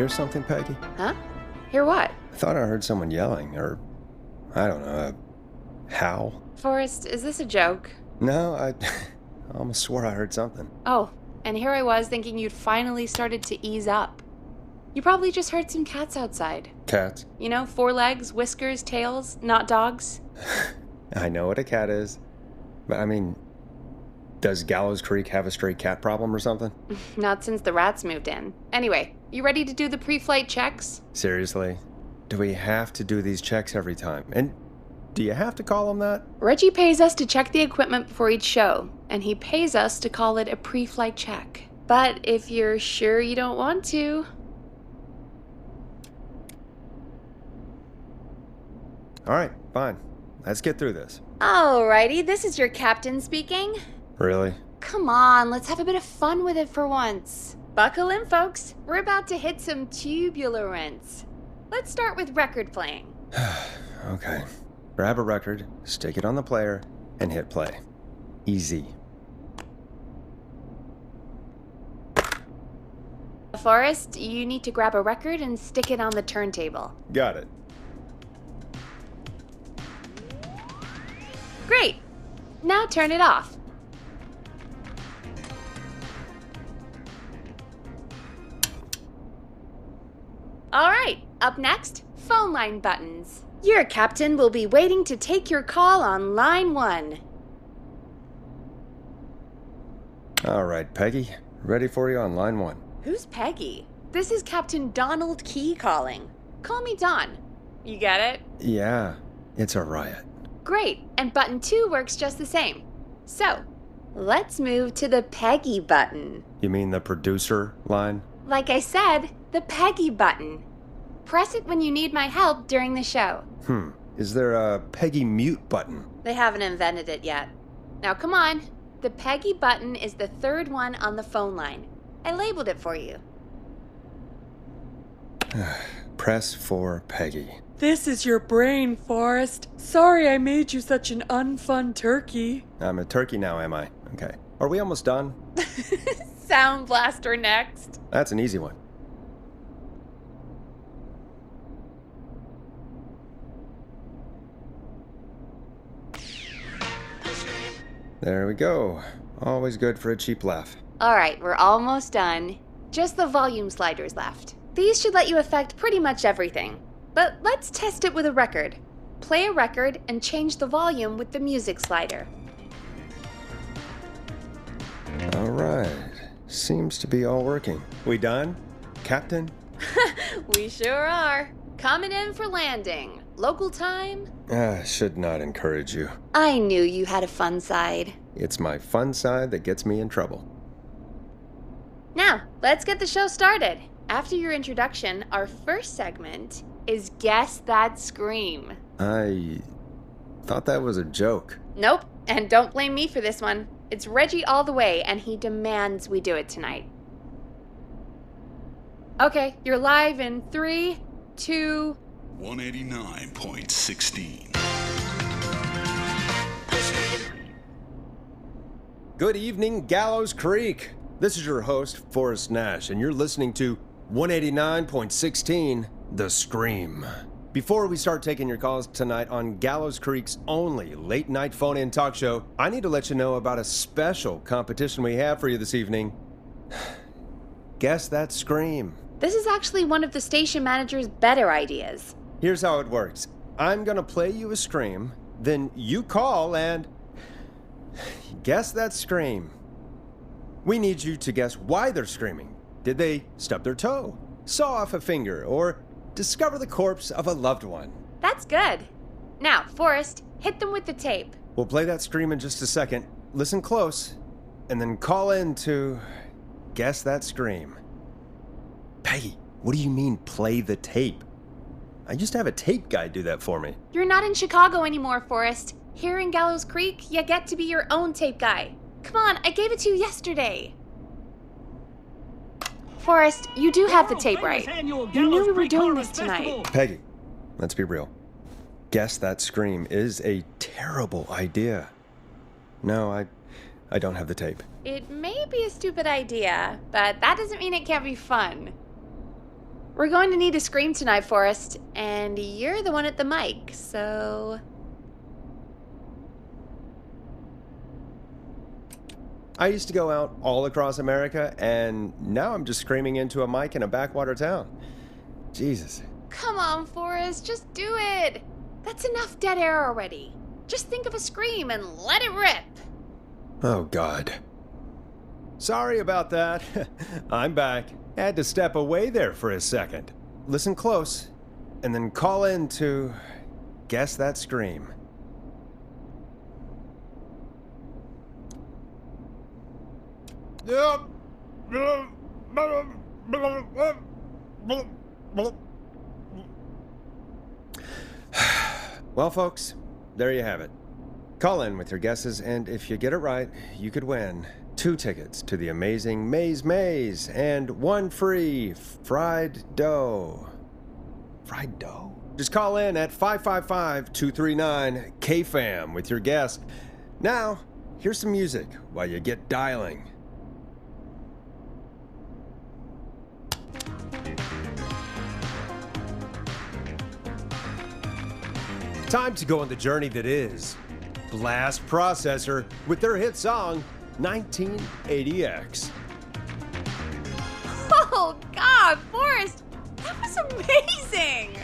hear something, Peggy? Huh? Hear what? I thought I heard someone yelling, or, I don't know, a howl. Forrest, is this a joke? No, I almost swore I heard something. Oh, and here I was thinking you'd finally started to ease up. You probably just heard some cats outside. Cats? You know, 4 legs, whiskers, tails, not dogs. I know what a cat is. But I mean, does Gallows Creek have a stray cat problem or something? Not since the rats moved in. Anyway, you ready to do the pre-flight checks? Seriously? Do we have to do these checks every time? And do you have to call them that? Reggie pays us to check the equipment before each show, and he pays us to call it a pre-flight check. But if you're sure you don't want to... All right, fine. Let's get through this. Alrighty, this is your captain speaking. Really? Come on, let's have a bit of fun with it for once. Buckle in, folks. We're about to hit some tubulance. Let's start with record playing. Okay. Grab a record, stick it on the player, and hit play. Easy. Forrest, you need to grab a record and stick it on the turntable. Got it. Great! Now turn it off. Alright, up next, phone line buttons. Your captain will be waiting to take your call on line 1. All right, Peggy. Ready for you on line 1. Who's Peggy? This is Captain Donald Key calling. Call me Don. You get it? Yeah, it's a riot. Great, and button 2 works just the same. So, let's move to the Peggy button. You mean the producer line? Like I said, the Peggy button. Press it when you need my help during the show. Is there a Peggy mute button? They haven't invented it yet. Now come on. The Peggy button is the 3rd one on the phone line. I labeled it for you. Press for Peggy. This is your brain, Forrest. Sorry I made you such an unfun turkey. I'm a turkey now, am I? Okay. Are we almost done? Sound Blaster next. That's an easy one. There we go. Always good for a cheap laugh. Alright, we're almost done. Just the volume sliders left. These should let you affect pretty much everything. But let's test it with a record. Play a record and change the volume with the music slider. All right. Seems to be all working. We done, Captain? We sure are. Coming in for landing. Local time? Should not encourage you. I knew you had a fun side. It's my fun side that gets me in trouble. Now, let's get the show started. After your introduction, our first segment is Guess That Scream. I thought that was a joke. Nope, and don't blame me for this one. It's Reggie all the way, and he demands we do it tonight. Okay, you're live in 3, 2... 189.16. Good evening, Gallows Creek. This is your host, Forrest Nash, and you're listening to 189.16, The Scream. Before we start taking your calls tonight on Gallows Creek's only late-night phone-in talk show, I need to let you know about a special competition we have for you this evening. Guess That Scream. This is actually one of the station manager's better ideas. Here's how it works. I'm gonna play you a scream, then you call and guess that scream. We need you to guess why they're screaming. Did they stub their toe, saw off a finger, or discover the corpse of a loved one? That's good. Now, Forrest, hit them with the tape. We'll play that scream in just a second. Listen close, and then call in to guess that scream. Peggy, what do you mean play the tape? I used to have a tape guy do that for me. You're not in Chicago anymore, Forrest. Here in Gallows Creek, you get to be your own tape guy. Come on, I gave it to you yesterday. Forrest, you do have the tape right. You knew we were doing this tonight. Peggy, let's be real. Guess that scream is a terrible idea. No, I don't have the tape. It may be a stupid idea, but that doesn't mean it can't be fun. We're going to need a scream tonight, Forrest, and you're the one at the mic, so... I used to go out all across America, and now I'm just screaming into a mic in a backwater town. Jesus. Come on, Forrest, just do it! That's enough dead air already. Just think of a scream and let it rip! Oh, God. Sorry about that. I'm back. Had to step away there for a second. Listen close, and then call in to guess that scream. Well, folks, there you have it. Call in with your guesses, and if you get it right, you could win 2 tickets to the amazing Maze Maze and 1 free fried dough. Fried dough? Just call in at 555-239-KFAM with your guess. Now, here's some music while you get dialing. Time to go on the journey that is Blast Processor with their hit song 1980X. Oh, God, Forrest, that was amazing!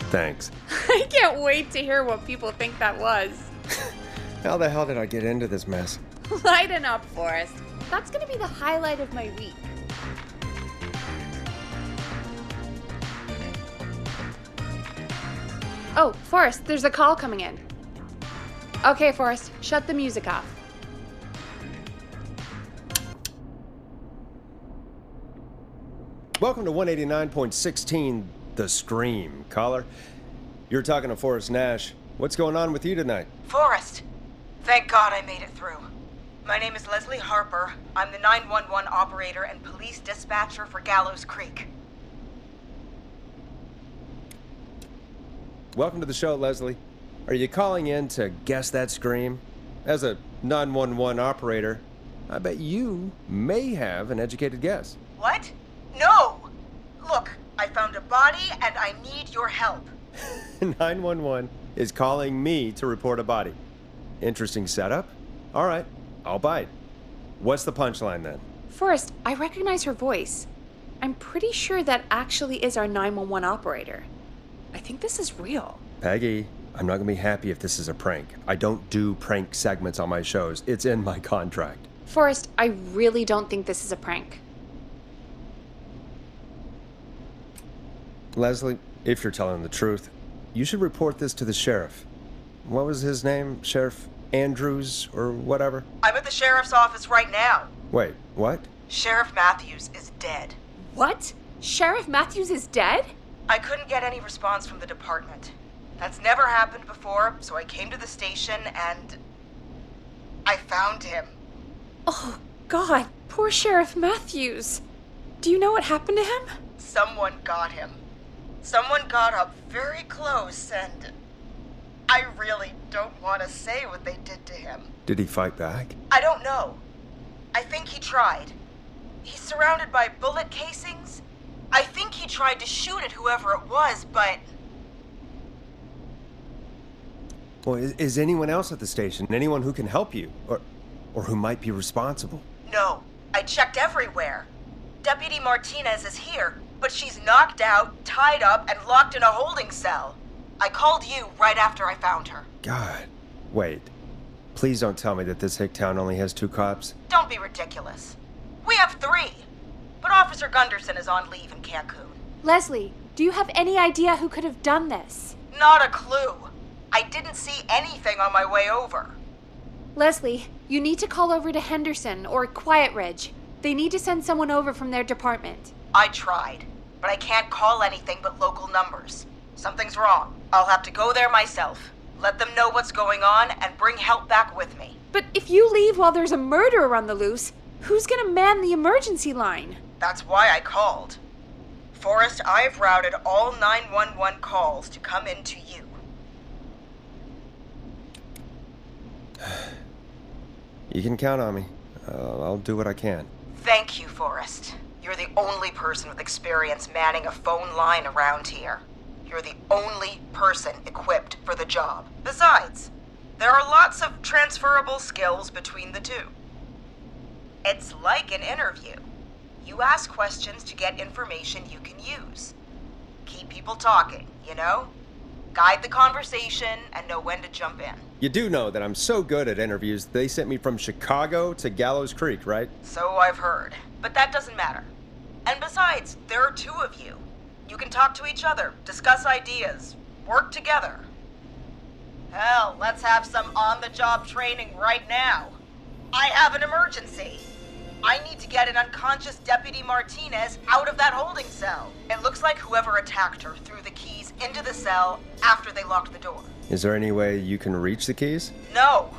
Thanks. I can't wait to hear what people think that was. How the hell did I get into this mess? Lighten up, Forrest. That's gonna be the highlight of my week. Oh, Forrest, there's a call coming in. Okay, Forrest, shut the music off. Welcome to 189.16 The Scream, caller. You're talking to Forrest Nash. What's going on with you tonight? Forrest, thank God I made it through. My name is Leslie Harper. I'm the 911 operator and police dispatcher for Gallows Creek. Welcome to the show, Leslie. Are you calling in to guess that scream? As a 911 operator, I bet you may have an educated guess. What? No! Look, I found a body and I need your help. 911 is calling me to report a body. Interesting setup. All right, I'll bite. What's the punchline then? Forrest, I recognize her voice. I'm pretty sure that actually is our 911 operator. I think this is real. Peggy, I'm not gonna be happy if this is a prank. I don't do prank segments on my shows. It's in my contract. Forrest, I really don't think this is a prank. Leslie, if you're telling the truth, you should report this to the sheriff. What was his name? Sheriff Andrews or whatever? I'm at the sheriff's office right now. Wait, what? Sheriff Matthews is dead. What? Sheriff Matthews is dead? I couldn't get any response from the department. That's never happened before, so I came to the station and I found him. Oh, God, poor Sheriff Matthews. Do you know what happened to him? Someone got him. Someone got up very close and I really don't want to say what they did to him. Did he fight back? I don't know. I think he tried. He's surrounded by bullet casings. I think he tried to shoot at whoever it was, but... Well, is anyone else at the station? Anyone who can help you? Or who might be responsible? No. I checked everywhere. Deputy Martinez is here, but she's knocked out, tied up, and locked in a holding cell. I called you right after I found her. God. Wait. Please don't tell me that this hick town only has 2 cops. Don't be ridiculous. We have 3. But Officer Gunderson is on leave in Cancun. Leslie, do you have any idea who could have done this? Not a clue. I didn't see anything on my way over. Leslie, you need to call over to Henderson or Quiet Ridge. They need to send someone over from their department. I tried, but I can't call anything but local numbers. Something's wrong. I'll have to go there myself. Let them know what's going on and bring help back with me. But if you leave while there's a murderer on the loose, who's gonna man the emergency line? That's why I called. Forrest, I've routed all 911 calls to come in to you. You can count on me. I'll do what I can. Thank you, Forrest. You're the only person with experience manning a phone line around here. You're the only person equipped for the job. Besides, there are lots of transferable skills between the two. It's like an interview. You ask questions to get information you can use. Keep people talking, you know? Guide the conversation and know when to jump in. You do know that I'm so good at interviews, they sent me from Chicago to Gallows Creek, right? So I've heard. But that doesn't matter. And besides, there are two of you. You can talk to each other, discuss ideas, work together. Hell, let's have some on-the-job training right now. I have an emergency. I need to get an unconscious Deputy Martinez out of that holding cell. It looks like whoever attacked her threw the keys into the cell after they locked the door. Is there any way you can reach the keys? No.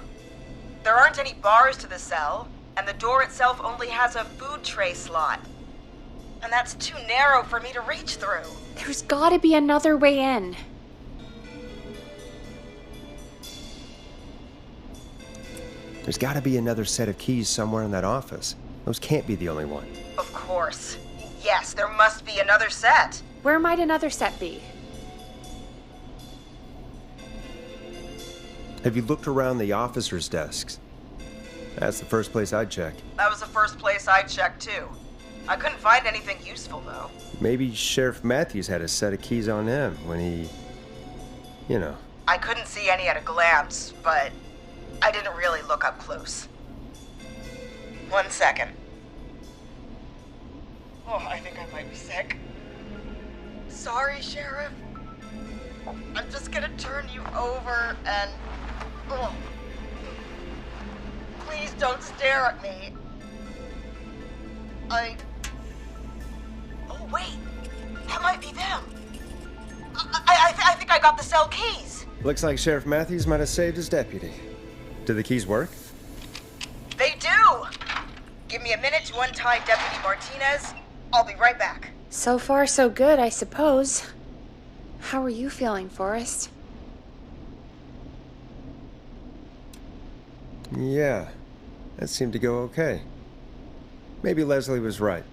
There aren't any bars to the cell, and the door itself only has a food tray slot. And that's too narrow for me to reach through. There's gotta be another way in. There's gotta be another set of keys somewhere in that office. Those can't be the only one. Of course. Yes, there must be another set. Where might another set be? Have you looked around the officers' desks? That's the first place I'd check. That was the first place I checked, too. I couldn't find anything useful, though. Maybe Sheriff Matthews had a set of keys on him when he... you know. I couldn't see any at a glance, but I didn't really look up close. 1 second. Oh, I think I might be sick. Sorry, Sheriff. I'm just gonna turn you over and... Oh. Please don't stare at me. Oh, wait. That might be them. I think I got the cell keys. Looks like Sheriff Matthews might have saved his deputy. Do the keys work? They do! Give me a minute to untie Deputy Martinez. I'll be right back. So far, so good, I suppose. How are you feeling, Forrest? Yeah, that seemed to go okay. Maybe Leslie was right.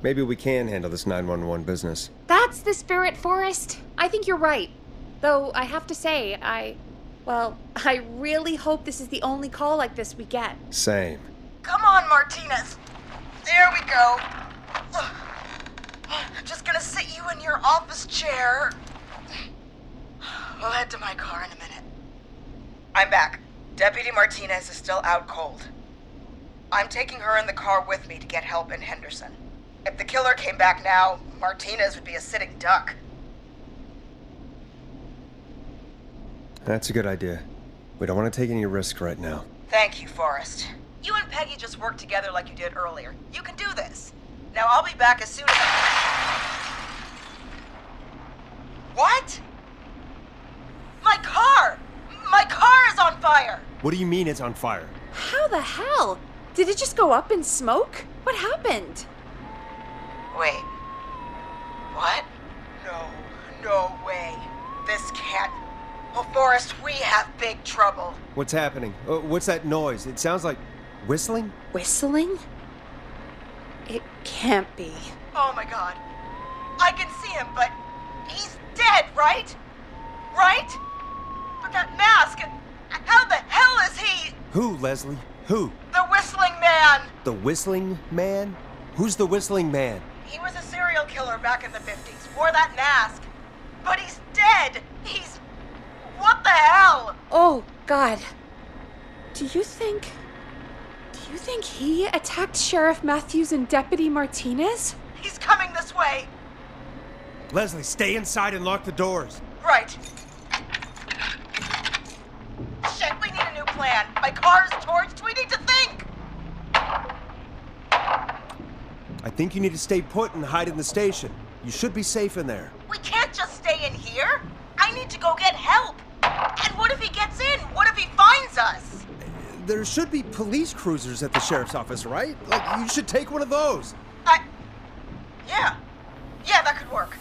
Maybe we can handle this 911 business. That's the spirit, Forrest. I think you're right. Though, I have to say, I really hope this is the only call like this we get. Same. Come on, Martinez. There we go. Just gonna sit you in your office chair. We'll head to my car in a minute. I'm back. Deputy Martinez is still out cold. I'm taking her in the car with me to get help in Henderson. If the killer came back now, Martinez would be a sitting duck. That's a good idea. We don't want to take any risk right now. Thank you, Forrest. You and Peggy just worked together like you did earlier. You can do this. Now I'll be back as soon as What? My car! My car is on fire! What do you mean it's on fire? How the hell? Did it just go up in smoke? What happened? Wait. What? No way. This can't... Oh, Forrest, we have big trouble. What's happening? What's that noise? It sounds like whistling? Whistling? It can't be. Oh my god. I can see him, but he's dead, right? Right? But that mask, how the hell is he? Who, Leslie? Who? The Whistling Man! The Whistling Man? Who's the Whistling Man? He was a serial killer back in the 50s, wore that mask. But he's dead! He's... What the hell? Oh, God. Do you think he attacked Sheriff Matthews and Deputy Martinez? He's coming this way. Leslie, stay inside and lock the doors. Right. Shit, we need a new plan. My car's torched. We need to think. I think you need to stay put and hide in the station. You should be safe in there. We can't just stay in here. I need to go get help. And what if he gets in? What if he finds us? There should be police cruisers at the sheriff's office, right? Like, you should take one of those. Yeah, that could work.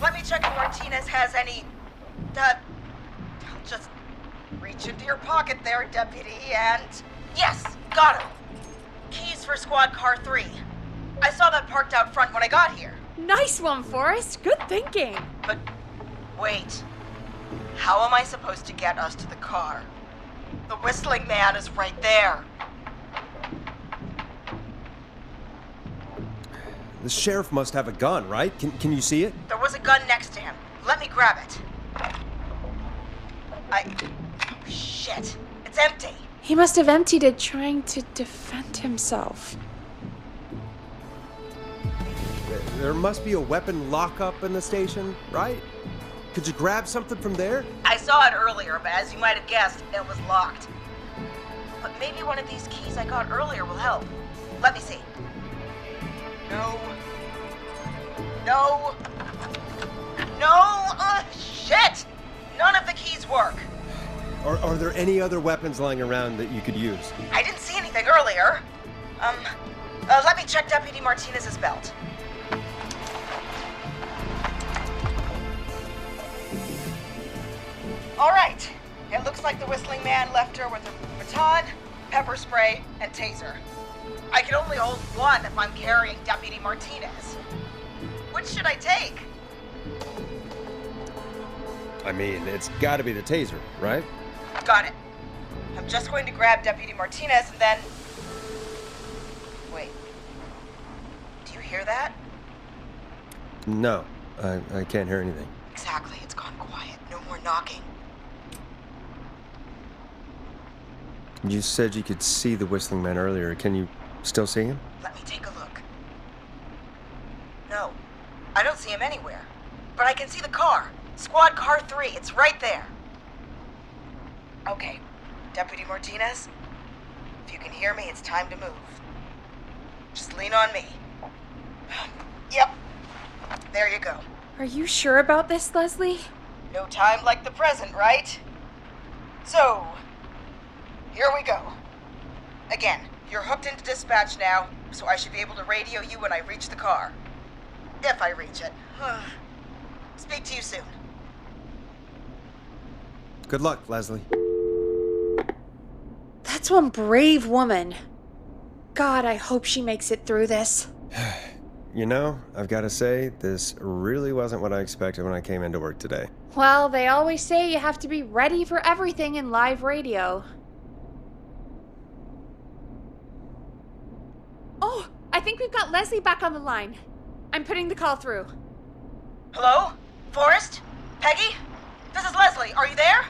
Let me check if Martinez has any... I'll just reach into your pocket there, deputy, and... Yes, got him. Keys for squad car 3. I saw that parked out front when I got here. Nice one, Forrest. Good thinking. But wait. How am I supposed to get us to the car? The Whistling Man is right there. The sheriff must have a gun, right? Can you see it? There was a gun next to him. Let me grab it. Shit. It's empty. He must have emptied it trying to defend himself. There must be a weapon lockup in the station, right? Could you grab something from there? I saw it earlier, but as you might have guessed, it was locked. But maybe one of these keys I got earlier will help. Let me see. No. No. No! Shit! None of the keys work. Are there any other weapons lying around that you could use? I didn't see anything earlier. Let me check Deputy Martinez's belt. All right. It looks like the Whistling Man left her with a baton, pepper spray, and taser. I can only hold one if I'm carrying Deputy Martinez. Which should I take? I mean, it's gotta be the taser, right? Got it. I'm just going to grab Deputy Martinez and then... Wait. Do you hear that? No, I can't hear anything. Exactly. It's gone quiet. No more knocking. You said you could see the Whistling Man earlier. Can you still see him? Let me take a look. No, I don't see him anywhere. But I can see the car. Squad Car 3. It's right there. Okay, Deputy Martinez, if you can hear me, it's time to move. Just lean on me. Yep. There you go. Are you sure about this, Leslie? No time like the present, right? So, here we go. Again, you're hooked into dispatch now, so I should be able to radio you when I reach the car. If I reach it. Speak to you soon. Good luck, Leslie. That's one brave woman. God, I hope she makes it through this. You know, I've got to say, this really wasn't what I expected when I came into work today. Well, they always say you have to be ready for everything in live radio. Oh, I think we've got Leslie back on the line. I'm putting the call through. Hello? Forrest? Peggy? This is Leslie. Are you there?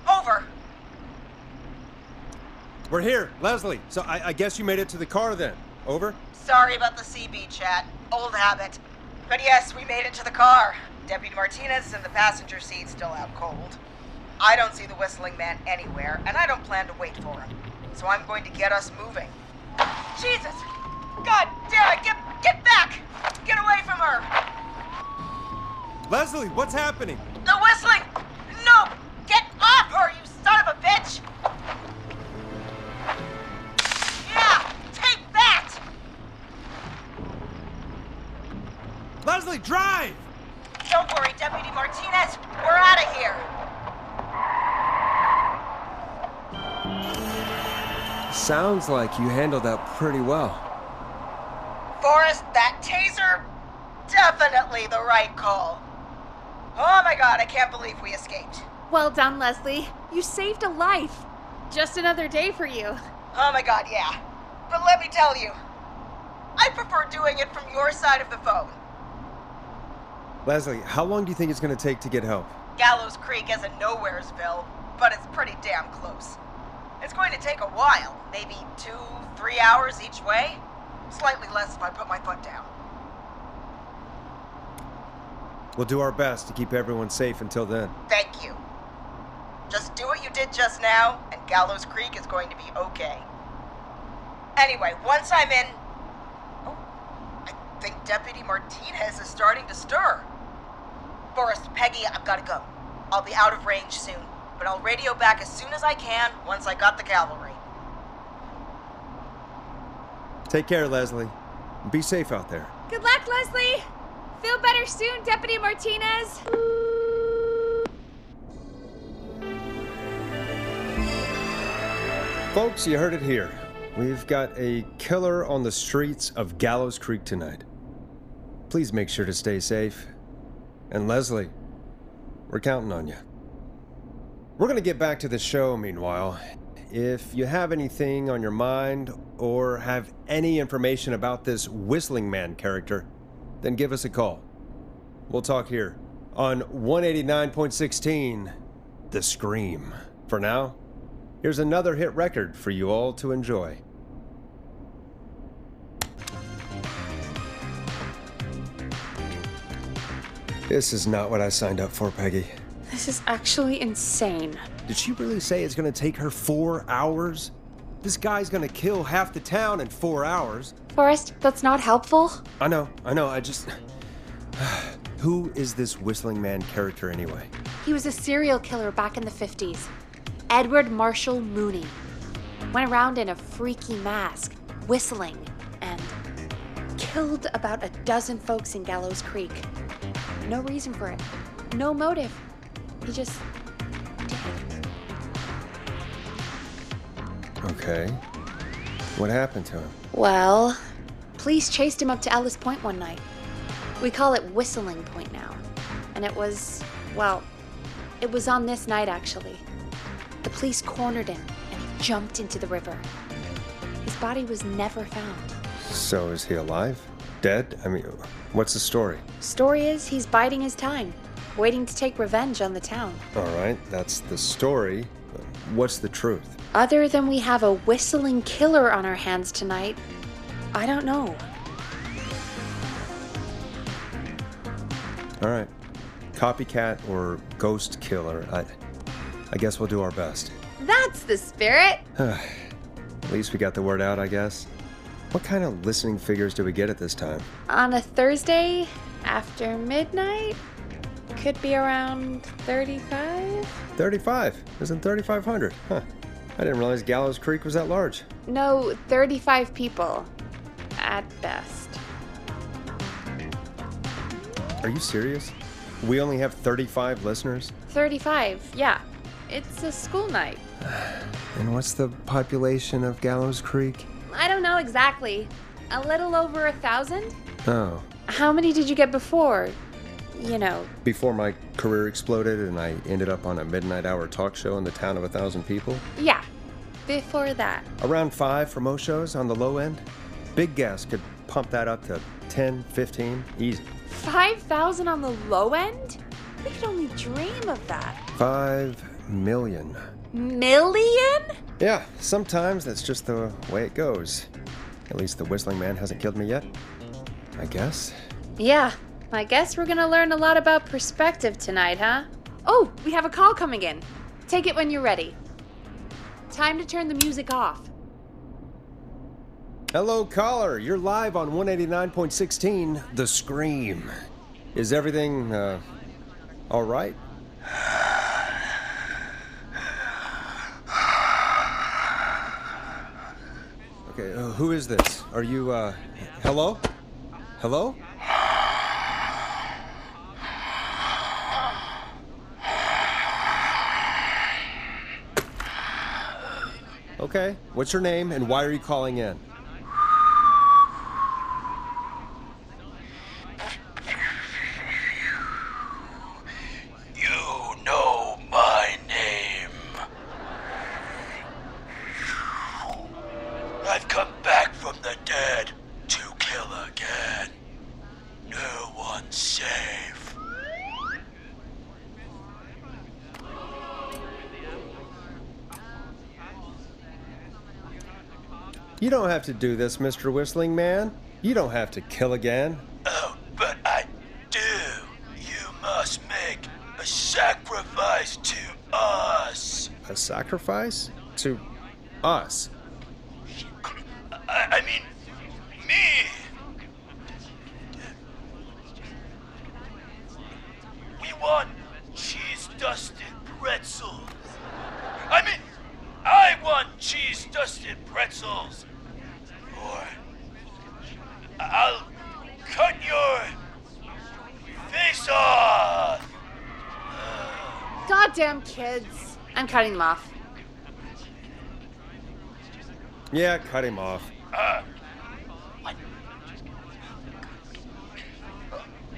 Over. We're here, Leslie. So I guess you made it to the car then. Over? Sorry about the CB chat. Old habit. But yes, we made it to the car. Deputy Martinez is in the passenger seat, still out cold. I don't see the Whistling Man anywhere, and I don't plan to wait for him. So I'm going to get us moving. Jesus! God damn it! Get back! Get away from her! Leslie, what's happening? The whistling! No! Get off her, you son of a bitch! Yeah! Take that! Leslie, drive! Don't worry, Deputy Martinez. We're out of here. Sounds like you handled that pretty well. Forrest, that taser? Definitely the right call. Oh my god, I can't believe we escaped. Well done, Leslie. You saved a life. Just another day for you. Oh my god, yeah. But let me tell you, I prefer doing it from your side of the phone. Leslie, how long do you think it's going to take to get help? Gallows Creek isn't Nowheresville, but it's pretty damn close. It's going to take a while, maybe 2-3 hours each way. Slightly less if I put my foot down. We'll do our best to keep everyone safe until then. Thank you. Just do what you did just now, and Gallows Creek is going to be okay. Anyway, once I'm in... Oh, I think Deputy Martinez is starting to stir. Forrest, Peggy, I've got to go. I'll be out of range soon, but I'll radio back as soon as I can once I got the cavalry. Take care, Leslie. Be safe out there. Good luck, Leslie. Feel better soon, Deputy Martinez. Folks, you heard it here. We've got a killer on the streets of Gallows Creek tonight. Please make sure to stay safe. And Leslie, we're counting on you. We're going to get back to the show meanwhile. If you have anything on your mind or have any information about this Whistling Man character, then give us a call. We'll talk here on 189.16, The Scream. For now, here's another hit record for you all to enjoy. This is not what I signed up for, Peggy. This is actually insane. Did she really say it's gonna take her 4 hours? This guy's gonna kill half the town in 4 hours. Forrest, that's not helpful. I know, I just... Who is this Whistling Man character anyway? He was a serial killer back in the 50s. Edward Marshall Mooney. Went around in a freaky mask, whistling, and killed about a dozen folks in Gallows Creek. No reason for it. No motive. He just did. Okay. What happened to him? Well, police chased him up to Ellis Point one night. We call it Whistling Point now. And it was on this night actually. The police cornered him and he jumped into the river. His body was never found. So is he alive? Dead? I mean, what's the story? Story is he's biding his time, waiting to take revenge on the town. All right, that's the story. What's the truth? Other than we have a whistling killer on our hands tonight, I don't know. All right. Copycat or ghost killer. I guess we'll do our best. That's the spirit! At least we got the word out, I guess. What kind of listening figures do we get at this time? On a Thursday after midnight? Could be around 35? 35? Isn't 3,500? Huh. I didn't realize Gallows Creek was that large. No, 35 people. At best. Are you serious? We only have 35 listeners? 35, yeah. It's a school night. And what's the population of Gallows Creek? I don't know exactly. A little over 1,000? Oh. How many did you get before? You know. Before my career exploded and I ended up on a midnight hour talk show in the town of 1,000 people? Yeah, before that. Around 5 for most shows on the low end. Big Gas could pump that up to 10, 15, easy. 5,000 on the low end? We could only dream of that. 5 million. Million? Yeah, sometimes that's just the way it goes. At least the Whistling Man hasn't killed me yet. I guess. Yeah, I guess we're gonna learn a lot about perspective tonight, huh? Oh, we have a call coming in. Take it when you're ready. Time to turn the music off. Hello, caller. You're live on 189.16, The Scream. Is everything, all right? Okay, who is this? Are you, hello? Hello? Okay, what's your name and why are you calling in? You know my name. I've come back from the dead to kill again. No one's safe. You don't have to do this, Mr. Whistling Man. You don't have to kill again. Oh, but I do. You must make a sacrifice to us. A sacrifice? To us? I mean, me. We want cheese-dusted pretzels. I want cheese-dusted pretzels. Or I'll cut your face off. Goddamn kids. I'm cutting them off. Yeah, cut him off.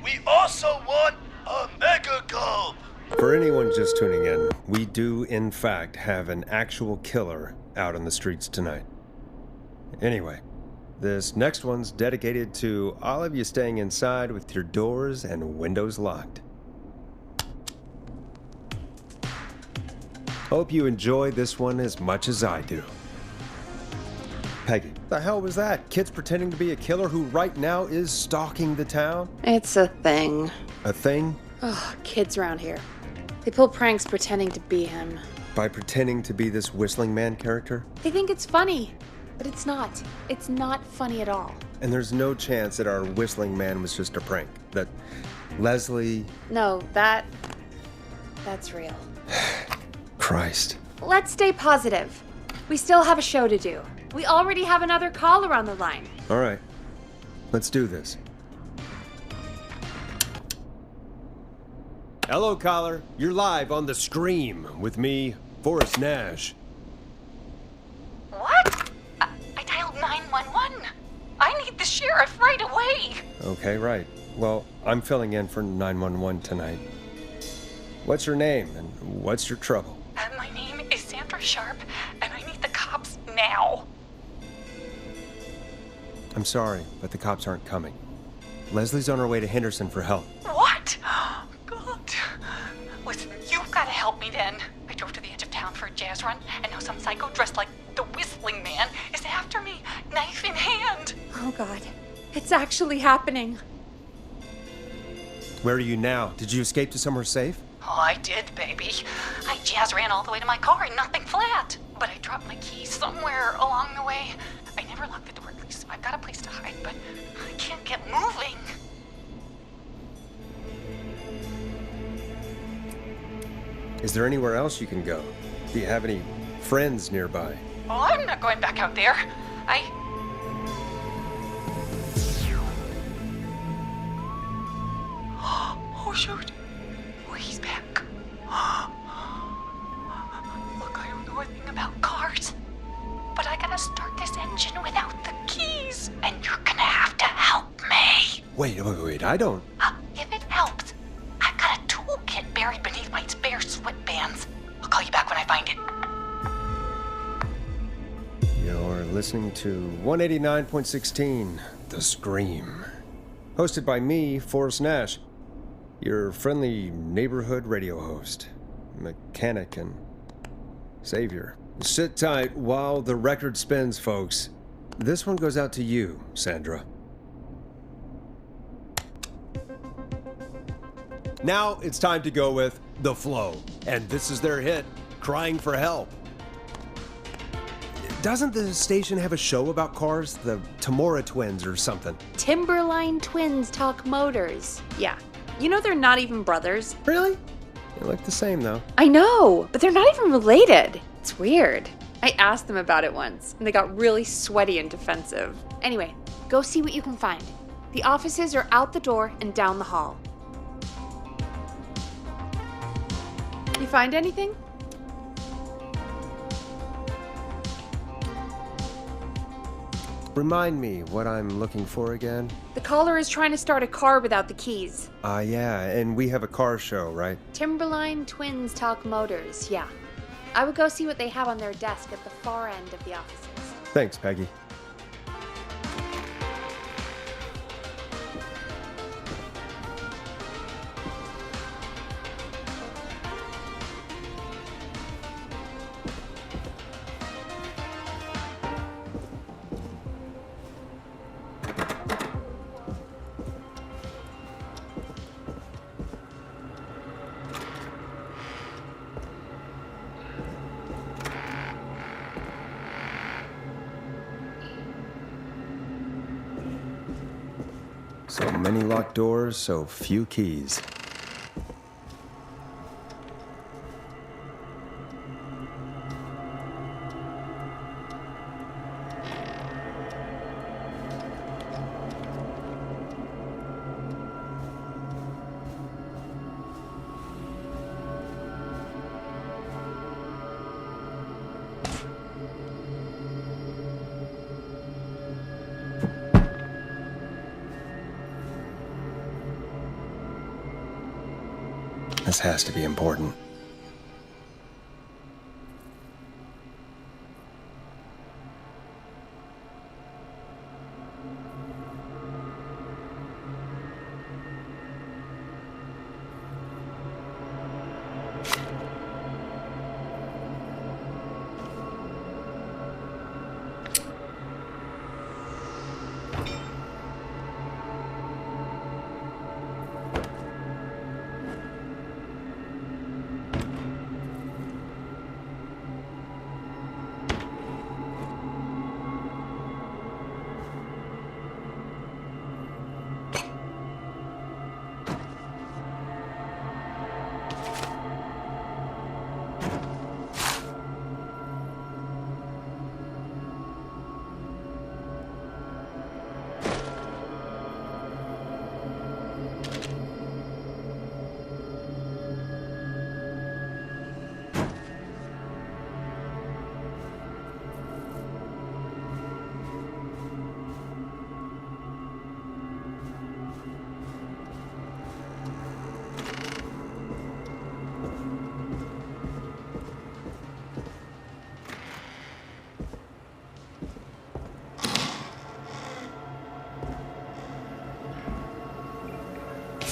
We also want a Mega Gulp. For anyone just tuning in, we do, in fact, have an actual killer out on the streets tonight. Anyway, this next one's dedicated to all of you staying inside with your doors and windows locked. Hope you enjoy this one as much as I do. Peggy, the hell was that? Kids pretending to be a killer who right now is stalking the town? It's a thing. A thing? Ugh, kids around here. They pull pranks pretending to be him. By pretending to be this whistling man character? They think it's funny, but it's not. It's not funny at all. And there's no chance that our whistling man was just a prank. That Leslie... No, that's real. Christ. Let's stay positive. We still have a show to do. We already have another caller on the line. All right. Let's do this. Hello, caller. You're live on The Scream with me, Forrest Nash. What? I dialed 911. I need the sheriff right away. Okay, right. Well, I'm filling in for 911 tonight. What's your name and what's your trouble? My name is Sandra Sharp, and I need the cops now. I'm sorry, but the cops aren't coming. Leslie's on her way to Henderson for help. What? God. Listen, you've got to help me then. I drove to the edge of town for a jazz run, and now some psycho dressed like the Whistling Man is after me, knife in hand. Oh, God. It's actually happening. Where are you now? Did you escape to somewhere safe? Oh, I did, baby. I jazz ran all the way to my car and nothing flat. But I dropped my keys somewhere along the way. I never locked the door, at least I've got a place to hide, but I can't get moving. Is there anywhere else you can go? Do you have any friends nearby? Oh, I'm not going back out there. Oh, shoot. Oh, he's back. Look, I don't know a thing about cars, but I gotta start this engine without the keys, and you're gonna have to help me. Wait, I don't... If it helps, I've got a toolkit buried beneath my spare sweatbands. I'll call you back when I find it. You're listening to 189.16, The Scream. Hosted by me, Forrest Nash, your friendly neighborhood radio host, mechanic and savior. Sit tight while the record spins, folks. This one goes out to you, Sandra. Now it's time to go with The Flow, and this is their hit, Crying for Help. Doesn't the station have a show about cars? The Tamora twins or something? Timberline twins talk motors. Yeah. You know they're not even brothers. Really? They look the same, though. I know, but they're not even related. It's weird. I asked them about it once, and they got really sweaty and defensive. Anyway, go see what you can find. The offices are out the door and down the hall. You find anything? Remind me what I'm looking for again. The caller is trying to start a car without the keys. Yeah, and we have a car show, right? Timberline twins talk motors, yeah. I would go see what they have on their desk at the far end of the offices. Thanks, Peggy. So many locked doors, so few keys. This has to be important.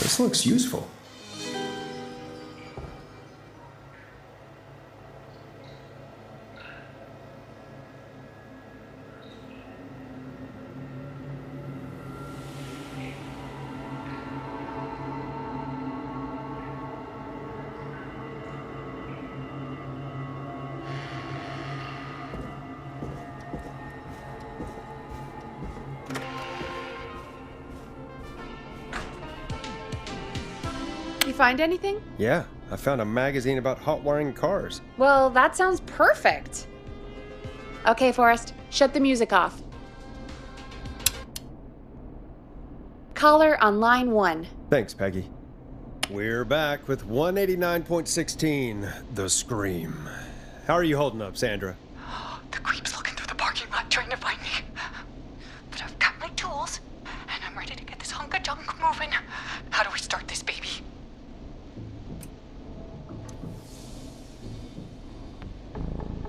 This looks useful. You find anything? Yeah, I found a magazine about hot wiring cars. Well, that sounds perfect. Okay, Forrest, shut the music off. Caller on line 1. Thanks, Peggy. We're back with 189.16, The Scream. How are you holding up, Sandra? The creep's looking through the parking lot trying to find me. But I've got my tools, and I'm ready to get this hunk of junk moving. How do we start this baby?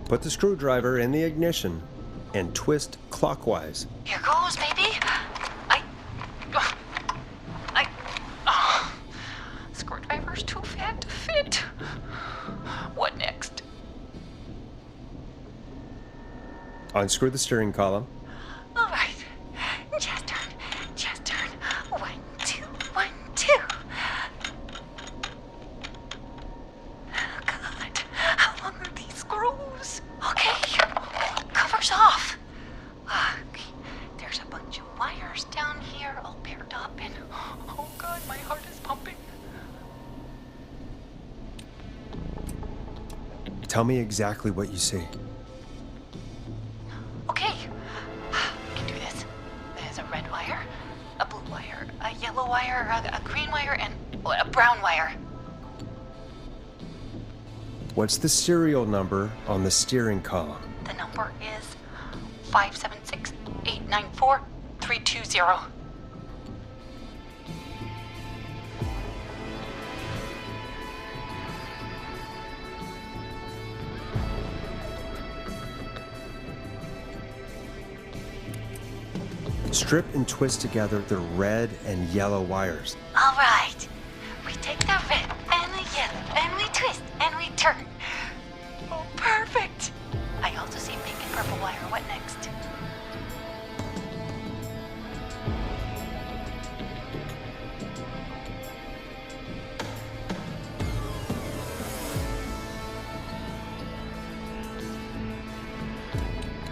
Put the screwdriver in the ignition and twist clockwise. Here goes, baby. Screwdriver's too fat to fit. What next? Unscrew the steering column. All right. Just turn. Just turn. 1, 2, 1, 2. Oh, God. How long are these screws? Okay. Cover's off. Okay. There's a bunch of wires down here all paired up and... Oh, God, my heart is pumping. Tell me exactly what you see. Okay, we can do this. There's a red wire, a blue wire, a yellow wire, a green wire, and a brown wire. What's the serial number on the steering column? The number is 576-894-320. Strip and twist together the red and yellow wires. All right. We take the red and the yellow, and we twist, and we turn. Oh, perfect. I also see pink and purple wire. What next?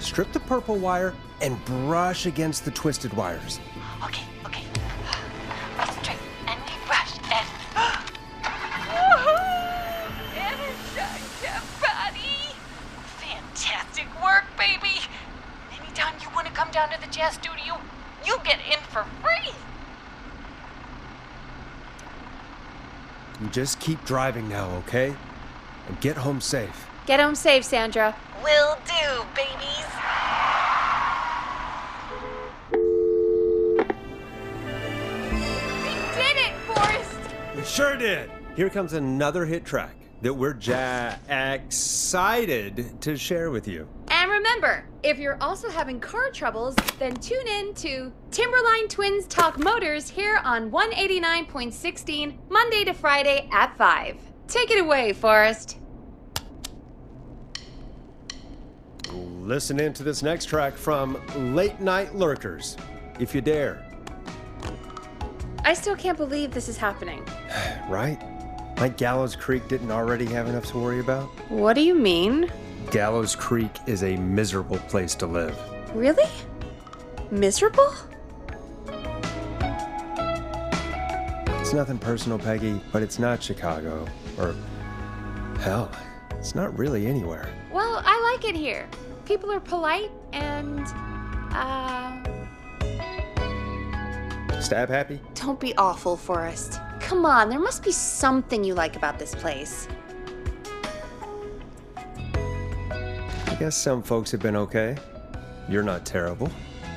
Strip the purple wire and brush against the twisted wires. Okay. We strip and we brush and... Energize that body! Fantastic work, baby! Anytime you want to come down to the jazz studio, you get in for free! You just keep driving now, okay? And get home safe. Get home safe, Sandra. Will do, babies! We did it, Forrest! We sure did. here comes another hit track that we're excited to share with you. And remember, if you're also having car troubles, then tune in to Timberline Twins Talk Motors here on 189.16, Monday to Friday at 5. Take it away, Forrest. Listen in to this next track from Late Night Lurkers, if you dare. I still can't believe this is happening. Right? Like Gallows Creek didn't already have enough to worry about? What do you mean? Gallows Creek is a miserable place to live. Really? Miserable? It's nothing personal, Peggy, but it's not Chicago. Or, hell, it's not really anywhere. Well, I like it here. People are polite and, Stab happy? don't be awful, Forrest. Come on, there must be something you like about this place. I guess some folks have been okay. You're not terrible,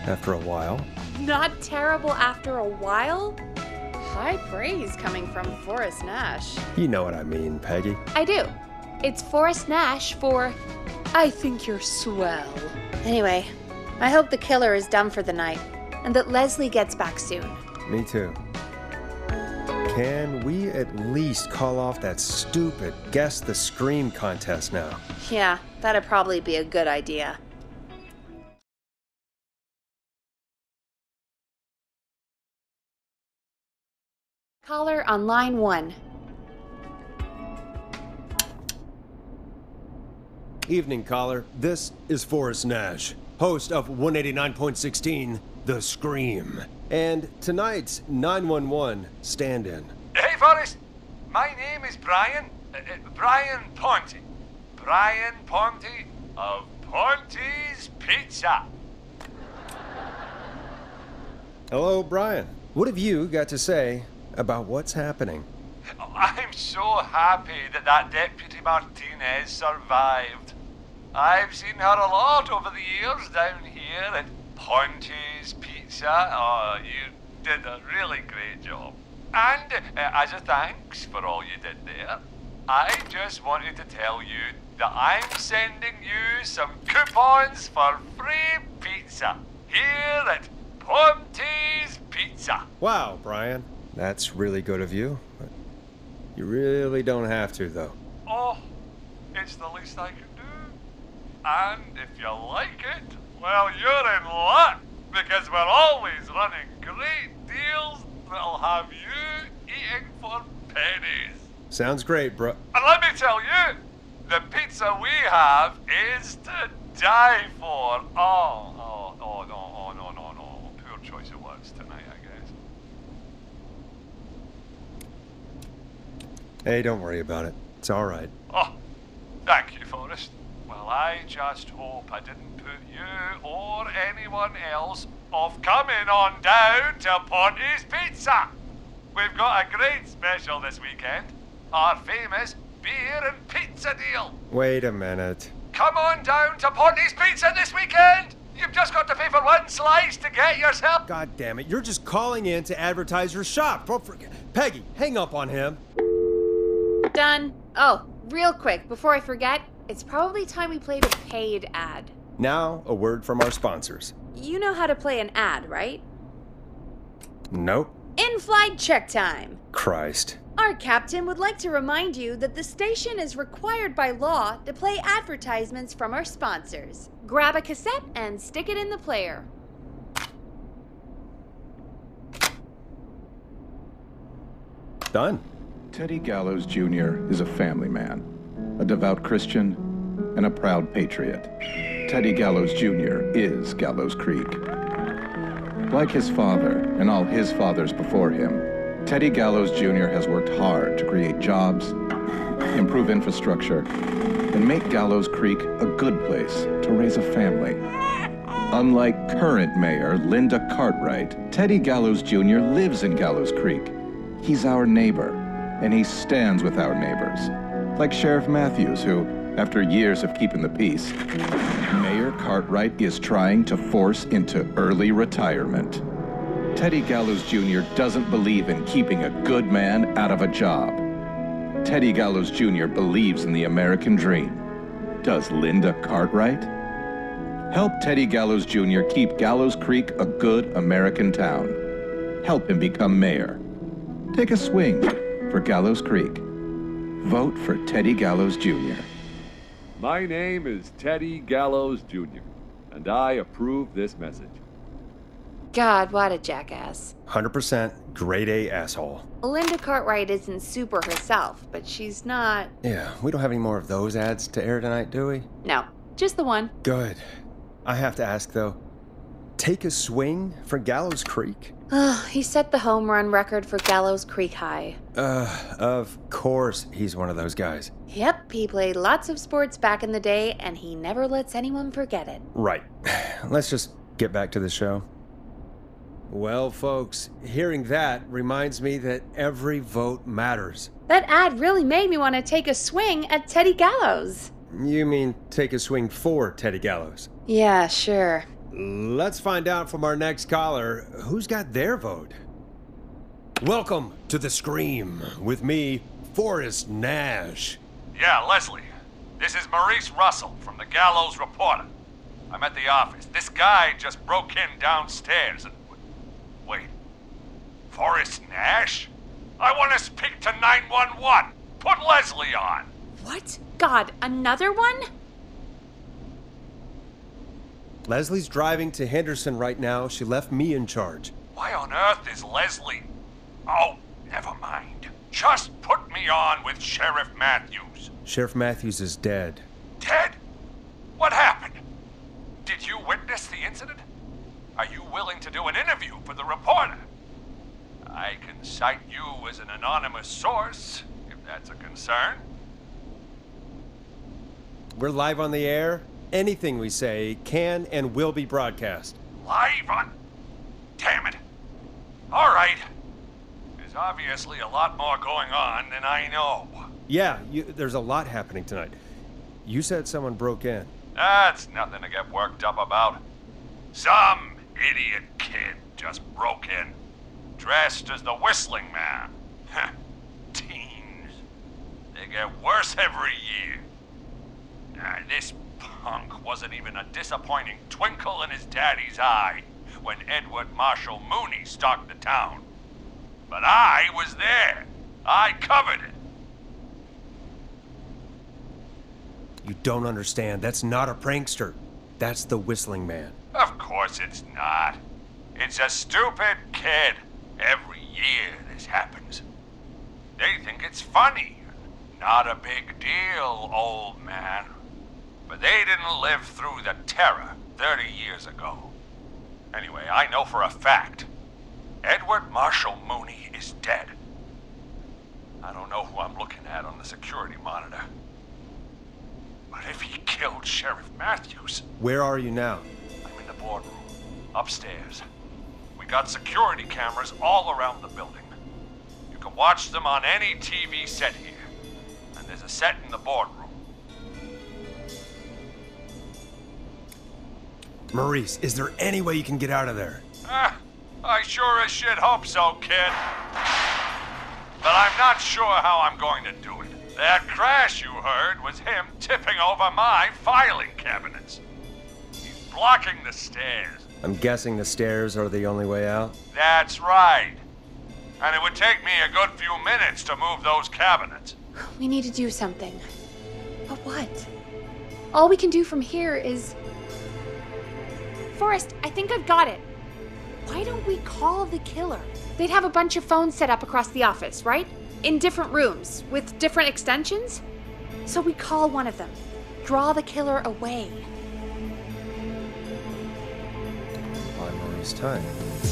after a while. Not terrible after a while? High praise coming from Forrest Nash. You know what I mean, Peggy. I do. It's Forrest Nash for I think you're swell. Anyway, I hope the killer is done for the night and that Leslie gets back soon. Me too. Can we at least call off that stupid Guess the Scream contest now? Yeah, that'd probably be a good idea. Caller on line 1. Evening, caller. This is Forrest Nash, host of 189.16, The Scream. And tonight's 911 stand-in. Hey, Forrest. My name is Brian. Brian Ponte. Brian Ponte of Ponte's Pizza. Hello, Brian. What have you got to say about what's happening? I'm so happy that Deputy Martinez survived. I've seen her a lot over the years down here at Ponte's Pizza. Oh, you did a really great job. And as a thanks for all you did there, I just wanted to tell you that I'm sending you some coupons for free pizza here at Ponte's Pizza. Wow, Brian. That's really good of you. But you really don't have to, though. Oh, it's the least I can do. And if you like it, well, you're in luck, because we're always running great deals that'll have you eating for pennies. Sounds great, bro. And let me tell you, the pizza we have is to die for. No. Poor choice of words tonight, I guess. Hey, don't worry about it. It's all right. Oh, thank you, Forrest. Well, I just hope I didn't put you or anyone else off coming on down to Ponte's Pizza. We've got a great special this weekend. Our famous beer and pizza deal. Wait a minute. Come on down to Ponte's Pizza this weekend. You've just got to pay for one slice to get yourself. God damn it, you're just calling in to advertise your shop. Peggy, hang up on him. Done. Oh, real quick, before I forget, it's probably time we played a paid ad. Now, a word from our sponsors. You know how to play an ad, right? Nope. In-flight check time. Christ. Our captain would like to remind you that the station is required by law to play advertisements from our sponsors. Grab a cassette and stick it in the player. Done. Teddy Gallows Jr. is a family man, a devout Christian, and a proud patriot. Teddy Gallows Jr. is Gallows Creek. Like his father and all his fathers before him, Teddy Gallows Jr. has worked hard to create jobs, improve infrastructure, and make Gallows Creek a good place to raise a family. Unlike current mayor Linda Cartwright, Teddy Gallows Jr. lives in Gallows Creek. He's our neighbor, and he stands with our neighbors. Like Sheriff Matthews, who, after years of keeping the peace, Mayor Cartwright is trying to force into early retirement. Teddy Gallows Jr. doesn't believe in keeping a good man out of a job. Teddy Gallows Jr. believes in the American dream. Does Linda Cartwright? Help Teddy Gallows Jr. keep Gallows Creek a good American town. Help him become mayor. Take a swing for Gallows Creek. Vote for Teddy Gallows Jr. My name is Teddy Gallows Jr., and I approve this message. God, what a jackass. 100% grade A asshole. Linda Cartwright isn't super herself, but she's not... Yeah, we don't have any more of those ads to air tonight, do we? No, just the one. Good. I have to ask, though. Take a swing for Gallows Creek? He set the home run record for Gallows Creek High. Of course he's one of those guys. Yep, he played lots of sports back in the day, and he never lets anyone forget it. Right. Let's just get back to the show. Well, folks, hearing that reminds me that every vote matters. That ad really made me want to take a swing at Teddy Gallows. You mean take a swing for Teddy Gallows? Yeah, sure. Let's find out from our next caller who's got their vote. Welcome to The Scream with me, Forrest Nash. Yeah, Leslie. This is Maurice Russell from the Gallows Reporter. I'm at the office. This guy just broke in downstairs and... Wait. Forrest Nash? I want to speak to 911. Put Leslie on. What? God, another one? Leslie's driving to Henderson right now. She left me in charge. Why on earth is Leslie... Oh, never mind. Just put me on with Sheriff Matthews. Sheriff Matthews is dead. Dead? What happened? Did you witness the incident? Are you willing to do an interview for the reporter? I can cite you as an anonymous source, if that's a concern. We're live on the air. Anything we say can and will be broadcast. Live on... Damn it. All right. There's obviously a lot more going on than I know. Yeah, there's a lot happening tonight. You said someone broke in. That's nothing to get worked up about. Some idiot kid just broke in, dressed as the Whistling Man. Teens. They get worse every year. This punk wasn't even a disappointing twinkle in his daddy's eye when Edward Marshall Mooney stalked the town. But I was there. I covered it. You don't understand. That's not a prankster. That's the Whistling Man. Of course it's not. It's a stupid kid. Every year this happens. They think it's funny. Not a big deal, old man. But they didn't live through the terror 30 years ago. Anyway, I know for a fact, Edward Marshall Mooney is dead. I don't know who I'm looking at on the security monitor. But if he killed Sheriff Matthews... Where are you now? I'm in the boardroom, upstairs. We got security cameras all around the building. You can watch them on any TV set here. And there's a set in the boardroom. Maurice, is there any way you can get out of there? I sure as shit hope so, kid. But I'm not sure how I'm going to do it. That crash you heard was him tipping over my filing cabinets. He's blocking the stairs. I'm guessing the stairs are the only way out? That's right. And it would take me a good few minutes to move those cabinets. We need to do something. But what? All we can do from here is... Forrest, I think I've got it. Why don't we call the killer? They'd have a bunch of phones set up across the office, right? In different rooms, with different extensions? So we call one of them. Draw the killer away. Buy Maurice time.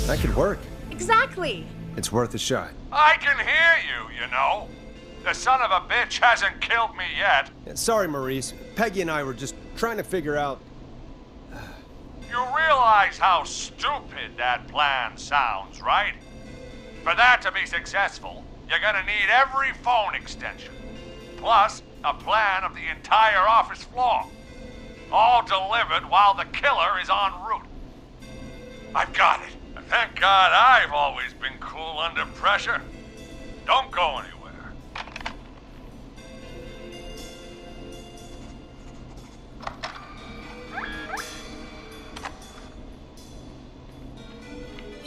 That could work. Exactly! It's worth a shot. I can hear you, you know. The son of a bitch hasn't killed me yet. Sorry, Maurice. Peggy and I were just trying to figure out... You realize how stupid that plan sounds, right? For that to be successful, you're gonna need every phone extension, plus a plan of the entire office floor, all delivered while the killer is en route. I've got it. And thank God I've always been cool under pressure. Don't go anywhere.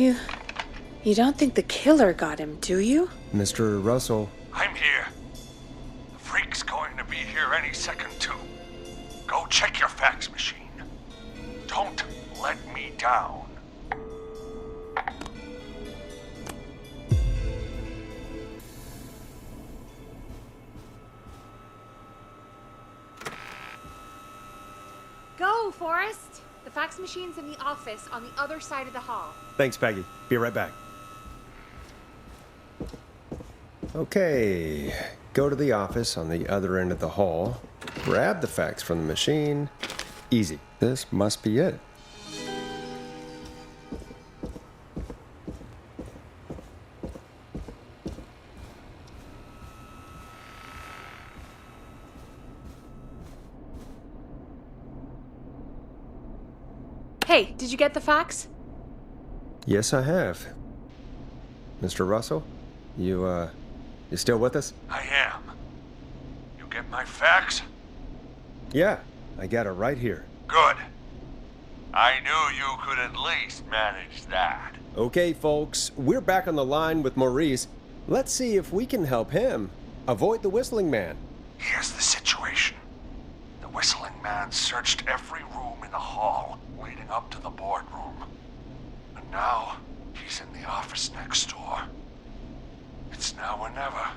You don't think the killer got him, do you? Mr. Russell, I'm here. The freak's going to be here any second, too. Go check your fax machine. Don't let me down. Go, Forrest! The fax machine's in the office on the other side of the hall. thanks, Peggy. Be right back. Okay, go to the office on the other end of the hall. Grab the fax from the machine. Easy. This must be it. Hey, did you get the fax? Yes, I have. Mr. Russell, you still with us? I am. You get my fax? Yeah, I got it right here. Good. I knew you could at least manage that. Okay, folks, we're back on the line with Maurice. Let's see if we can help him avoid the Whistling Man. Here's the situation. The Whistling Man searched every room in the hall leading up to the boardroom. And now, he's in the office next door. It's now or never.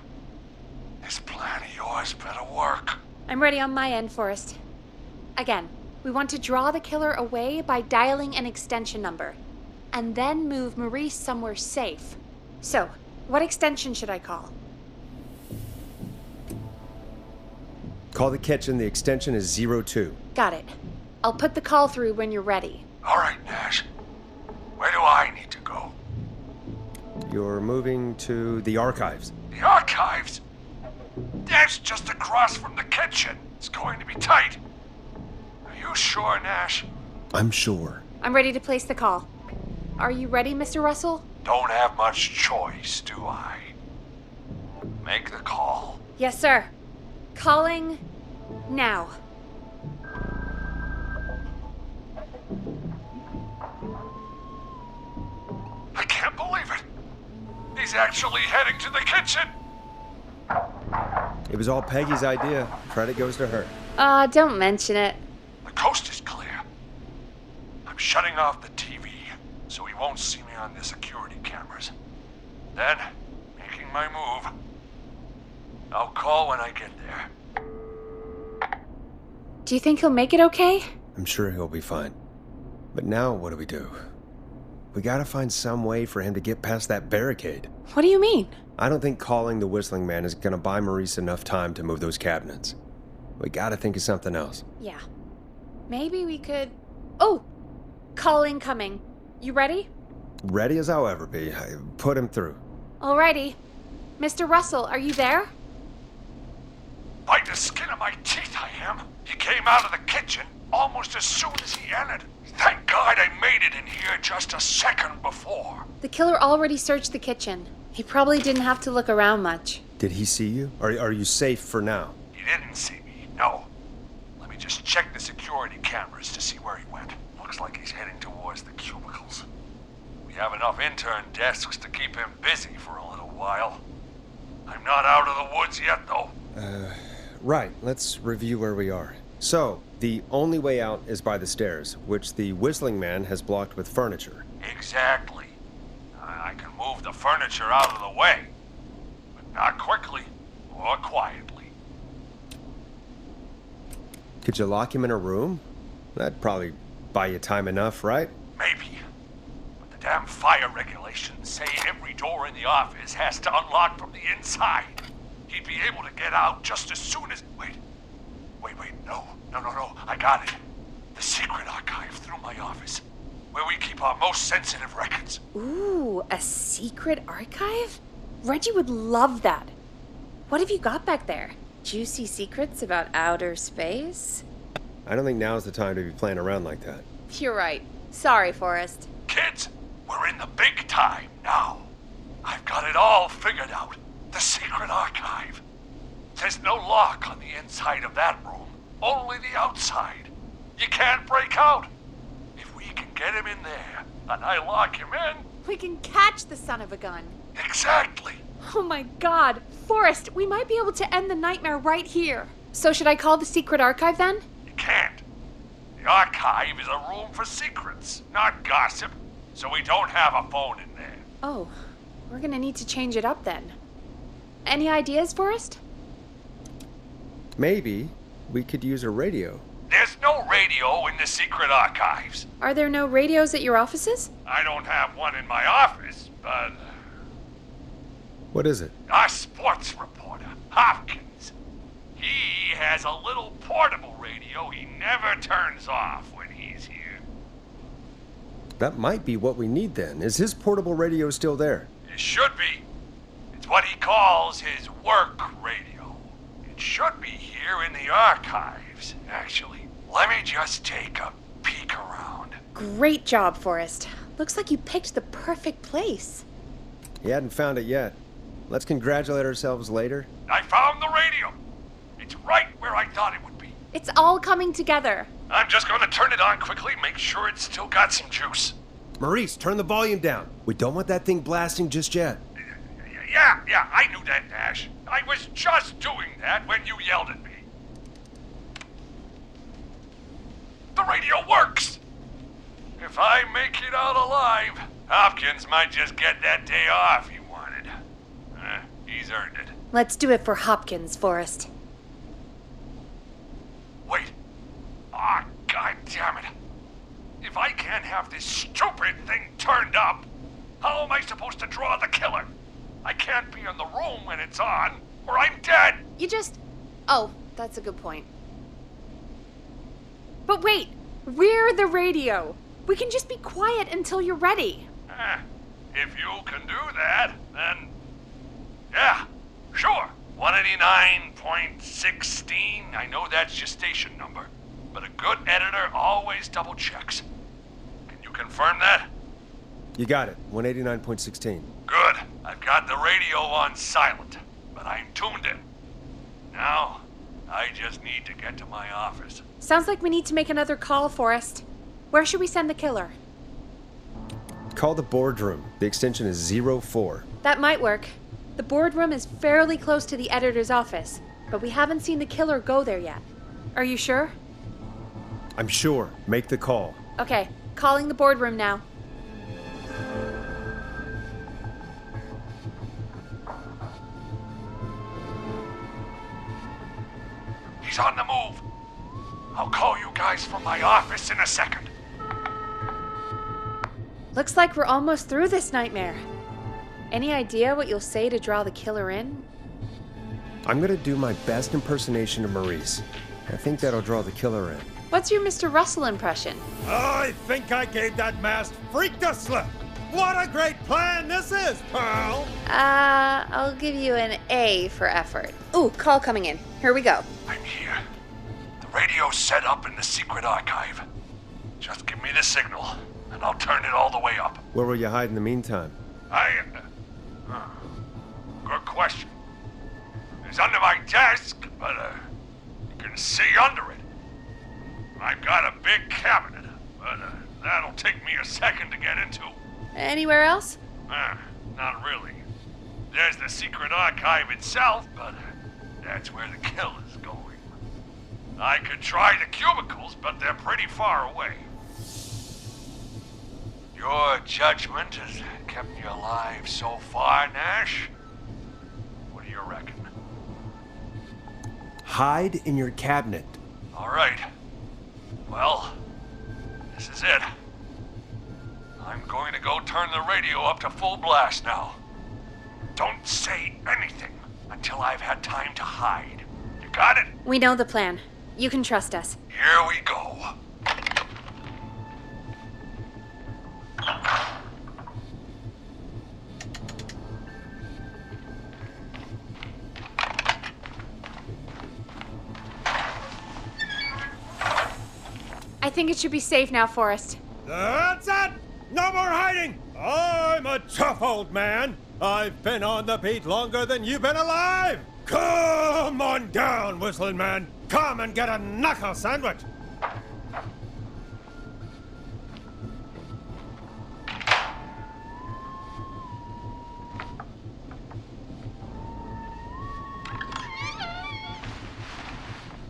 This plan of yours better work. I'm ready on my end, Forrest. Again, we want to draw the killer away by dialing an extension number, and then move Maurice somewhere safe. So, what extension should I call? Call the kitchen. The extension is 02. Got it. I'll put the call through when you're ready. All right, Nash. Where do I need to go? You're moving to the archives. The archives? That's just across from the kitchen. It's going to be tight. Are you sure, Nash? I'm sure. I'm ready to place the call. Are you ready, Mr. Russell? Don't have much choice, do I? Make the call. Yes, sir. Calling now. I can't believe it. He's actually heading to the kitchen. It was all Peggy's idea. Credit goes to her. Don't mention it. The coast is clear. I'm shutting off the TV so he won't see me on the security cameras. Then, making my move. I'll call when I get there. Do you think he'll make it okay? I'm sure he'll be fine. But now what do we do? We gotta find some way for him to get past that barricade. What do you mean? I don't think calling the Whistling Man is gonna buy Maurice enough time to move those cabinets. We gotta think of something else. Yeah. Maybe we could... Oh! Call incoming. You ready? Ready as I'll ever be. I put him through. Alrighty. Mr. Russell, are you there? By the skin of my teeth I am. He came out of the kitchen almost as soon as he entered. Thank God I made it in here just a second before. The killer already searched the kitchen. He probably didn't have to look around much. Did he see you? Are you safe for now? He didn't see me, no. Let me just check the security cameras to see where he went. Looks like he's heading towards the cubicles. We have enough intern desks to keep him busy for a little while. I'm not out of the woods yet, though. Right, let's review where we are. So, the only way out is by the stairs, which the Whistling Man has blocked with furniture. Exactly. I can move the furniture out of the way, but not quickly or quietly. Could you lock him in a room? That'd probably buy you time enough, right? Maybe. But the damn fire regulations say every door in the office has to unlock from the inside. He'd be able to get out just as soon as... Wait, no, I got it. The secret archive through my office, where we keep our most sensitive records. Ooh, a secret archive? Reggie would love that. What have you got back there? Juicy secrets about outer space? I don't think now's the time to be playing around like that. You're right. Sorry, Forrest. Kids, we're in the big time now. I've got it all figured out. The secret archive. There's no lock on the inside of that room, only the outside. You can't break out. If we can get him in there, and I lock him in, We can catch the son of a gun. Exactly. Oh my god. Forrest, we might be able to end the nightmare right here. So should I call the secret archive then? You can't. The archive is a room for secrets, not gossip. So we don't have a phone in there. Oh, we're gonna need to change it up then. Any ideas, Forrest? Maybe we could use a radio. There's no radio in the secret archives. Are there no radios at your offices? I don't have one in my office, but What is it? our sports reporter, Hopkins, he has a little portable radio he never turns off when he's here. That might be what we need then. Is his portable radio still there? It should be. It's what he calls his work radio. It should be here in the archives, actually. Let me just take a peek around. Great job, Forrest. Looks like you picked the perfect place. He hadn't found it yet. Let's congratulate ourselves later. I found the radio. It's right where I thought it would be. It's all coming together. I'm just gonna turn it on quickly, make sure it's still got some juice. Maurice, turn the volume down. We don't want that thing blasting just yet. Yeah, I knew that, Nash. I was just doing that when you yelled at me. The radio works! If I make it out alive, Hopkins might just get that day off he wanted. He's earned it. Let's do it for Hopkins, Forrest. Wait. Ah, God damn it. If I can't have this stupid thing turned up, how am I supposed to draw the killer? I can't be in the room when it's on, or I'm dead. Oh, that's a good point. But wait, we're the radio. We can just be quiet until you're ready. If you can do that, then yeah, sure. 189.16. I know that's your station number, but a good editor always double checks. Can you confirm that? You got it. 189.16. Good. I've got the radio on silent, but I'm tuned in. Now, I just need to get to my office. Sounds like we need to make another call, Forrest. Where should we send the killer? Call the boardroom. The extension is 04. That might work. The boardroom is fairly close to the editor's office, but we haven't seen the killer go there yet. Are you sure? I'm sure. Make the call. Okay, calling the boardroom now. He's on the move. I'll call you guys from my office in a second. Looks like we're almost through this nightmare. Any idea what you'll say to draw the killer in? I'm gonna do my best impersonation of Maurice. I think that'll draw the killer in. What's your Mr. Russell impression? I think I gave that masked freak the slip. What a great plan this is, pal! I'll give you an A for effort. Ooh, call coming in. Here we go. I'm here. The radio's set up in the secret archive. Just give me the signal, and I'll turn it all the way up. Where will you hide in the meantime? Good question. It's under my desk, but you can see under it. I've got a big cabinet, but that'll take me a second to get into. Anywhere else? Not really. There's the secret archive itself, but that's where the kill is going. I could try the cubicles, but they're pretty far away. Your judgment has kept you alive so far, Nash. What do you reckon? Hide in your cabinet. All right. Well, this is it. I'm going to go turn the radio up to full blast now. Don't say anything until I've had time to hide. You got it? We know the plan. You can trust us. Here we go. I think it should be safe now, Forrest. That's it! No more hiding! I'm a tough old man. I've been on the beat longer than you've been alive! Come on down, Whistling Man. Come and get a knuckle sandwich.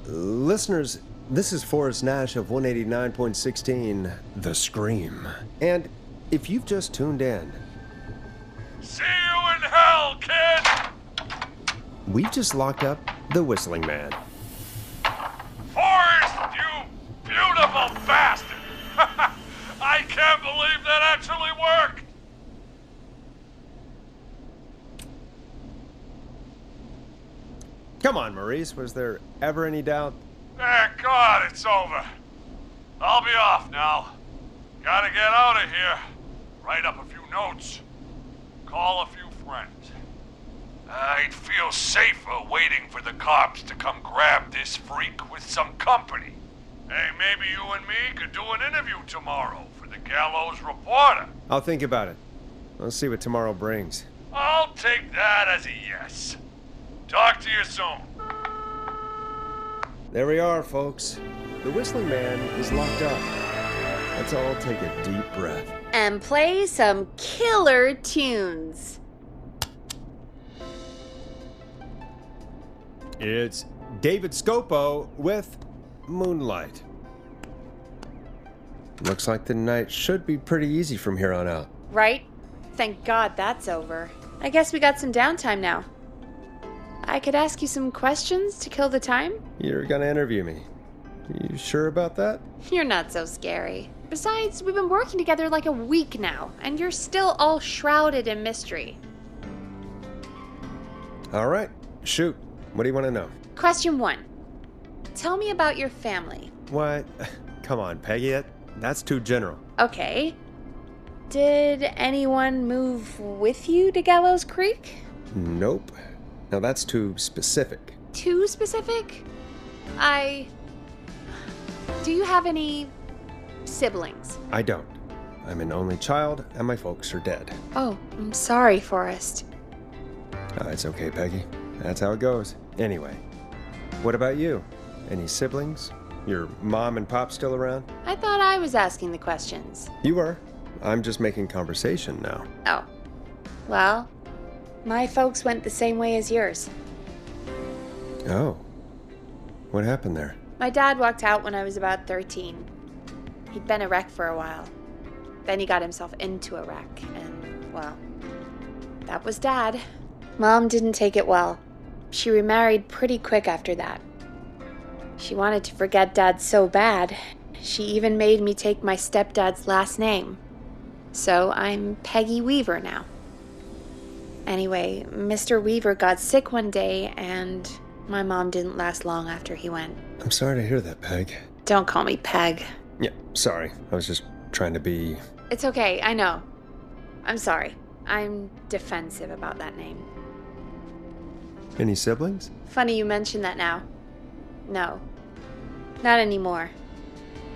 Listeners, this is Forrest Nash of 189.16, The Scream. And if you've just tuned in, See you in hell, kid! we've just locked up the Whistling Man. Forrest, you beautiful bastard! I can't believe that actually worked! Come on, Maurice, was there ever any doubt? Thank God it's over. I'll be off now. Gotta get out of here. Write up a few notes. Call a few friends. I'd feel safer waiting for the cops to come grab this freak with some company. Hey, maybe you and me could do an interview tomorrow for the Gallows Reporter. I'll think about it. Let's see what tomorrow brings. I'll take that as a yes. Talk to you soon. There we are, folks. The Whistling Man is locked up. Let's all take a deep breath. And play some killer tunes. It's David Scopo with Moonlight. Looks like the night should be pretty easy from here on out. Right? Thank God that's over. I guess we got some downtime now. I could ask you some questions to kill the time? You're gonna interview me. You sure about that? You're not so scary. Besides, we've been working together like a week now, and you're still all shrouded in mystery. All right, shoot. What do you want to know? Question 1. Tell me about your family. What? Come on, Peggy. That's too general. Okay. Did anyone move with you to Gallows Creek? Nope. Now that's too specific. Too specific? Do you have any siblings? I don't. I'm an only child, and my folks are dead. Oh, I'm sorry, Forrest. It's okay, Peggy. That's how it goes. Anyway, what about you? Any siblings? Your mom and pop still around? I thought I was asking the questions. You were. I'm just making conversation now. Oh. Well, my folks went the same way as yours. Oh. What happened there? My dad walked out when I was about 13. He'd been a wreck for a while. Then he got himself into a wreck, and, well, that was Dad. Mom didn't take it well. She remarried pretty quick after that. She wanted to forget Dad so bad, she even made me take my stepdad's last name. So I'm Peggy Weaver now. Anyway, Mr. Weaver got sick one day, and my mom didn't last long after he went. I'm sorry to hear that, Peg. Don't call me Peg. Yeah, sorry. I was just trying to be... It's okay, I know. I'm sorry. I'm defensive about that name. Any siblings? Funny you mention that now. No, not anymore.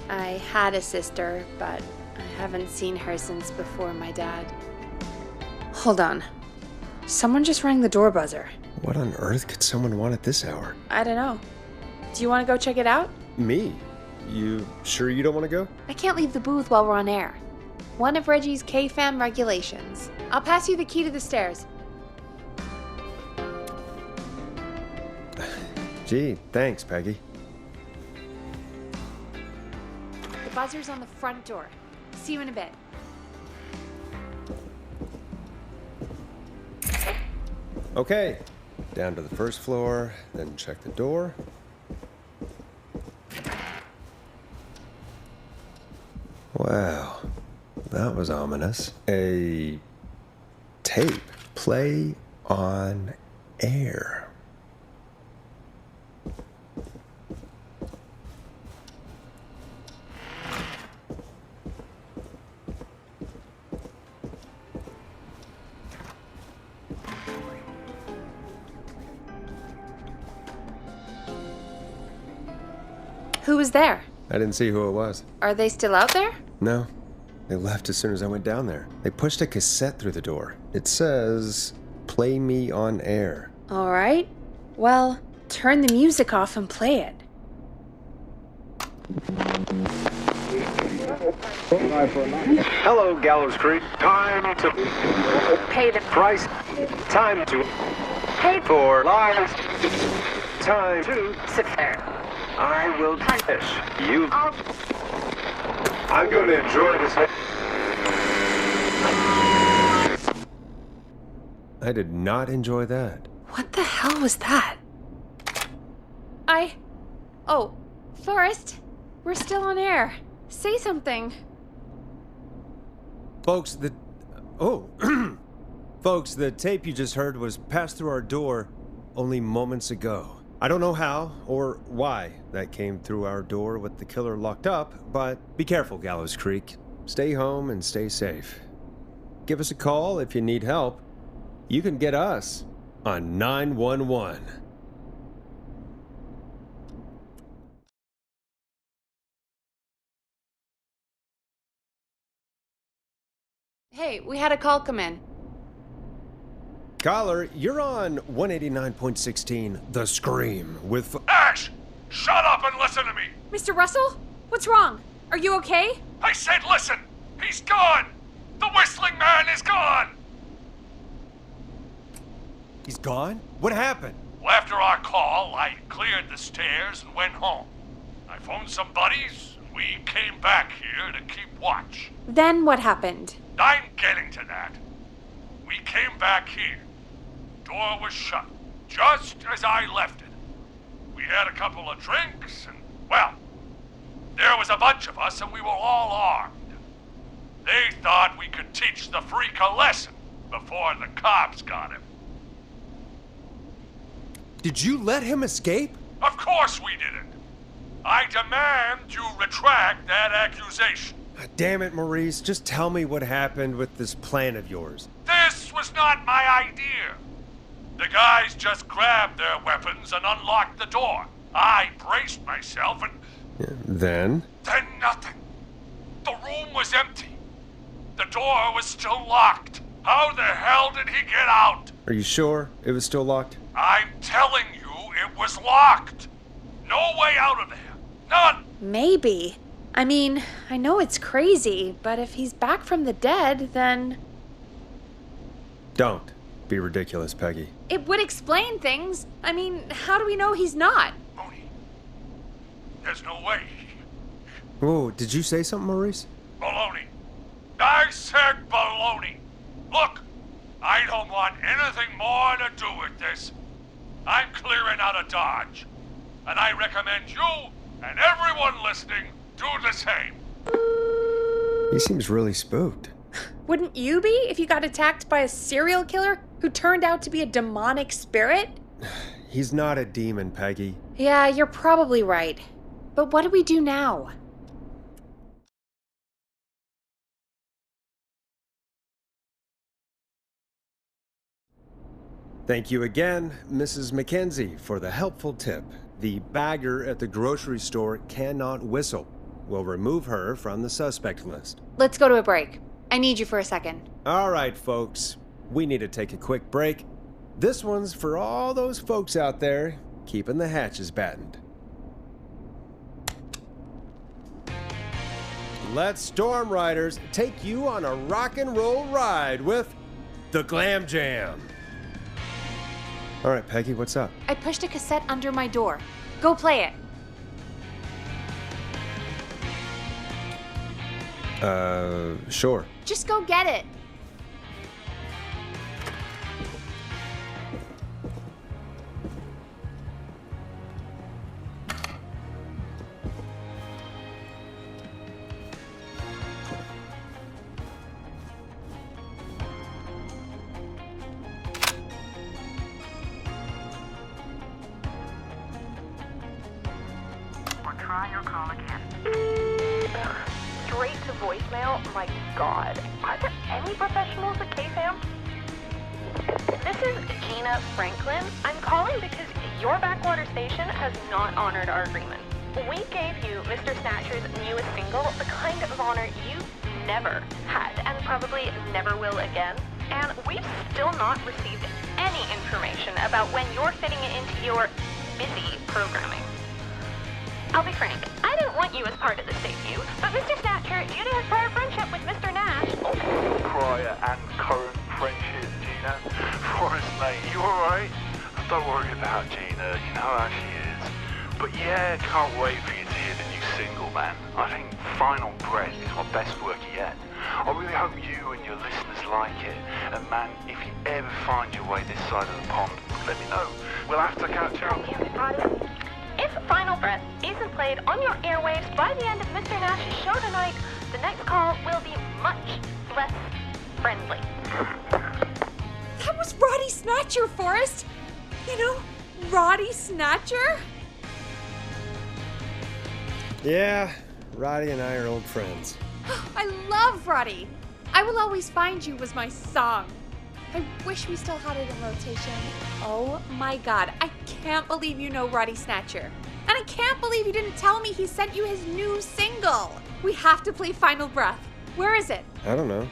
I had a sister, but I haven't seen her since before my dad. Hold on. Someone just rang the door buzzer. What on earth could someone want at this hour? I don't know. Do you want to go check it out? Me? You sure you don't want to go? I can't leave the booth while we're on air. One of Reggie's KFAM regulations. I'll pass you the key to the stairs. Gee, thanks, Peggy. The buzzer's on the front door. See you in a bit. Okay, down to the first floor, then check the door. Wow, that was ominous. A tape. Play on air. Who was there? I didn't see who it was. Are they still out there? No, they left as soon as I went down there. They pushed a cassette through the door. It says, "Play me on air." All right. Well, turn the music off and play it. Hello, Gallows Creek. Time to Pay the price. Time to pay for lives. Time to sit there. I will this. You. I'm going to enjoy this. I did not enjoy that. What the hell was that? Oh, Forrest, we're still on air. Say something. Folks, Folks, the tape you just heard was passed through our door only moments ago. I don't know how or why that came through our door with the killer locked up, but be careful, Gallows Creek. Stay home and stay safe. Give us a call if you need help. You can get us on 911. Hey, we had a call come in. Caller, you're on 189.16 The Scream with... Ash! Shut up and listen to me! Mr. Russell? What's wrong? Are you okay? I said listen! He's gone! The Whistling Man is gone! He's gone? What happened? Well, after our call, I cleared the stairs and went home. I phoned some buddies, and we came back here to keep watch. Then what happened? I'm getting to that. We came back here. Door was shut, just as I left it. We had a couple of drinks, and, well, there was a bunch of us, and we were all armed. They thought we could teach the freak a lesson before the cops got him. Did you let him escape? Of course we didn't. I demand you retract that accusation. Damn it, Maurice. Just tell me what happened with this plan of yours. This was not my idea. The guys just grabbed their weapons and unlocked the door. I braced myself and... Then nothing. The room was empty. The door was still locked. How the hell did he get out? Are you sure it was still locked? I'm telling you, it was locked. No way out of there. None. Maybe. I mean, I know it's crazy, but if he's back from the dead, then... Don't be ridiculous, Peggy. It would explain things. I mean, how do we know he's not? Mooney, there's no way. Whoa, did you say something, Maurice? Baloney. I said baloney. Look, I don't want anything more to do with this. I'm clearing out of Dodge. And I recommend you and everyone listening do the same. He seems really spooked. Wouldn't you be if you got attacked by a serial killer who turned out to be a demonic spirit? He's not a demon, Peggy. Yeah, you're probably right. But what do we do now? Thank you again, Mrs. McKenzie, for the helpful tip. The bagger at the grocery store cannot whistle. We'll remove her from the suspect list. Let's go to a break. I need you for a second. All right, folks. We need to take a quick break. This one's for all those folks out there keeping the hatches battened. Let Storm Riders take you on a rock and roll ride with the Glam Jam. All right, Peggy, what's up? I pushed a cassette under my door. Go play it. Sure. Just go get it. Or try your call again. Straight to voicemail? My God. Are there any professionals at KFAM? This is Gina Franklin. I'm calling because your backwater station has not honored our agreement. We gave you Mr. Snatcher's newest single, the kind of honor you never had and probably never will again. And we've still not received any information about when you're fitting it into your busy programming. I'll be frank, I didn't want you as part of this debut, but Mr. Snatcher, due to his prior friendship with Mr. Nash... Prior and current friendship, Gina. Forrest, mate, you alright? Don't worry about Gina, you know how she is. But yeah, can't wait for you to hear the new single, man. I think Final Breath is my best work yet. I really hope you and your listeners like it. And man, if you ever find your way this side of the pond, let me know. We'll have to catch up. If Final Breath isn't played on your airwaves by the end of Mr. Nash's show tonight, the next call will be much less friendly. That was Roddy Snatcher, Forrest. You know, Roddy Snatcher? Yeah, Roddy and I are old friends. I love Roddy. I Will Always Find You was my song. I wish we still had it in rotation. Oh my god, I can't believe you know Roddy Snatcher. And I can't believe you didn't tell me he sent you his new single. We have to play Final Breath. Where is it? I don't know.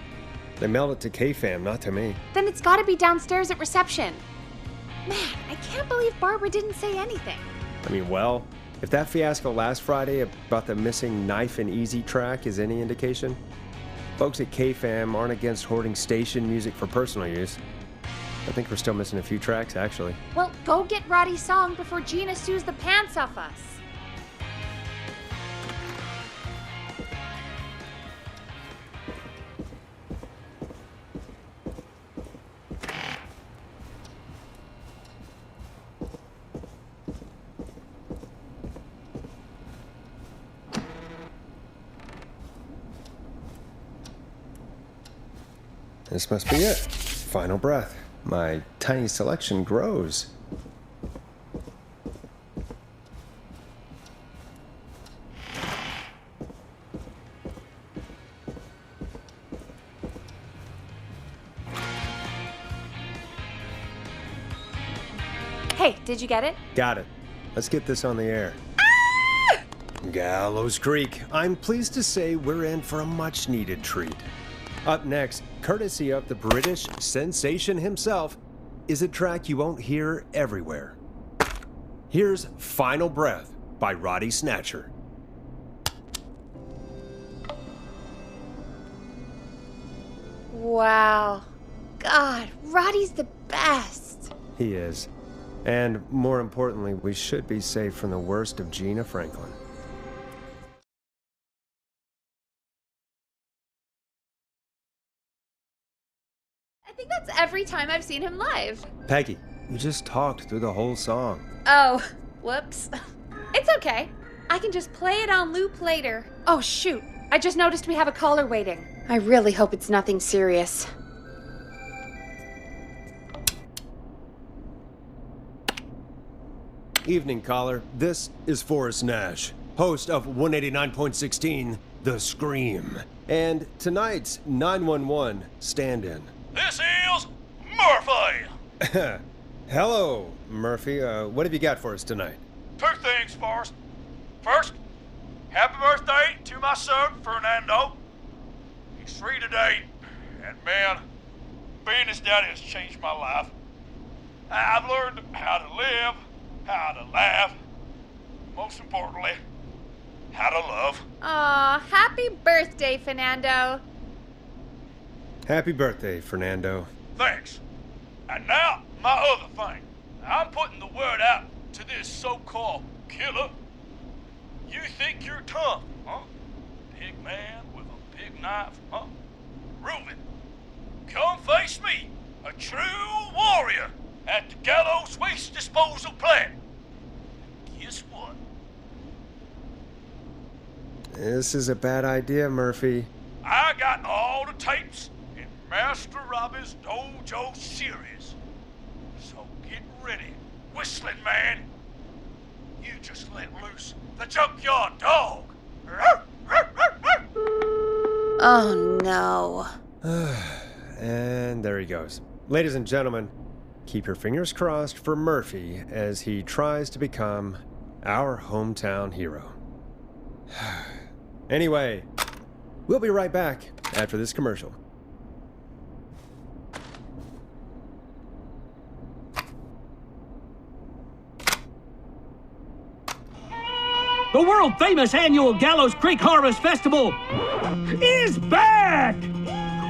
They mailed it to K-Fam, not to me. Then it's gotta be downstairs at reception. Man, I can't believe Barbara didn't say anything. I mean, well, if that fiasco last Friday about the missing Knife and Easy track is any indication, folks at K-Fam aren't against hoarding station music for personal use. I think we're still missing a few tracks, actually. Well, go get Roddy's song before Gina sues the pants off us. This must be it. Final Breath. My tiny selection grows. Hey, did you get it? Got it. Let's get this on the air. Gallows Creek. I'm pleased to say we're in for a much-needed treat. Up next, courtesy of the British sensation himself, is a track you won't hear everywhere. Here's Final Breath by Roddy Snatcher. Wow. God, Roddy's the best. He is. And more importantly, we should be safe from the worst of Gina Franklin. I think that's every time I've seen him live. Peggy, you just talked through the whole song. Oh, whoops. It's okay. I can just play it on loop later. Oh, shoot. I just noticed we have a caller waiting. I really hope it's nothing serious. Evening, caller. This is Forrest Nash, host of 189.16, The Scream. And tonight's 911 stand-in. This is Murphy! Hello, Murphy. What have you got for us tonight? Two things, Forrest. First, happy birthday to my son, Fernando. He's 3 today, and man, being his daddy has changed my life. I've learned how to live, how to laugh, most importantly, how to love. Aw, happy birthday, Fernando. Happy birthday, Fernando. Thanks. And now, my other thing. I'm putting the word out to this so-called killer. You think you're tough, huh? Big man with a big knife, huh? Reuben, come face me, a true warrior, at the Gallows Waste Disposal Plant. Guess what? This is a bad idea, Murphy. I got all the tapes in Master Robbie's Dojo series. So get ready, Whistling Man. You just let loose the junkyard dog. Oh, no. And there he goes. Ladies and gentlemen, keep your fingers crossed for Murphy as he tries to become our hometown hero. Anyway, we'll be right back after this commercial. The world-famous annual Gallows Creek Harvest Festival is back!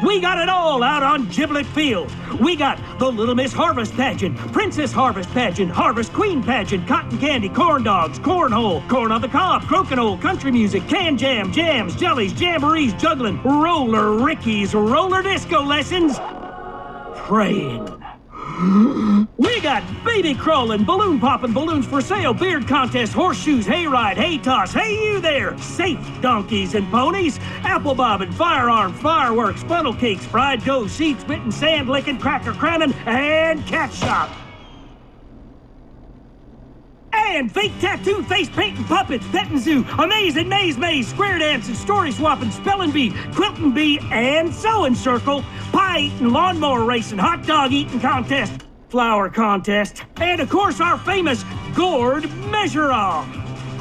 We got it all out on Giblet Field. We got the Little Miss Harvest Pageant, Princess Harvest Pageant, Harvest Queen Pageant, Cotton Candy, Corn Dogs, Cornhole, Corn on the Cob, Crokinole, Country Music, Can Jam, Jams, Jellies, Jamborees, Juggling, Roller Rickies, Roller Disco Lessons, Praying. We got baby crawling, balloon popping, balloons for sale, beard contest, horseshoes, hayride, hay toss, hey you there, safe donkeys and ponies, apple bobbing, firearm, fireworks, funnel cakes, fried dough, seed spitting, sand licking, cracker cramming, and cat shop. And fake tattoo, face painting, puppets, petting zoo, amazing maze, square dancing, story swapping, spelling bee, quilting bee, and sewing circle, pie eating, lawnmower racing, hot dog eating contest, flower contest, and of course our famous gourd measure-off.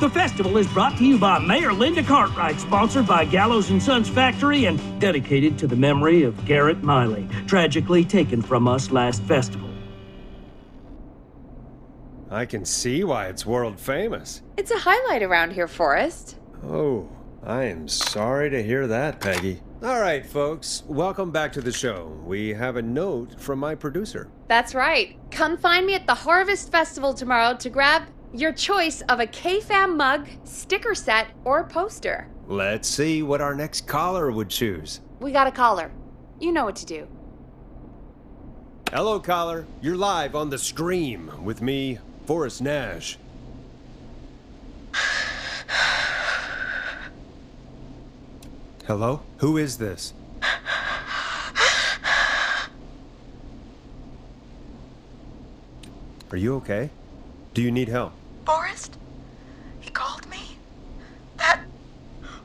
The festival is brought to you by Mayor Linda Cartwright, sponsored by Gallows & Sons Factory, and dedicated to the memory of Garrett Miley, tragically taken from us last festival. I can see why it's world famous. It's a highlight around here, Forrest. Oh, I am sorry to hear that, Peggy. All right, folks, welcome back to the show. We have a note from my producer. That's right. Come find me at the Harvest Festival tomorrow to grab your choice of a KFAM mug, sticker set, or poster. Let's see what our next caller would choose. We got a caller. You know what to do. Hello, caller. You're live on The Scream with me, Forrest Nash. Hello? Who is this? Are you okay? Do you need help? Forrest? He called me? That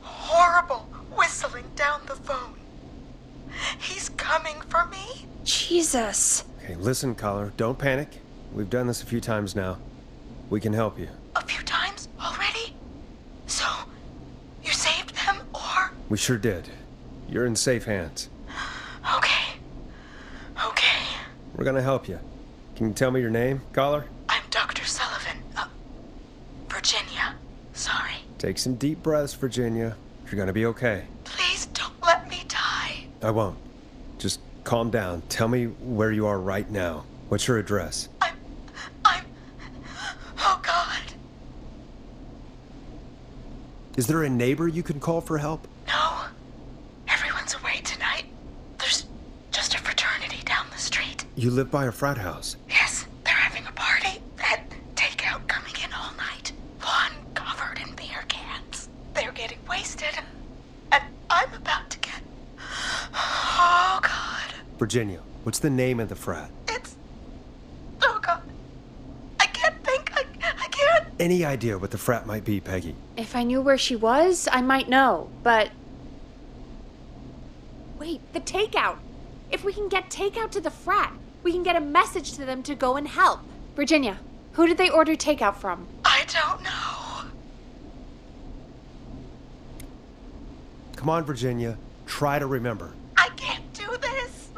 horrible whistling down the phone. He's coming for me? Jesus. Okay, listen, caller. Don't panic. We've done this a few times now. We can help you. A few times already? So, you saved them, or? We sure did. You're in safe hands. Okay. Okay. We're gonna help you. Can you tell me your name, caller? I'm Dr. Sullivan. Virginia. Sorry. Take some deep breaths, Virginia. You're gonna be okay. Please don't let me die. I won't. Just calm down. Tell me where you are right now. What's your address? Oh, God. Is there a neighbor you can call for help? No. Everyone's away tonight. There's just a fraternity down the street. You live by a frat house. Yes, they're having a party. That takeout coming in all night. Lawn covered in beer cans. They're getting wasted. And I'm about to get... Oh, God. Virginia, what's the name of the frat? Oh, God. I can't think. I can't. Any idea what the frat might be, Peggy? If I knew where she was, I might know, but... Wait, the takeout! If we can get takeout to the frat, we can get a message to them to go and help. Virginia, who did they order takeout from? I don't know. Come on, Virginia. Try to remember. I can't do this.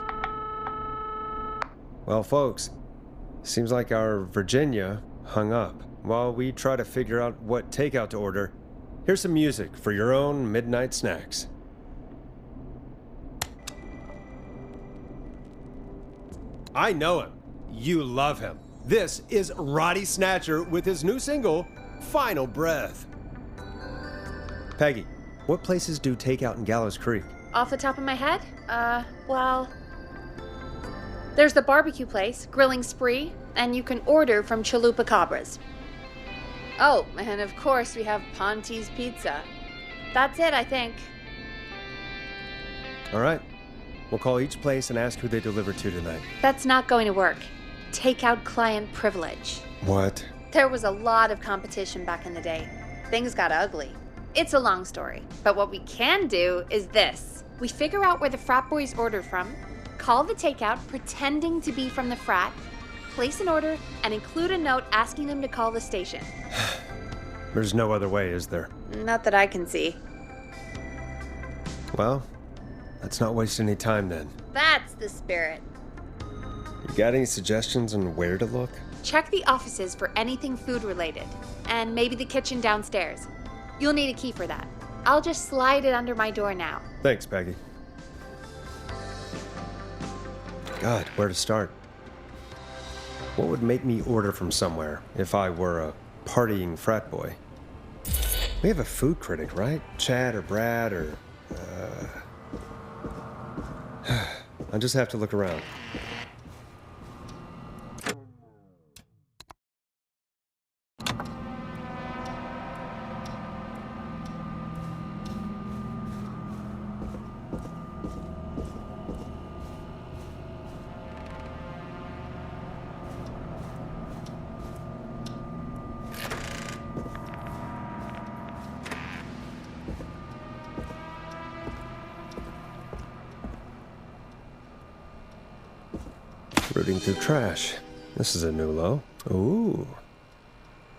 Well, folks, seems like our Virginia hung up. While we try to figure out what takeout to order, here's some music for your own midnight snacks. I know him. You love him. This is Roddy Snatcher with his new single, Final Breath. Peggy, what places do takeout in Gallows Creek? Off the top of my head? Well... There's the barbecue place, Grilling Spree, and you can order from Chalupa Cabras. Oh, and of course we have Ponte's Pizza. That's it, I think. All right. We'll call each place and ask who they deliver to tonight. That's not going to work. Takeout client privilege. What? There was a lot of competition back in the day. Things got ugly. It's a long story, but what we can do is this. We figure out where the frat boys ordered from, call the takeout pretending to be from the frat, place an order, and include a note asking them to call the station. There's no other way, is there? Not that I can see. Well, let's not waste any time then. That's the spirit. You got any suggestions on where to look? Check the offices for anything food related, and maybe the kitchen downstairs. You'll need a key for that. I'll just slide it under my door now. Thanks, Peggy. God, where to start? What would make me order from somewhere if I were a partying frat boy? We have a food critic, right? Chad or Brad or... I'll just have to look around. Rooting through trash. This is a new low. Ooh.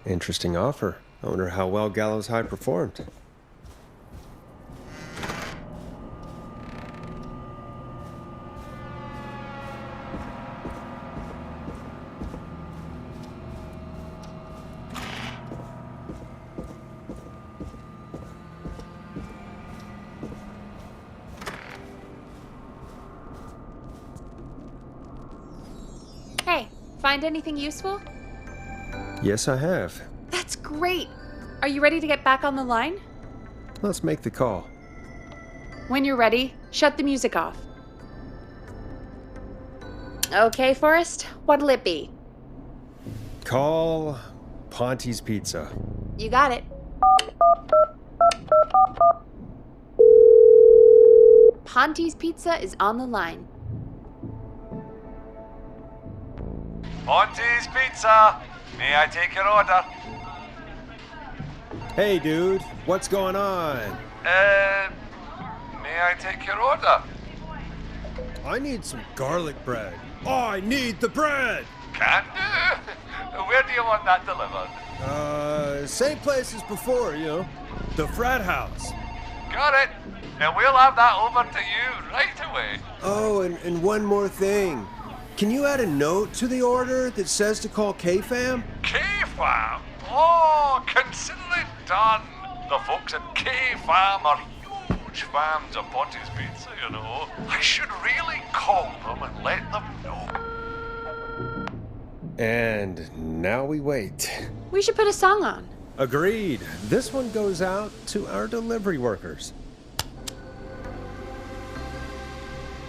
Interesting offer. I wonder how well Gallows High performed. Hey, find anything useful? Yes, I have. That's great! Are you ready to get back on the line? Let's make the call. When you're ready, shut the music off. Okay, Forrest, what'll it be? Call Ponte's Pizza. You got it. Ponte's Pizza is on the line. Ponte's Pizza! May I take your order? Hey, dude, what's going on? May I take your order? I need some garlic bread. Oh, I need the bread! Can do. Where do you want that delivered? Same place as before, you know. The frat house. Got it. And we'll have that over to you right away. Oh, and one more thing. Can you add a note to the order that says to call K-Fam? K-Fam? Oh, consider it done. The folks at K-Fam are huge fans of Ponte's Pizza, you know. I should really call them and let them know. And now we wait. We should put a song on. Agreed. This one goes out to our delivery workers.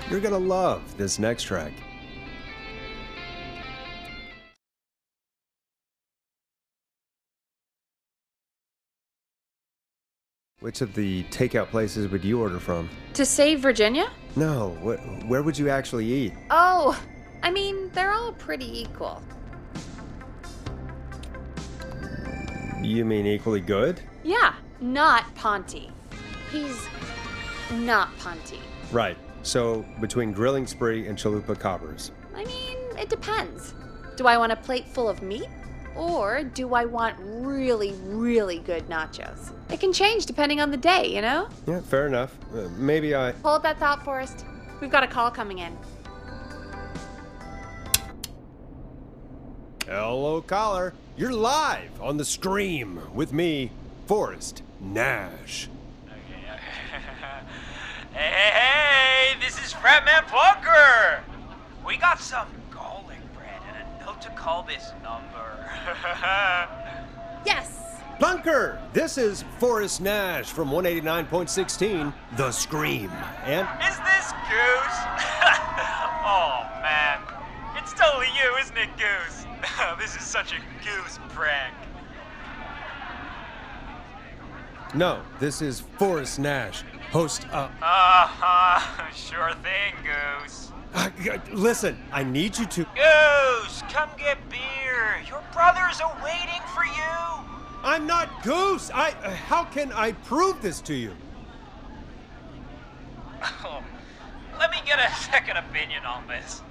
You're gonna love this next track. Which of the takeout places would you order from? To save Virginia? No, where would you actually eat? Oh, I mean, they're all pretty equal. You mean equally good? Yeah, not Ponte. He's not Ponte. Right. So, between Grilling Spree and Chalupa Cobbers. I mean, it depends. Do I want a plate full of meat? Or do I want really, really good nachos? It can change depending on the day, you know? Yeah, fair enough. Maybe I... Hold that thought, Forrest. We've got a call coming in. Hello, caller. You're live on The Scream with me, Forrest Nash. Hey, this is Fratman Plunker. We got some garlic bread and a note to call this number. Yes. Plunker, this is Forrest Nash from 189.16, The Scream. And... Is this Goose? Oh, man. It's totally you, isn't it, Goose? This is such a Goose prank. No, this is Forrest Nash, host Sure thing, Goose. Listen, I need you to... Goose, come get beer. Your brothers are waiting for you. I'm not Goose! How can I prove this to you? Let me get a second opinion on this.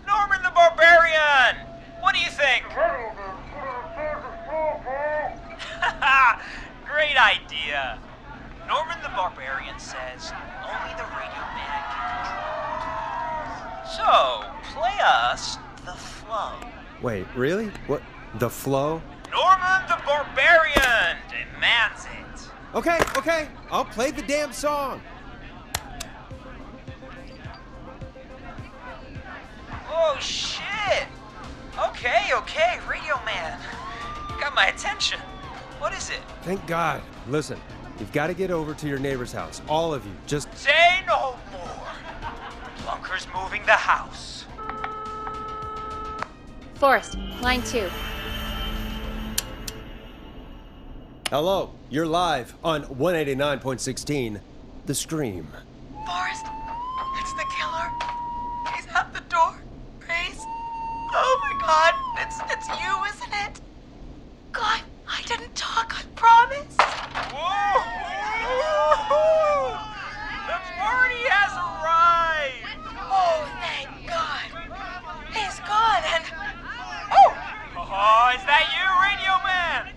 Norman the Barbarian! What do you think? Great idea. Norman the Barbarian says only the radio man can control it. So, play us The Flow. Wait, really? What? The Flow? Norman the Barbarian demands it. Okay, I'll play the damn song. Oh, shit! Okay, Radio Man. Got my attention. What is it? Thank God. Listen, you've got to get over to your neighbor's house. All of you. Just Say no more. Plunker's moving the house. Forrest, line 2. hello. You're live on 189.16, The Scream. Forrest, it's the killer. He's at the door. Grace. Oh my God, it's you, isn't it? God, I didn't talk, I promise. Whoa! The party has arrived! Oh, thank God. He's gone and... Oh, is that you, Radio Man?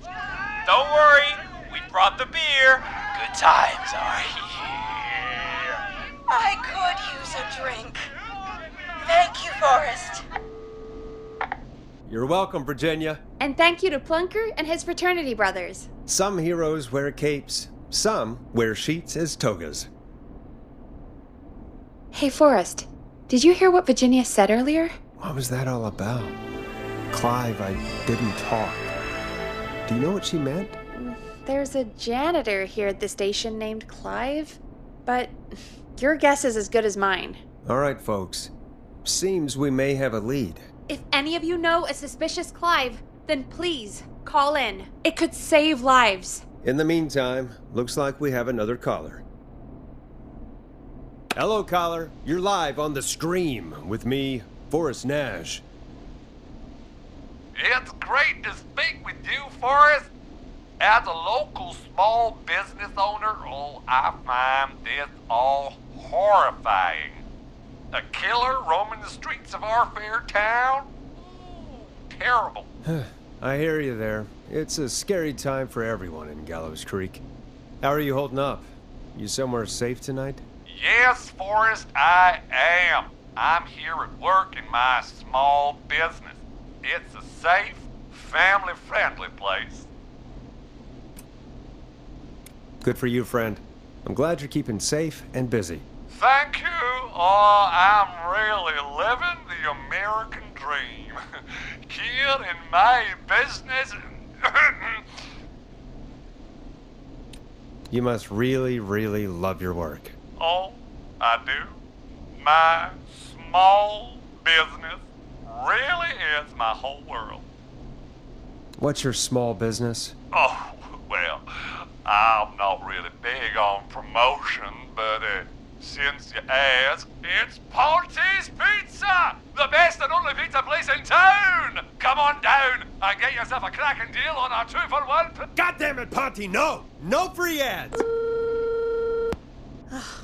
Don't worry, we brought the beer. Good times are here. I could use a drink. Thank you, Forrest. You're welcome, Virginia. And thank you to Plunker and his fraternity brothers. Some heroes wear capes, some wear sheets as togas. Hey, Forrest, did you hear what Virginia said earlier? What was that all about? Clive, I didn't talk. Do you know what she meant? There's a janitor here at the station named Clive, but your guess is as good as mine. All right, folks. Seems we may have a lead. If any of you know a suspicious Clive, then please call in. It could save lives. In the meantime, looks like we have another caller. Hello, caller. You're live on The Scream with me, Forrest Nash. It's great to speak with you, Forrest. As a local small business owner, I find this all horrifying. A killer roaming the streets of our fair town? Ooh, terrible. I hear you there. It's a scary time for everyone in Gallows Creek. How are you holding up? You somewhere safe tonight? Yes, Forrest, I am. I'm here at work in my small business. It's a safe, family-friendly place. Good for you, friend. I'm glad you're keeping safe and busy. Thank you. I'm really living the American dream. Kid in my business. You must really, really love your work. Oh, I do. My small business really is my whole world. What's your small business? Oh, well, I'm not really big on promotion, but since you ask, it's Ponty's Pizza! The best and only pizza place in town! Come on down and get yourself a cracking deal on our 2-for-1. God damn it, Ponty, no! No free ads!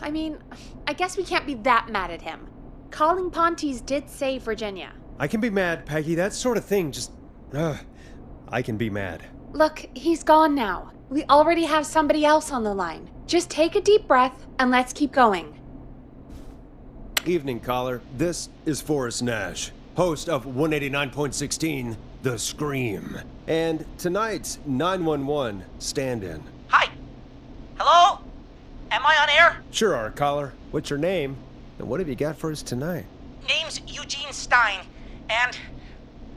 I mean, I guess we can't be that mad at him. Calling Ponty's did save Virginia. I can be mad, Peggy. That sort of thing just... I can be mad. Look, he's gone now. We already have somebody else on the line. Just take a deep breath and let's keep going. Evening, caller. This is Forrest Nash, host of 189.16, The Scream. And tonight's 911 stand-in. Hi. Hello? Am I on air? Sure are, caller. What's your name? And what have you got for us tonight? Name's Eugene Stein, and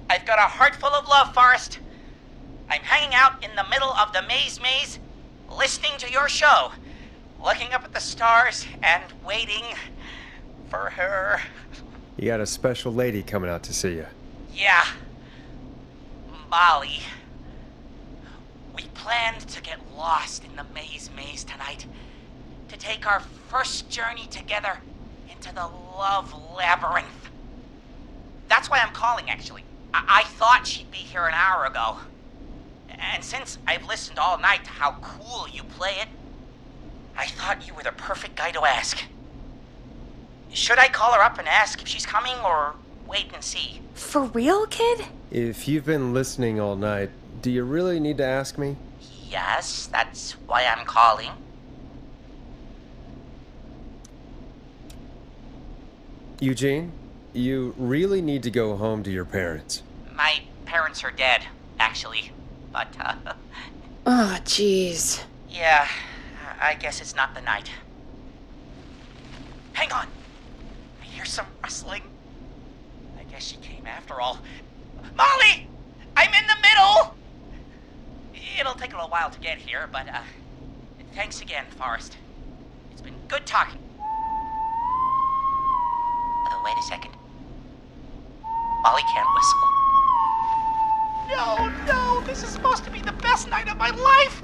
I've got a heart full of love, Forrest. I'm hanging out in the middle of the maze, listening to your show, looking up at the stars and waiting for her. You got a special lady coming out to see you. Yeah. Molly. We planned to get lost in the maze tonight, to take our first journey together into the love labyrinth. That's why I'm calling, actually. I thought she'd be here an hour ago. And since I've listened all night to how cool you play it, I thought you were the perfect guy to ask. Should I call her up and ask if she's coming, or wait and see? For real, kid? If you've been listening all night, do you really need to ask me? Yes, that's why I'm calling. Eugene, you really need to go home to your parents. My parents are dead, actually. But, Oh, jeez. yeah, I guess it's not the night. Hang on. I hear some rustling. I guess guess she came after all. Molly! I'm in the middle! It'll take a little while to get here, but, thanks again, Forrest. It's been good talking. Wait a second. Molly can't whistle. No, this is supposed to be the best night of my life!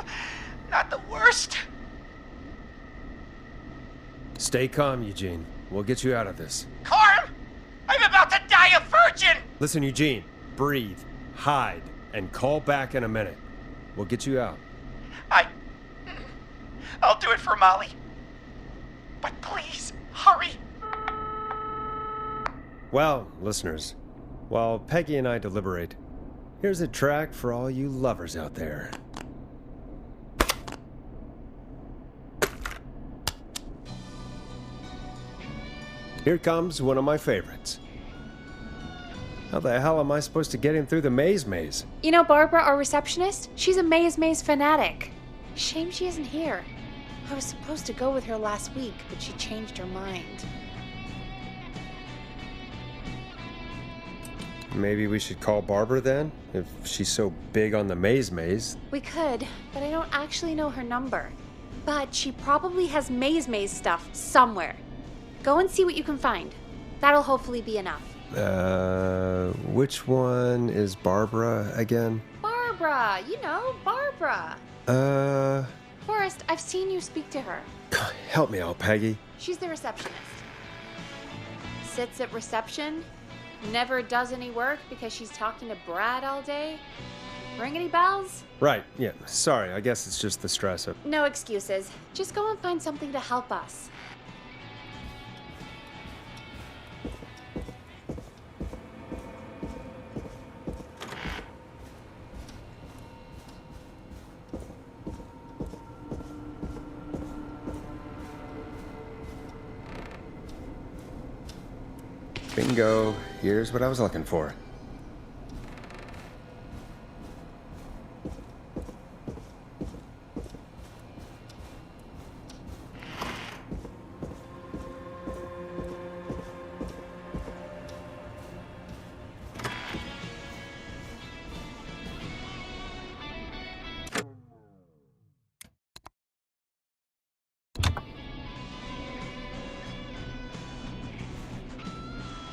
Not the worst. Stay calm, Eugene. We'll get you out of this. Carm! I'm about to die a virgin! Listen, Eugene. Breathe, hide, and call back in a minute. We'll get you out. I'll do it for Molly. But please, hurry. Well, listeners, while Peggy and I deliberate, here's a track for all you lovers out there. Here comes one of my favorites. How the hell am I supposed to get him through the maze? You know Barbara, our receptionist? She's a maze fanatic. Shame she isn't here. I was supposed to go with her last week, but she changed her mind. Maybe we should call Barbara then, if she's so big on the maze. We could, but I don't actually know her number. But she probably has maze stuff somewhere. Go and see what you can find. That'll hopefully be enough. Which one is Barbara again? Barbara! You know, Barbara! Forrest, I've seen you speak to her. Help me out, Peggy. She's the receptionist. Sits at reception, never does any work because she's talking to Brad all day. Ring any bells? Right, yeah. Sorry, I guess it's just the stress of... No excuses. Just go and find something to help us. Bingo. Here's what I was looking for.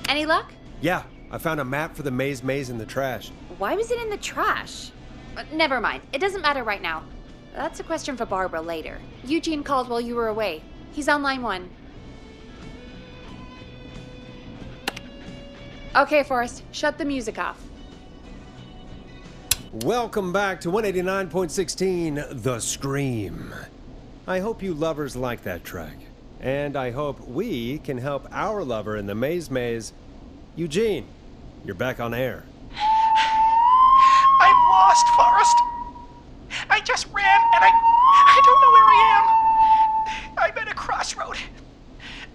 Any luck? Yeah, I found a map for the maze in the trash. Why was it in the trash? Never mind. It doesn't matter right now. That's a question for Barbara later. Eugene called while you were away. He's on line 1. Okay, Forrest. Shut the music off. Welcome back to 189.16, The Scream. I hope you lovers like that track. And I hope we can help our lover in the maze. Eugene, you're back on air. I'm lost, Forrest. I just ran and I don't know where I am. I'm at a crossroad,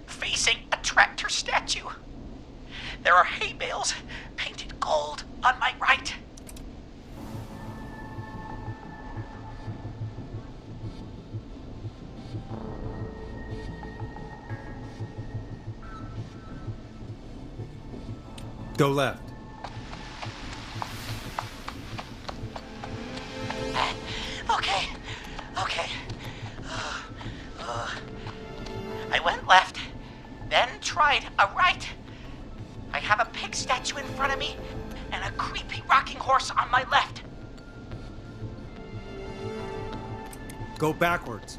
facing a tractor statue. There are hay bales painted gold on my right. Go left. Okay. I went left, then tried a right. I have a pig statue in front of me and a creepy rocking horse on my left. Go backwards.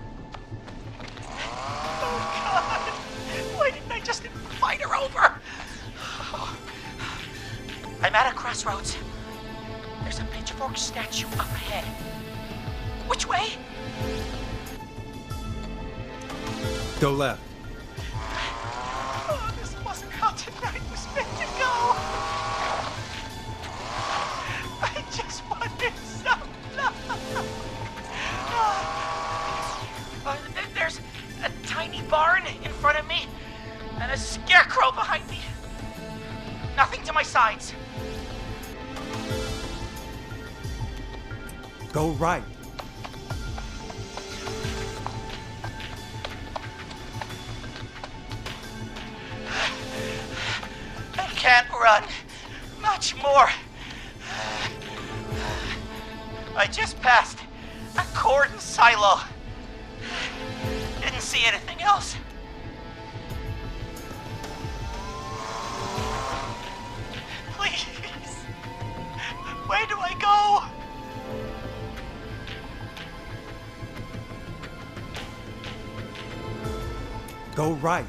Oh, God. Why didn't I just invite her over? I'm at a crossroads. There's a pitchfork statue up ahead. Which way? Go left. Oh, this wasn't how tonight was meant to go. I just wanted some love. There's a tiny barn in front of me and a scarecrow behind me. Nothing to my sides. Go right. I can't run. much more. I just passed a cordon silo. Didn't see anything else. Please. Where do I go? Go right.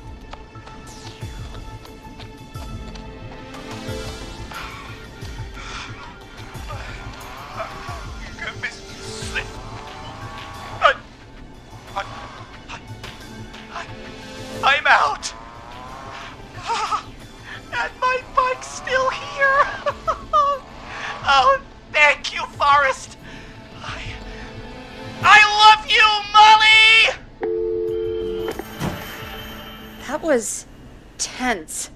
I'm out. And my bike's still here. Oh, thank you, Forrest. I love you, Molly! That was tense.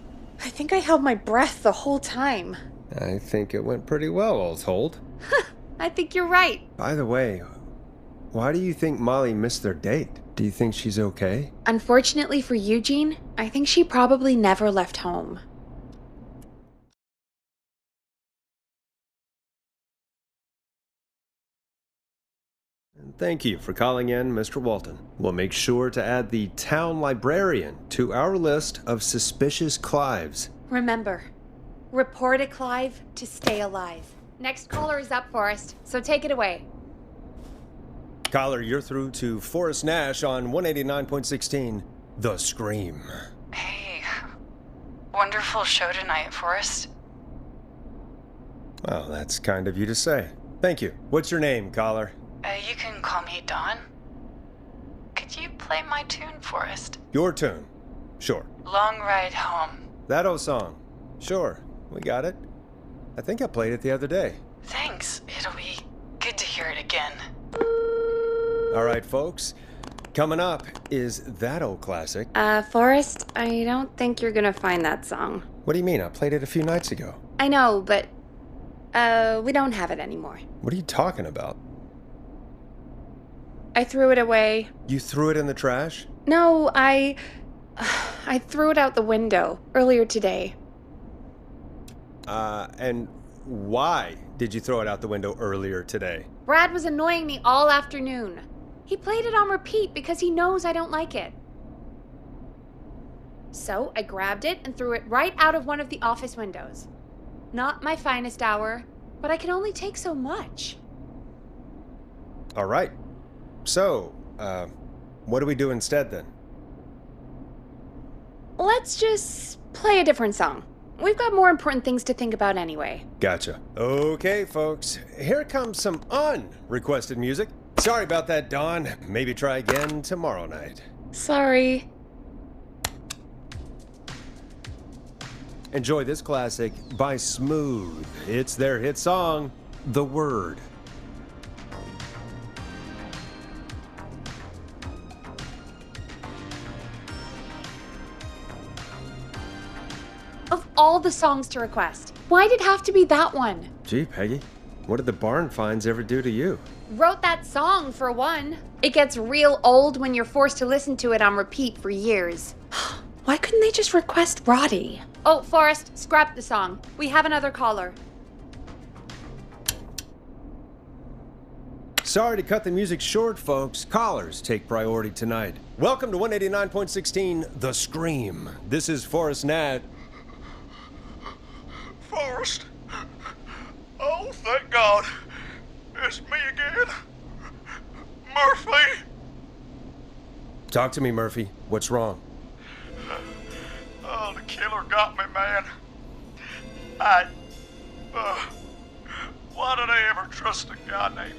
I think I held my breath the whole time. I think it went pretty well, all told. I think you're right. By the way, why do you think Molly missed their date? Do you think she's okay? Unfortunately for Eugene, I think she probably never left home. Thank you for calling in, Mr. Walton. We'll make sure to add the town librarian to our list of suspicious Clives. Remember, report a Clive to stay alive. Next caller is up, Forrest, so take it away. Caller, you're through to Forrest Nash on 189.16, The Scream. Hey, wonderful show tonight, Forrest. Well, that's kind of you to say. Thank you. What's your name, caller? You can call me Dawn. Could you play my tune, Forrest? Your tune. Sure. Long Ride Home. That old song. Sure. We got it. I think I played it the other day. Thanks. It'll be good to hear it again. All right, folks. Coming up is that old classic. Forrest, I don't think you're gonna find that song. What do you mean? I played it a few nights ago. I know, but, we don't have it anymore. What are you talking about? I threw it away. You threw it in the trash? No, I threw it out the window earlier today. And why did you throw it out the window earlier today? Brad was annoying me all afternoon. He played it on repeat because he knows I don't like it. So I grabbed it and threw it right out of one of the office windows. Not my finest hour, but I can only take so much. All right. So, what do we do instead then? Let's just play a different song. We've got more important things to think about anyway. Gotcha. Okay, folks. Here comes some unrequested music. Sorry about that, Dawn. Maybe try again tomorrow night. Sorry. Enjoy this classic by Smooth. It's their hit song, The Word. Of all the songs to request, why'd it have to be that one? Gee, Peggy, what did the barn finds ever do to you? Wrote that song, for one. It gets real old when you're forced to listen to it on repeat for years. Why couldn't they just request Roddy? Oh, Forrest, scrap the song. We have another caller. Sorry to cut the music short, folks. Callers take priority tonight. Welcome to 189.16, The Scream. This is Forrest Nat. Forrest? Oh, thank God. It's me again. Murphy! Talk to me, Murphy. What's wrong? Oh, the killer got me, man. Why did I ever trust a guy named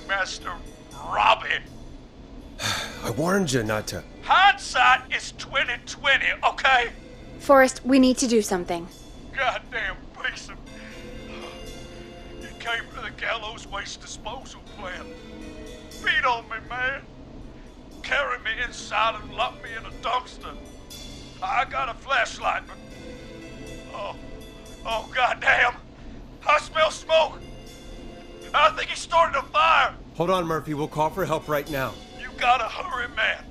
Master Robbie? I warned you not to. Hindsight is 20/20, okay? Forrest, we need to do something. Goddamn piece of... You came to the Gallows Waste Disposal Plant. Beat on me, man. Carry me inside and lock me in a dumpster. I got a flashlight, but... Oh, goddamn. I smell smoke. I think he started a fire. Hold on, Murphy. We'll call for help right now. You gotta hurry, man.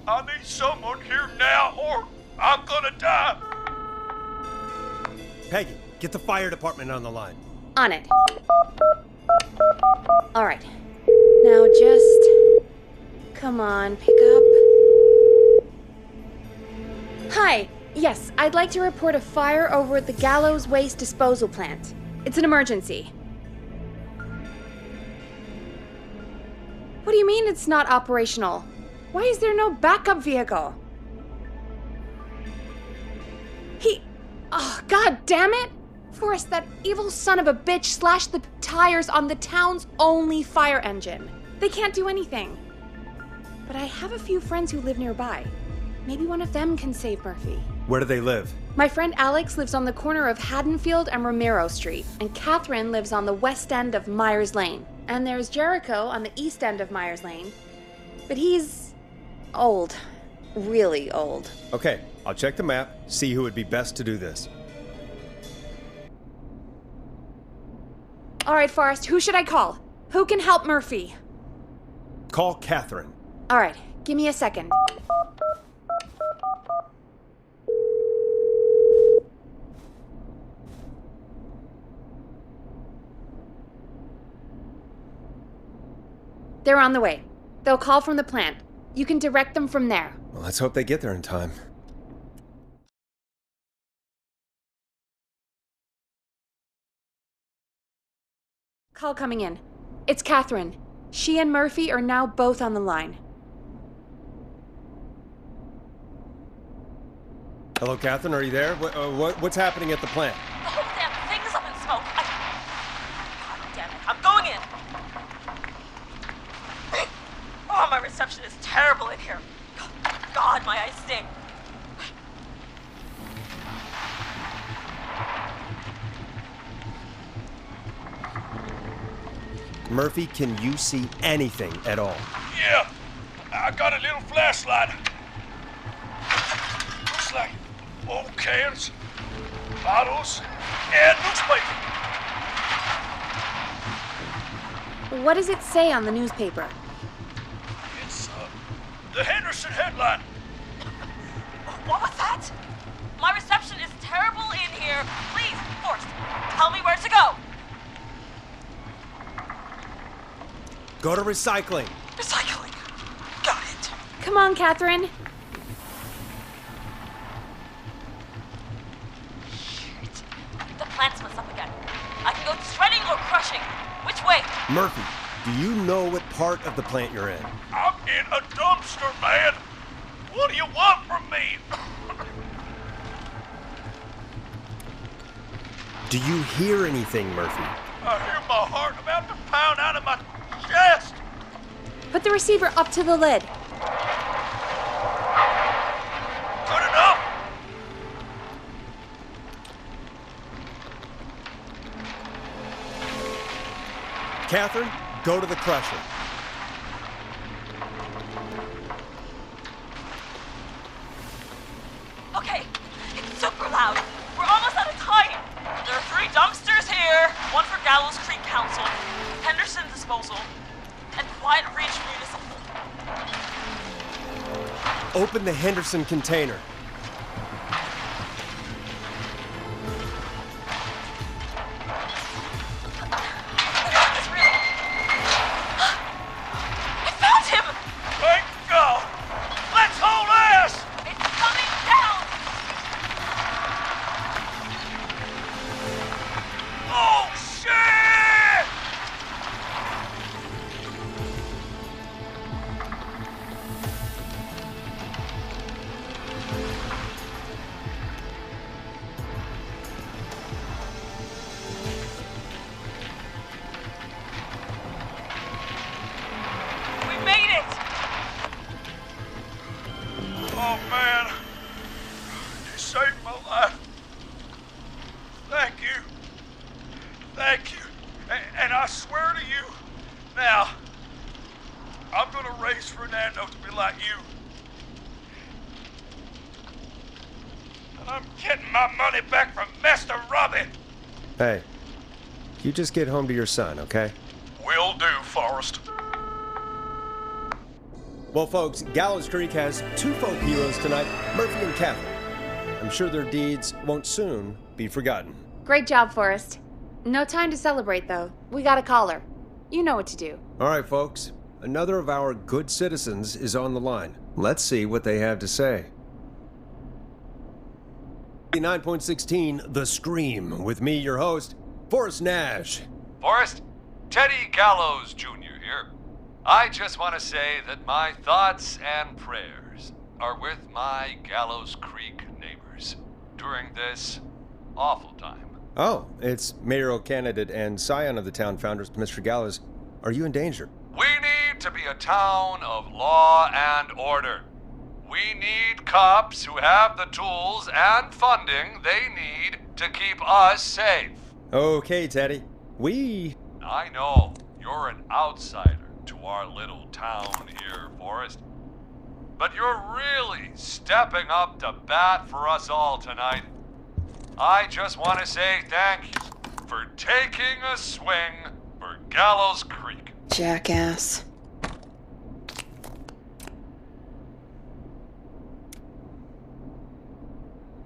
I need someone here now or I'm gonna die. Peggy, get the fire department on the line. On it. All right. Now just... Come on, pick up. Hi. Yes, I'd like to report a fire over at the Gallows Waste Disposal Plant. It's an emergency. What do you mean it's not operational? Why is there no backup vehicle? Oh, god damn it! Forrest, that evil son of a bitch slashed the tires on the town's only fire engine. They can't do anything. But I have a few friends who live nearby. Maybe one of them can save Murphy. Where do they live? My friend Alex lives on the corner of Haddonfield and Romero Street, and Catherine lives on the west end of Myers Lane. And there's Jericho on the east end of Myers Lane. But he's old. Really old. Okay, I'll check the map, see who would be best to do this. All right, Forrest, who should I call? Who can help Murphy? Call Catherine. All right, give me a second. They're on the way. They'll call from the plant. You can direct them from there. Well, let's hope they get there in time. Call coming in. It's Catherine. She and Murphy are now both on the line. Hello, Catherine, are you there? What's happening at the plant? The whole damn thing is up in smoke. God damn it. I'm going in. Oh, my reception is terrible in here. God, my eyes sting. Murphy, can you see anything at all? Yeah, I got a little flashlight. Looks like old cans, bottles, and newspaper. What does it say on the newspaper? It's, the Henderson headline. What was that? My reception is terrible in here. Please, Forrest, tell me where to go. Go to recycling. Recycling. Got it. Come on, Catherine. Shit. The plant's messed up again. I can go shredding or crushing. Which way? Murphy, do you know what part of the plant you're in? I'm in a dumpster, man. What do you want from me? Do you hear anything, Murphy? I hear my heart about to pound out of my chest. Put the receiver up to the lid. Good enough. Catherine, go to the crusher. Okay, it's super loud. We're almost out of time. There are 3 dumpsters here. One for Gallows Creek Council, Henderson Disposal, and Quiet Ridge Municipal. Open the Henderson container. I found him! Thank God. Let's hold ass. It's coming down! Oh, shit! We made it! Oh, man. You saved my life. Thank you. Thank you. And I swear to you, now, I'm gonna raise Fernando to be like you. And I'm getting my money back from Master Robbie. Hey, you just get home to your son, okay? Will do, Forrest. Well, folks, Gallows Creek has 2 folk heroes tonight, Murphy and Catherine. I'm sure their deeds won't soon be forgotten. Great job, Forrest. No time to celebrate, though. We got a caller. You know what to do. All right, folks. Another of our good citizens is on the line. Let's see what they have to say. 9.16, The Scream, with me, your host, Forrest Nash. Forrest, Teddy Gallows Jr. here. I just want to say that my thoughts and prayers are with my Gallows Creek neighbors during this awful time. Oh, it's mayoral candidate and scion of the town founders, Mr. Gallows. Are you in danger? We need to be a town of law and order. We need cops who have the tools and funding they need to keep us safe. Okay, Teddy. I know you're an outsider to our little town here, Forrest. But you're really stepping up to bat for us all tonight. I just want to say thank you for taking a swing for Gallows Creek. Jackass.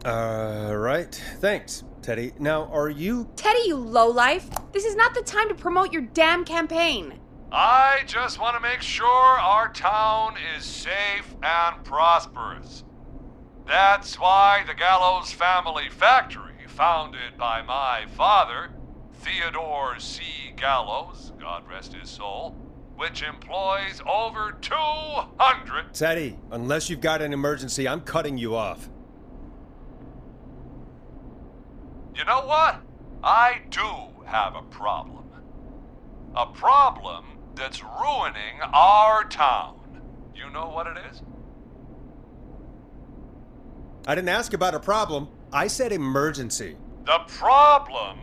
Right. Thanks, Teddy. Now, are you... Teddy, you lowlife! This is not the time to promote your damn campaign. I just want to make sure our town is safe and prosperous. That's why the Gallows Family Factory, founded by my father, Theodore C. Gallows, God rest his soul, which employs over 200... Teddy, unless you've got an emergency, I'm cutting you off. You know what? I do have a problem. A problem that's ruining our town. You know what it is? I didn't ask about a problem. I said emergency. The problem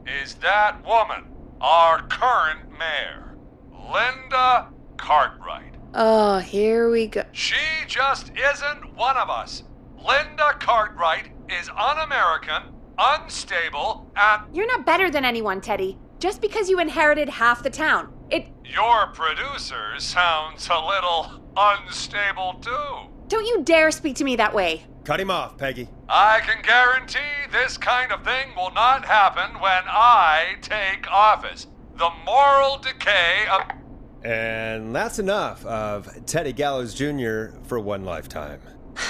is that woman, our current mayor, Linda Cartwright. Oh, here we go. She just isn't one of us. Linda Cartwright is un-American, unstable, and... You're not better than anyone, Teddy. Just because you inherited half the town. Your producer sounds a little unstable, too. Don't you dare speak to me that way. Cut him off, Peggy. I can guarantee this kind of thing will not happen when I take office. The moral decay of... And that's enough of Teddy Gallows Jr. for one lifetime.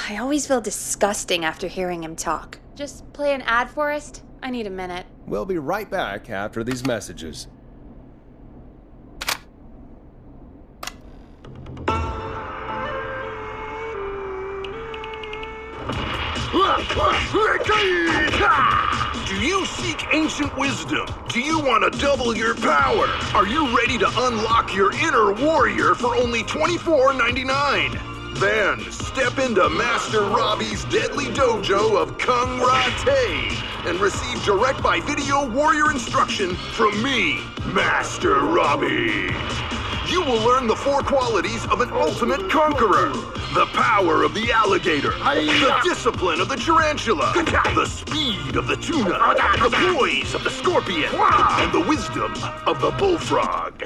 I always feel disgusting after hearing him talk. Just play an ad, Forrest. I need a minute. We'll be right back after these messages. Do you seek ancient wisdom? Do you want to double your power? Are you ready to unlock your inner warrior for only $24.99? Then step into Master Robbie's deadly dojo of Kung Rate and receive direct by video warrior instruction from me, Master Robbie. You will learn the 4 qualities of an ultimate conqueror. The power of the alligator, the discipline of the tarantula, the speed of the tuna, the poise of the scorpion, and the wisdom of the bullfrog.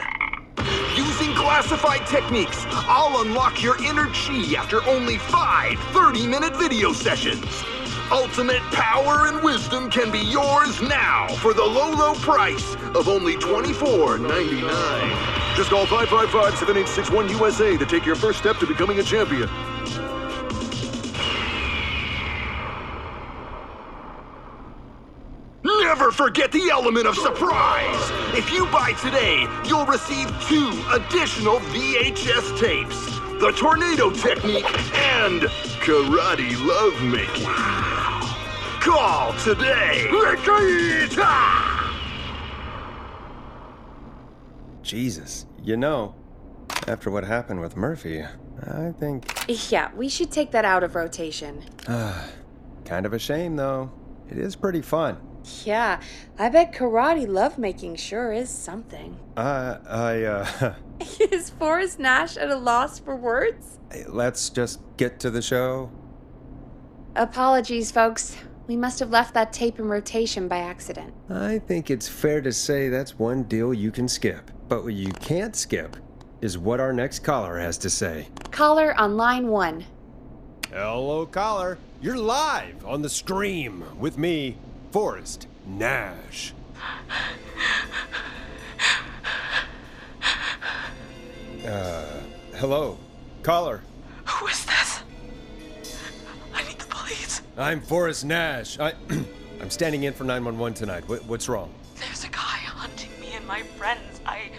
Using classified techniques, I'll unlock your inner chi after only 5 30-minute video sessions. Ultimate power and wisdom can be yours now for the low price of only $24.99. Just call 555-7861-USA to take your first step to becoming a champion. Never forget the element of surprise! If you buy today, you'll receive 2 additional VHS tapes. The Tornado Technique and Karate Lovemaking. Call today! Jesus, you know, after what happened with Murphy, I think... Yeah, we should take that out of rotation. Kind of a shame, though. It is pretty fun. Yeah, I bet karate lovemaking sure is something. Is Forrest Nash at a loss for words? Let's just get to the show. Apologies, folks. We must have left that tape in rotation by accident. I think it's fair to say that's one deal you can skip. But what you can't skip is what our next caller has to say. Caller on line 1. Hello, caller. You're live on The Scream with me, Forrest Nash. Hello? Caller. Who is this? I need the police. I'm Forrest Nash. I'm standing in for 911 tonight. What's wrong? There's a guy hunting me and my friends. I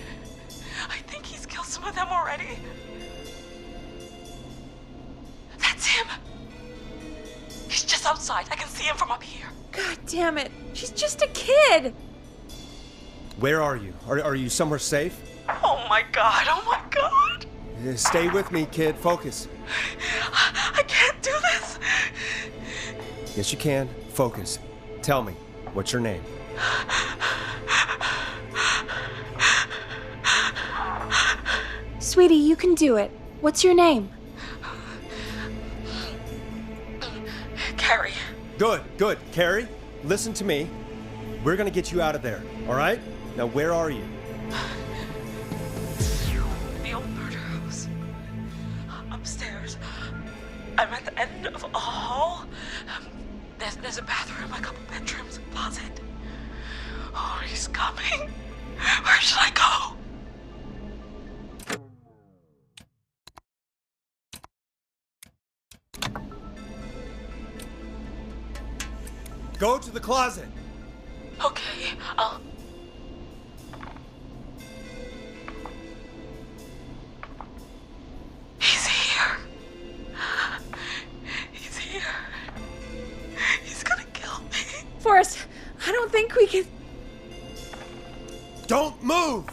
think he's killed some of them already. That's him. He's just outside. I can see him from up here. God damn it. She's just a kid. Where are you? Are you somewhere safe? Oh my god. Oh my god. Stay with me, kid. Focus. I can't do this. Yes, you can. Focus. Tell me, what's your name? Sweetie, you can do it. What's your name? Carrie. Good. Carrie, listen to me. We're gonna get you out of there, all right? Now, where are you? The old murder house. Upstairs. I'm at the end of a hall. There's a bathroom, a couple bedrooms, a closet. Oh, he's coming. Where should I go? Go to the closet. Okay, I'll... He's here. He's here. He's gonna kill me. Forrest, I don't think we can... Don't move!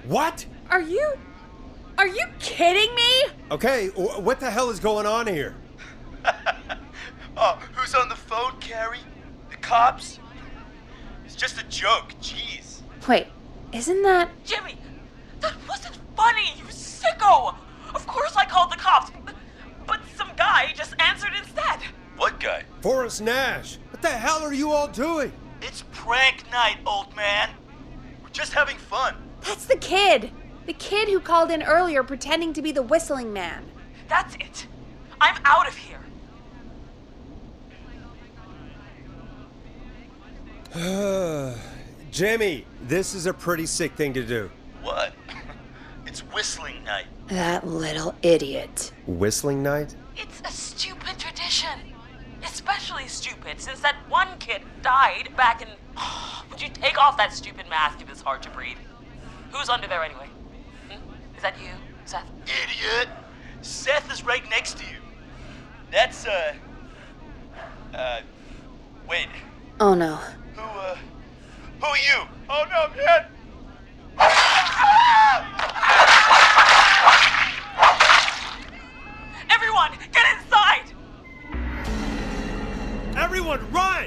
What? Are you kidding me? Okay, what the hell is going on here? Oh, who's on the phone, Carrie? The cops? It's just a joke, jeez. Wait, isn't that... Jimmy, that wasn't funny, you sicko! Of course I called the cops, but some guy just answered instead. What guy? Forrest Nash. What the hell are you all doing? It's prank night, old man. We're just having fun. That's the kid! The kid who called in earlier pretending to be the whistling man. That's it. I'm out of here. Jimmy, this is a pretty sick thing to do. What? It's whistling night. That little idiot. Whistling night? It's a stupid tradition. Especially stupid since that one kid died back in... Would you take off that stupid mask if it's hard to breathe? Who's under there anyway? Is that you, Seth? Idiot! Seth is right next to you. That's, wait. Oh no. Who are you? Oh no, man! Everyone, get inside! Everyone, run!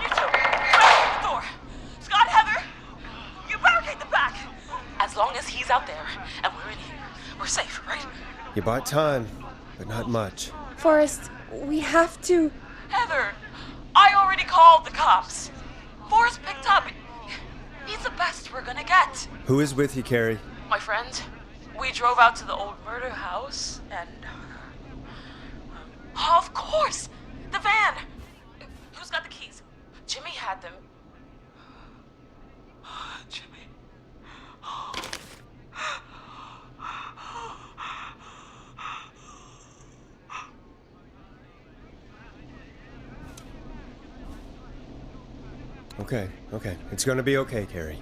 You two, barricade the door. Scott, Heather, you barricade the back. As long as he's out there and we're in here, we're safe, right? You bought time, but not much. Forrest, we have to... Heather, I already called the cops. Forrest picked up. He's the best we're gonna get. Who is with you, Carrie? My friend, we drove out to the old murder house and... of course! The van! Who's got the keys? Jimmy had them. Jimmy. Okay. It's gonna be okay, Carrie.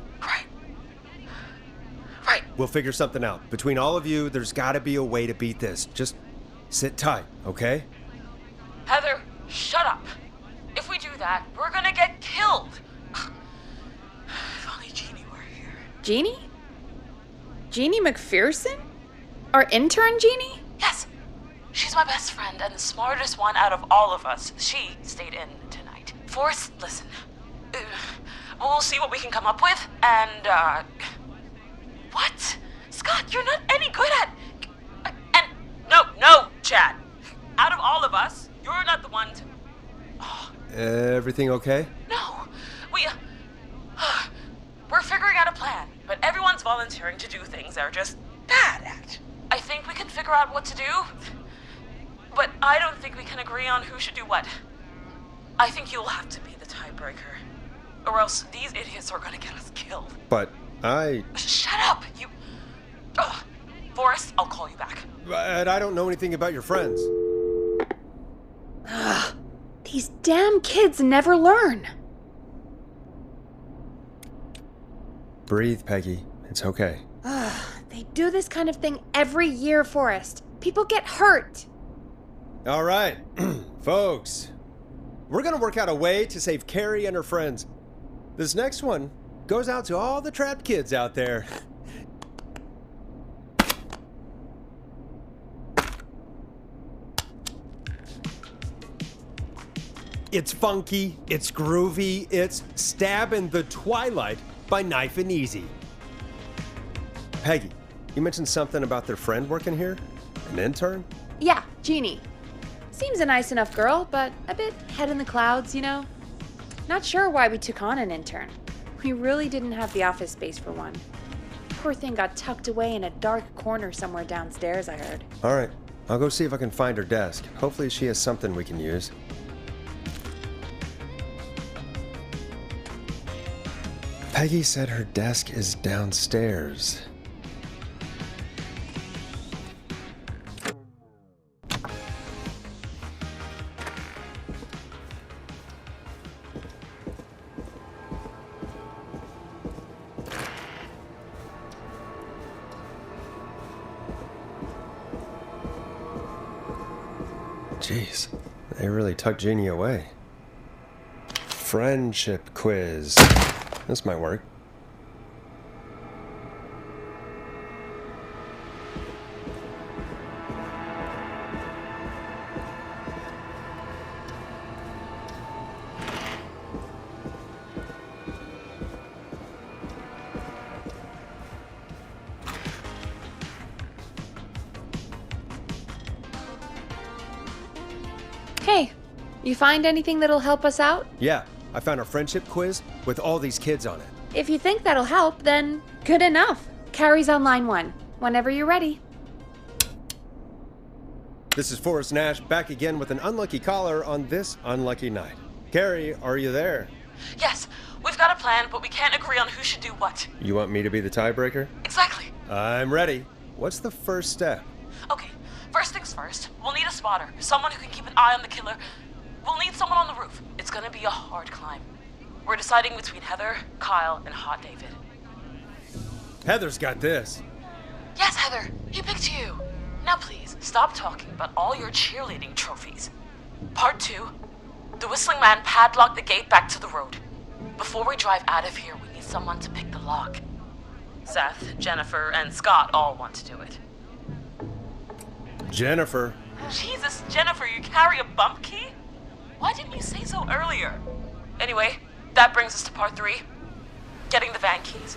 Right. We'll figure something out. Between all of you, there's gotta be a way to beat this. Just sit tight, okay? Heather, shut up. If we do that, we're gonna get killed. If only Jeannie were here. Jeannie? Jeannie McPherson? Our intern Jeannie? Yes. my best friend and the smartest one out of all of us. She stayed in tonight. Forrest, listen. We'll see what we can come up with, and, What? Scott, you're not any good at... No, Chad. Out of all of us, you're not the one to... Everything okay? No, we're figuring out a plan, but everyone's volunteering to do things they're just bad at. I think we can figure out what to do, but I don't think we can agree on who should do what. I think you'll have to be the tiebreaker, or else these idiots are gonna get us killed. But Shut up, you... Forrest, I'll call you back. But I don't know anything about your friends. These damn kids never learn. Breathe, Peggy. It's okay. They do this kind of thing every year, Forrest. People get hurt. All right, folks. We're gonna work out a way to save Carrie and her friends. This next one goes out to all the trapped kids out there. It's funky, it's groovy, it's Stab in the Twilight by Knife and Easy. Peggy, you mentioned something about their friend working here? An intern? Yeah, Jeannie. Seems a nice enough girl, but a bit head in the clouds, you know? Not sure why we took on an intern. We really didn't have the office space for one. Poor thing got tucked away in a dark corner somewhere downstairs, I heard. All right, I'll go see if I can find her desk. Hopefully she has something we can use. Peggy said her desk is downstairs. Jeez, they really tucked Jeannie away. Friendship quiz. This might work. Hey, you find anything that'll help us out? Yeah, I found a friendship quiz with all these kids on it. If you think that'll help, then good enough. Carrie's on line 1, whenever you're ready. This is Forrest Nash back again with an unlucky caller on this unlucky night. Carrie, are you there? Yes, we've got a plan, but we can't agree on who should do what. You want me to be the tiebreaker? Exactly. I'm ready. What's the first step? Okay, first things first, we'll need a spotter, someone who can keep an eye on the killer. We'll need someone on the roof. It's gonna be a hard climb. We're deciding between Heather, Kyle, and Hot David. Heather's got this. Yes, Heather, he picked you. Now please, stop talking about all your cheerleading trophies. Part 2, the Whistling Man padlocked the gate back to the road. Before we drive out of here, we need someone to pick the lock. Seth, Jennifer, and Scott all want to do it. Jennifer. Jesus, Jennifer, you carry a bump key? Why didn't you say so earlier? Anyway, that brings us to part 3, getting the van keys.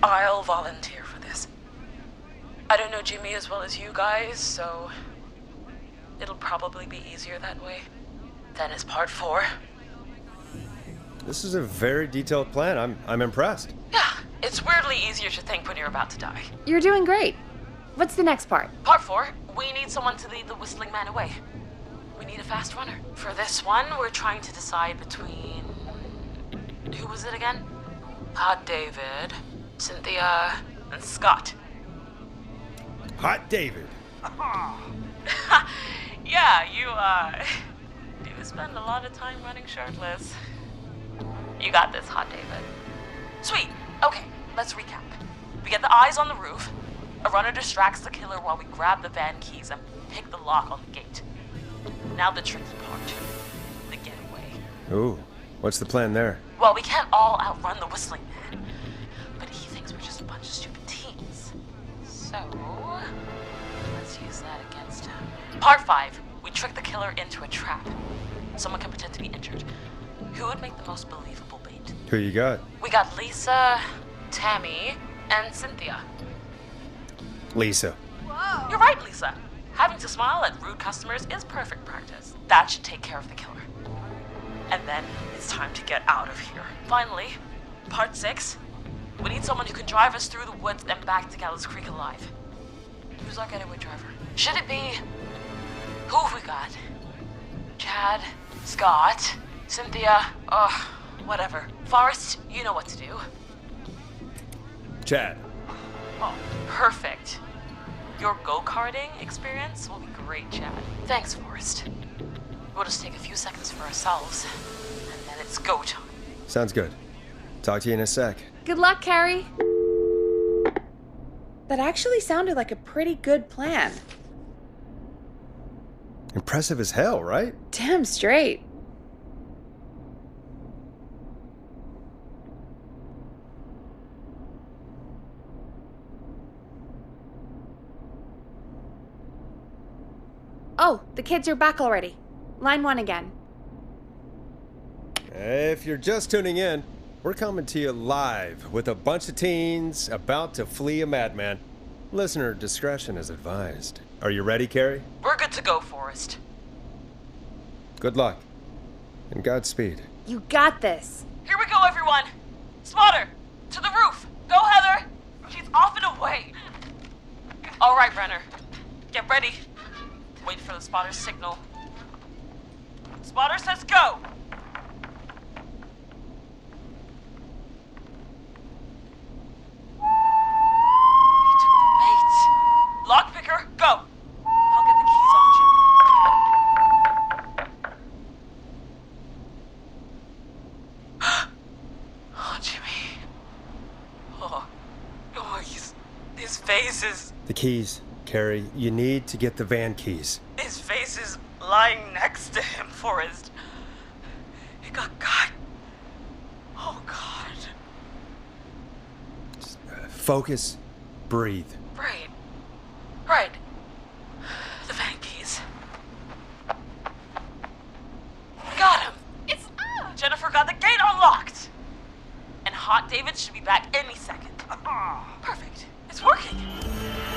I'll volunteer for this. I don't know Jimmy as well as you guys, so it'll probably be easier that way. Then is part 4. This is a very detailed plan. I'm impressed. Yeah, it's weirdly easier to think when you're about to die. You're doing great. What's the next part? Part 4, we need someone to lead the Whistling Man away. We need a fast runner. For this one, we're trying to decide between... Who was it again? Hot David, Cynthia, and Scott. Hot David. Yeah, you do spend a lot of time running shirtless. You got this, Hot David. Sweet. Okay, let's recap. We get the eyes on the roof. A runner distracts the killer while we grab the van keys and pick the lock on the gate. Now the tricky part, the getaway. Ooh, what's the plan there? Well, we can't all outrun the Whistling Man, but he thinks we're just a bunch of stupid teens. So, Let's use that against him. Part 5. We trick the killer into a trap. Someone can pretend to be injured. Who would make the most believable bait? Who you got? We got Lisa, Tammy, and Cynthia. Lisa. Whoa. You're right, Lisa. Having to smile at rude customers is perfect practice. That should take care of the killer. And then it's time to get out of here. Finally, part 6. We need someone who can drive us through the woods and back to Gallows Creek alive. Who's our getaway driver? Should it be... Who have we got? Chad, Scott, Cynthia, whatever. Forrest, you know what to do. Chad. Oh, perfect. Your go-karting experience will be great, Chad. Thanks, Forrest. We'll just take a few seconds for ourselves, and then it's go time. Sounds good. Talk to you in a sec. Good luck, Carrie. That actually sounded like a pretty good plan. Impressive as hell, right? Damn straight. Oh, the kids are back already. Line 1 again. If you're just tuning in, we're coming to you live with a bunch of teens about to flee a madman. Listener discretion is advised. Are you ready, Carrie? We're good to go, Forrest. Good luck. And Godspeed. You got this. Here we go, everyone. Spotter, to the roof. Go, Heather. She's off and away. All right, Renner. Get ready. Wait for the spotter's signal. Spotter says go. He took the bait. Lockpicker, go. I'll get the keys off Jimmy. Oh, Jimmy. Oh, his face is... The keys, Carrie. You need to get the van keys. His face is lying next to him, Forrest. He got caught. Oh, God. Just, focus. Breathe. Right. The van keys. Got him. It's... Jennifer got the gate unlocked. And Hot David should be back any second. Perfect. It's working.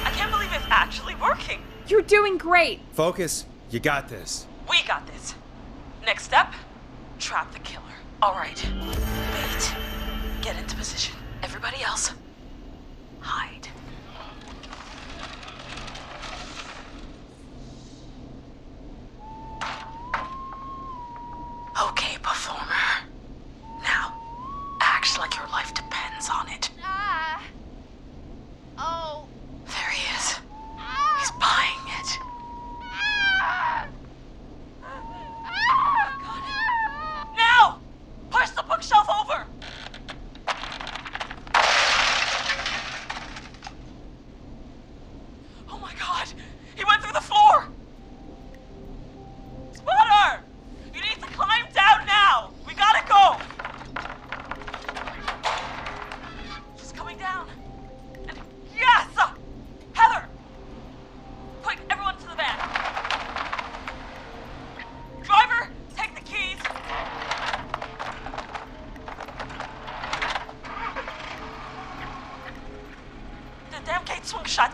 I can't believe it's actually working. You're doing great. Focus. You got this. We got this. Next step, trap the killer. All right. Bait. Get into position. Everybody else, hide. Okay, performer. Now, act like your life depends on it. Oh. There he is. He's buying it. Now! Push the bookshelf over! Oh my God! He went through the floor! Spotter! You need to climb down now! We gotta go! She's coming down. And yes! Heather! Quick, everyone to the van. Driver, take the keys. The damn gate swung shut.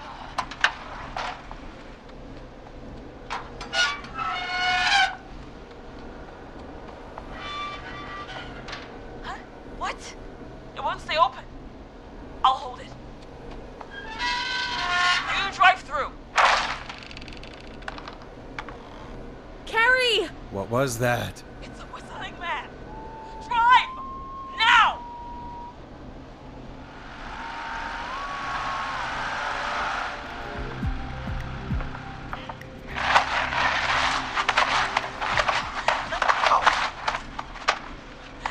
Huh? What? It won't stay open. I'll hold it. You drive through. Carrie! What was that? It's a whistling man. Drive! Now!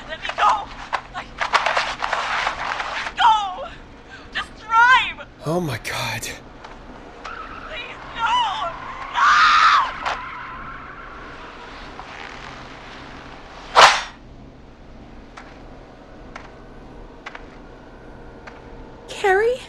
Let me go! Go! Just drive! Oh my God. Please, no! No! Carrie?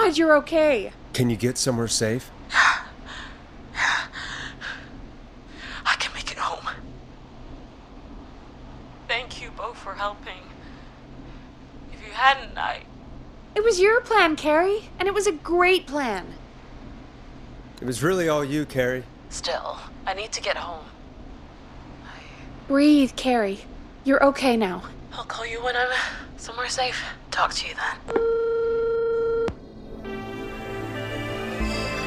glad you're okay. Can you get somewhere safe? I can make it home. Thank you both for helping. If you hadn't, It was your plan, Carrie, and it was a great plan. It was really all you, Carrie. Still, I need to get home. Breathe, Carrie. You're okay now. I'll call you when I'm somewhere safe. Talk to you then.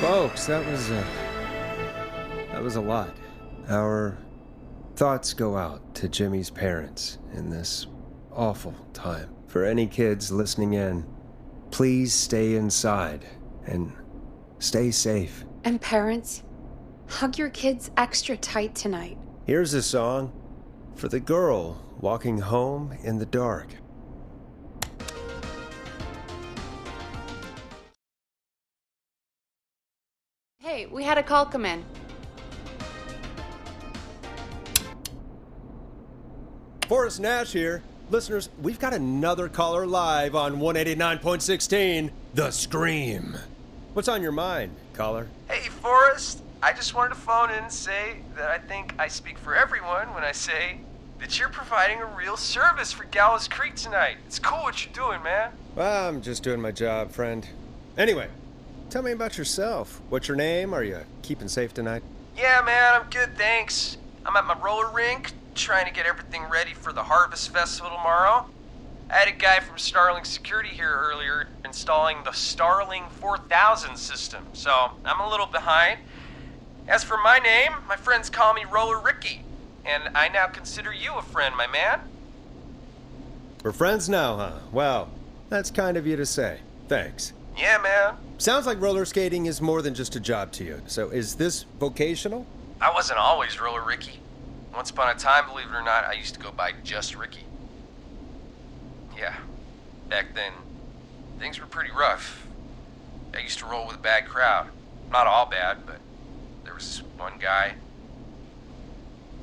Folks, that was a lot. Our thoughts go out to Jimmy's parents in this awful time. For any kids listening in, please stay inside and stay safe. And parents, hug your kids extra tight tonight. Here's a song for the girl walking home in the dark. Hey, we had a call come in. Forrest Nash here. Listeners, we've got another caller live on 189.16, The Scream. What's on your mind, caller? Hey, Forrest. I just wanted to phone in and say that I think I speak for everyone when I say that you're providing a real service for Gallows Creek tonight. It's cool what you're doing, man. Well, I'm just doing my job, friend. Anyway, tell me about yourself. What's your name? Are you keeping safe tonight? Yeah, man, I'm good, thanks. I'm at my roller rink, trying to get everything ready for the Harvest Festival tomorrow. I had a guy from Starling Security here earlier installing the Starling 4000 system, so I'm a little behind. As for my name, my friends call me Roller Ricky, and I now consider you a friend, my man. We're friends now, huh? Well, that's kind of you to say. Thanks. Yeah, man. Sounds like roller skating is more than just a job to you. So is this vocational? I wasn't always Roller Ricky. Once upon a time, believe it or not, I used to go by just Ricky. Yeah, back then, things were pretty rough. I used to roll with a bad crowd. Not all bad, but there was this one guy.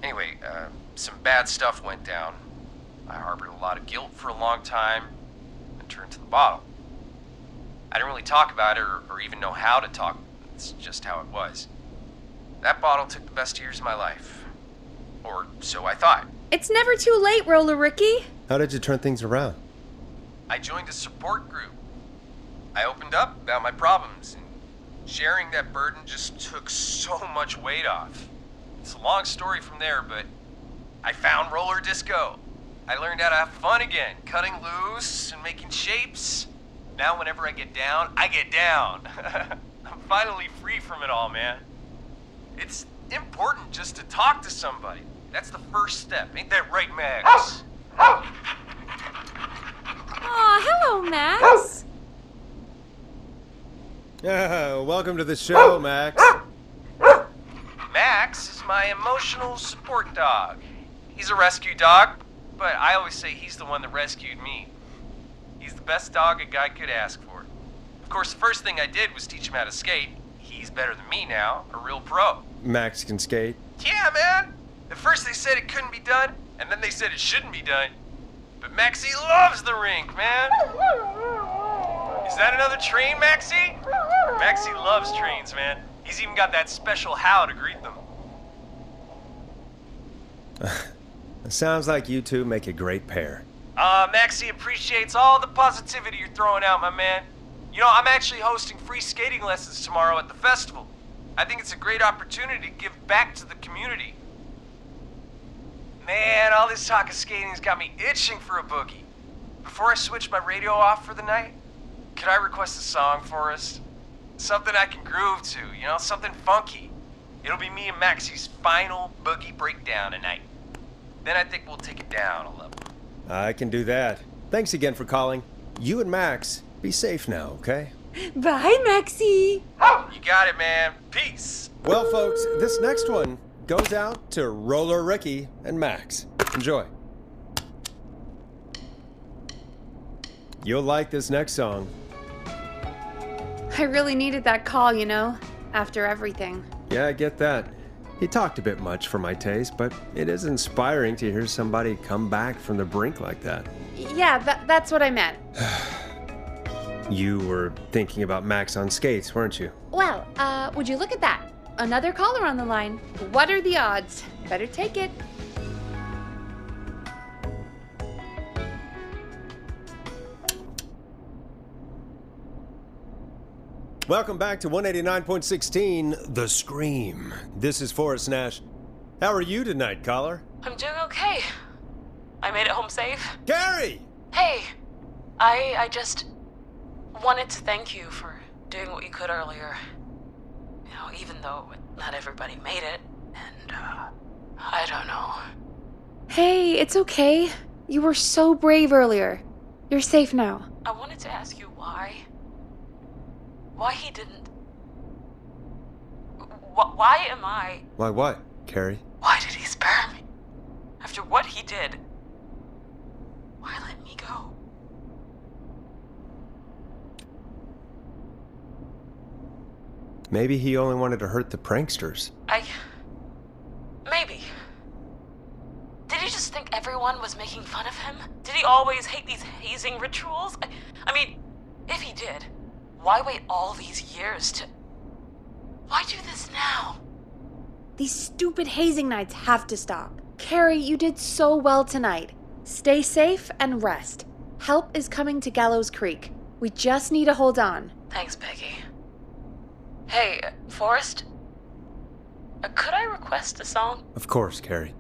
Anyway, some bad stuff went down. I harbored a lot of guilt for a long time and turned to the bottle. I didn't really talk about it or even know how to talk. It's just how it was. That bottle took the best years of my life. Or so I thought. It's never too late, Roller Ricky. How did you turn things around? I joined a support group. I opened up about my problems, and sharing that burden just took so much weight off. It's a long story from there, but I found roller disco. I learned how to have fun again, cutting loose and making shapes. Now whenever I get down, I get down. I'm finally free from it all, man. It's important just to talk to somebody. That's the first step. Ain't that right, Max? Aw, hello, Max. Welcome to the show, Max. Max is my emotional support dog. He's a rescue dog, but I always say he's the one that rescued me. He's the best dog a guy could ask for. Of course, the first thing I did was teach him how to skate. He's better than me now, a real pro. Max can skate? Yeah, man. At first they said it couldn't be done, and then they said it shouldn't be done. But Maxie loves the rink, man. Is that another train, Maxie? Maxie loves trains, man. He's even got that special howl to greet them. It sounds like you two make a great pair. Maxie appreciates all the positivity you're throwing out, my man. You know, I'm actually hosting free skating lessons tomorrow at the festival. I think it's a great opportunity to give back to the community. Man, all this talk of skating's got me itching for a boogie. Before I switch my radio off for the night, could I request a song for us? Something I can groove to, you know, something funky. It'll be me and Maxie's final boogie breakdown tonight. Then I think we'll take it down a level. I can do that. Thanks again for calling. You and Max, be safe now, okay? Bye, Maxie. You got it, man. Peace. Well, folks, this next one goes out to Roller Ricky and Max. Enjoy. You'll like this next song. I really needed that call, you know, after everything. Yeah, I get that. He talked a bit much for my taste, but it is inspiring to hear somebody come back from the brink like that. Yeah, that's what I meant. You were thinking about Max on skates, weren't you? Well, would you look at that? Another caller on the line. What are the odds? Better take it. Welcome back to 189.16, The Scream. This is Forrest Nash. How are you tonight, caller? I'm doing okay. I made it home safe. Gary! Hey, I just wanted to thank you for doing what you could earlier. You know, even though not everybody made it, and, I don't know. Hey, it's okay. You were so brave earlier. You're safe now. I wanted to ask you why he didn't... Why am I... Why what, Carrie? Why did he spare me? After what he did, why let me go? Maybe he only wanted to hurt the pranksters. Maybe. Did he just think everyone was making fun of him? Did he always hate these hazing rituals? I mean, if he did, why wait all these years to... Why do this now? These stupid hazing nights have to stop. Carrie, you did so well tonight. Stay safe and rest. Help is coming to Gallows Creek. We just need to hold on. Thanks, Peggy. Hey, Forrest? Could I request a song? Of course, Carrie.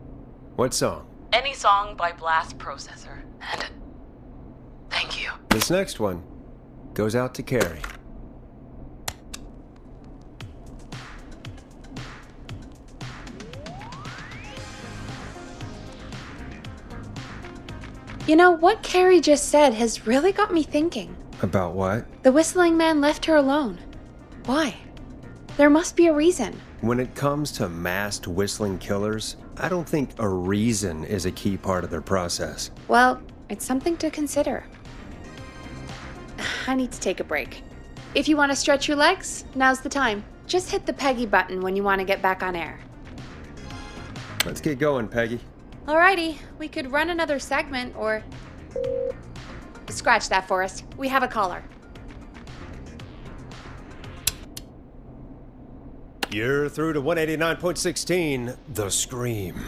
What song? Any song by Blast Processor. And thank you. This next one goes out to Carrie. You know, what Carrie just said has really got me thinking. About what? The whistling man left her alone. Why? There must be a reason. When it comes to masked whistling killers, I don't think a reason is a key part of their process. Well, it's something to consider. I need to take a break. If you want to stretch your legs, now's the time. Just hit the Peggy button when you want to get back on air. Let's get going, Peggy. Alrighty, we could run another segment or... Scratch that, Forrest. We have a caller. You're through to 189.16, The Scream.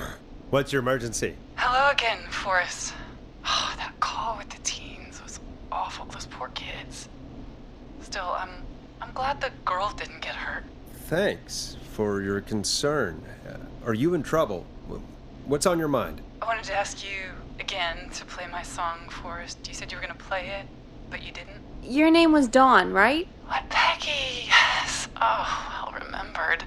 What's your emergency? Hello again, Forrest. Oh, that call with the teens was awful, those poor kids. Still, I'm glad the girl didn't get hurt. Thanks for your concern. Are you in trouble? What's on your mind? I wanted to ask you again to play my song, Forrest. You said you were going to play it, but you didn't. Your name was Dawn, right? What, Peggy? Yes. Oh, well remembered.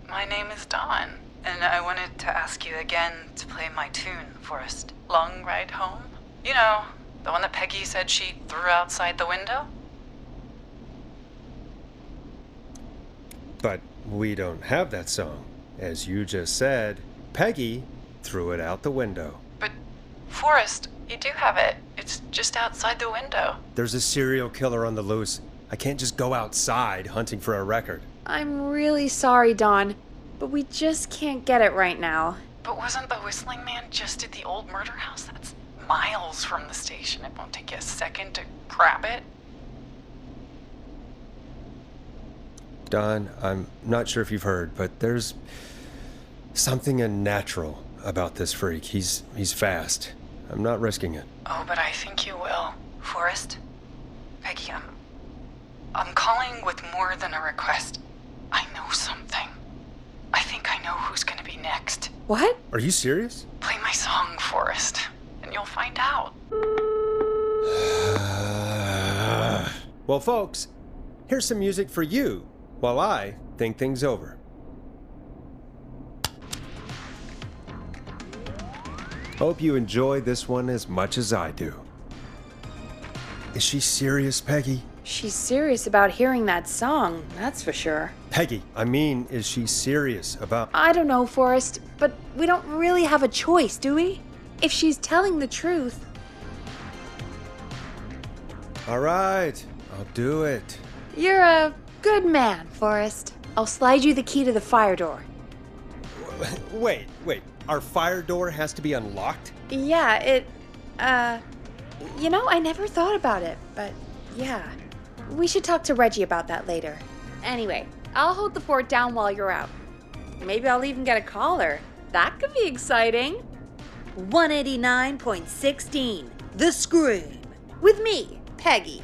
My name is Dawn, and I wanted to ask you again to play my tune, Forrest. Long Ride Home? You know, the one that Peggy said she threw outside the window? But we don't have that song. As you just said, Peggy threw it out the window. But, Forrest, you do have it. It's just outside the window. There's a serial killer on the loose. I can't just go outside hunting for a record. I'm really sorry, Dawn, but we just can't get it right now. But wasn't the whistling man just at the old murder house? That's miles from the station. It won't take you a second to grab it. Dawn, I'm not sure if you've heard, but there's something unnatural about this freak. He's fast. I'm not risking it. Oh, but I think you will. Forrest? Peggy, I'm calling with more than a request. I know something. I think I know who's gonna be next. What? Are you serious? Play my song, Forrest, and you'll find out. Well, folks, here's some music for you while I think things over. Hope you enjoy this one as much as I do. Is she serious, Peggy? She's serious about hearing that song, that's for sure. Peggy, I mean, is she serious about... I don't know, Forrest, but we don't really have a choice, do we? If she's telling the truth... All right, I'll do it. You're a good man, Forrest. I'll slide you the key to the fire door. Wait. Our fire door has to be unlocked? Yeah, you know, I never thought about it, but Yeah. We should talk to Reggie about that later. Anyway, I'll hold the fort down while you're out. Maybe I'll even get a caller. That could be exciting. 189.16, The Scream. With me, Peggy.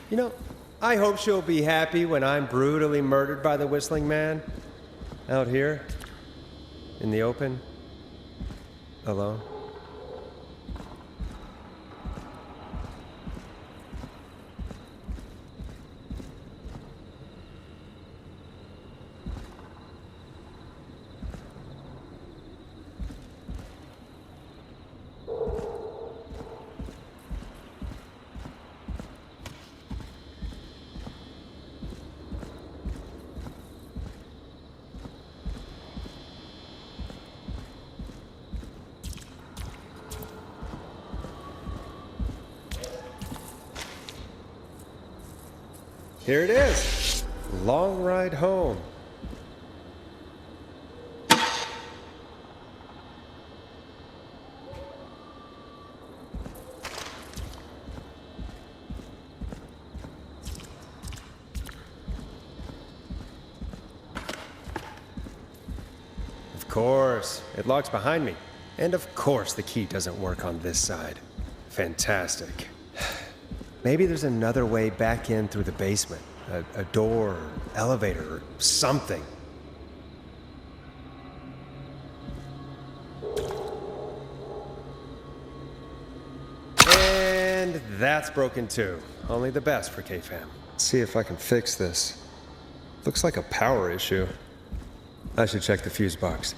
You know, I hope she'll be happy when I'm brutally murdered by the Whistling Man. Out here, in the open, alone. Here it is. Long ride home. Of course, it locks behind me. And of course the key doesn't work on this side. Fantastic. Maybe there's another way back in through the basement. A door, or elevator, or something. And that's broken too. Only the best for K-Fam. Let's see if I can fix this. Looks like a power issue. I should check the fuse box.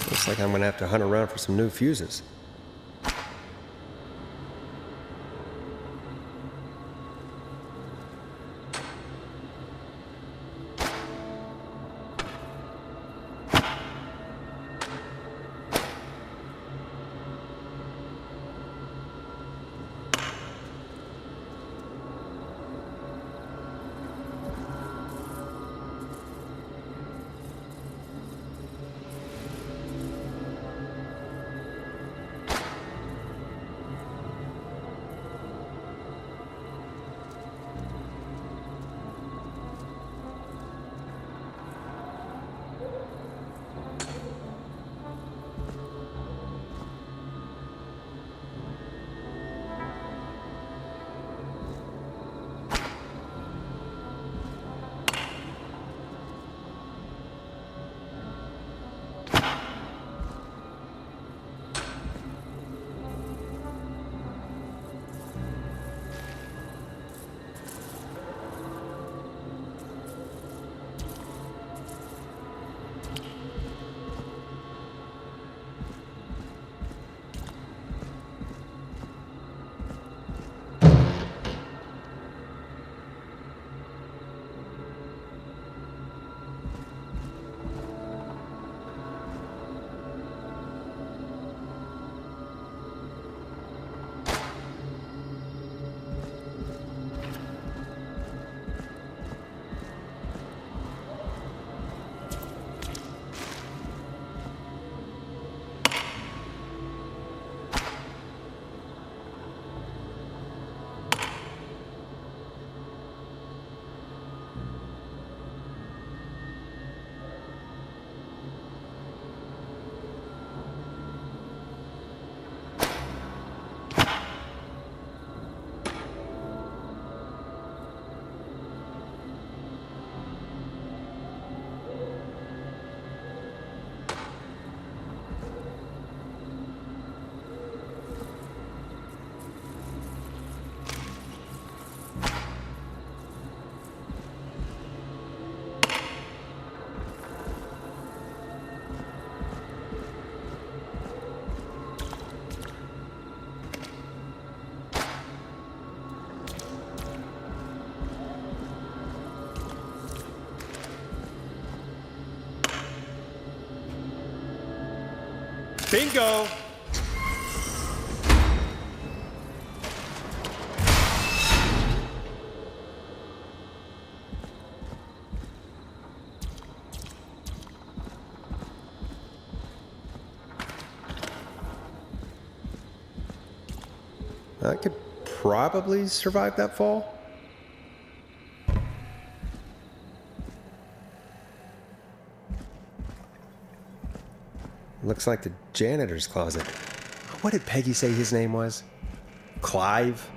Looks like I'm gonna have to hunt around for some new fuses. Bingo! I could probably survive that fall. Looks like the janitor's closet. What did Peggy say his name was? Clive?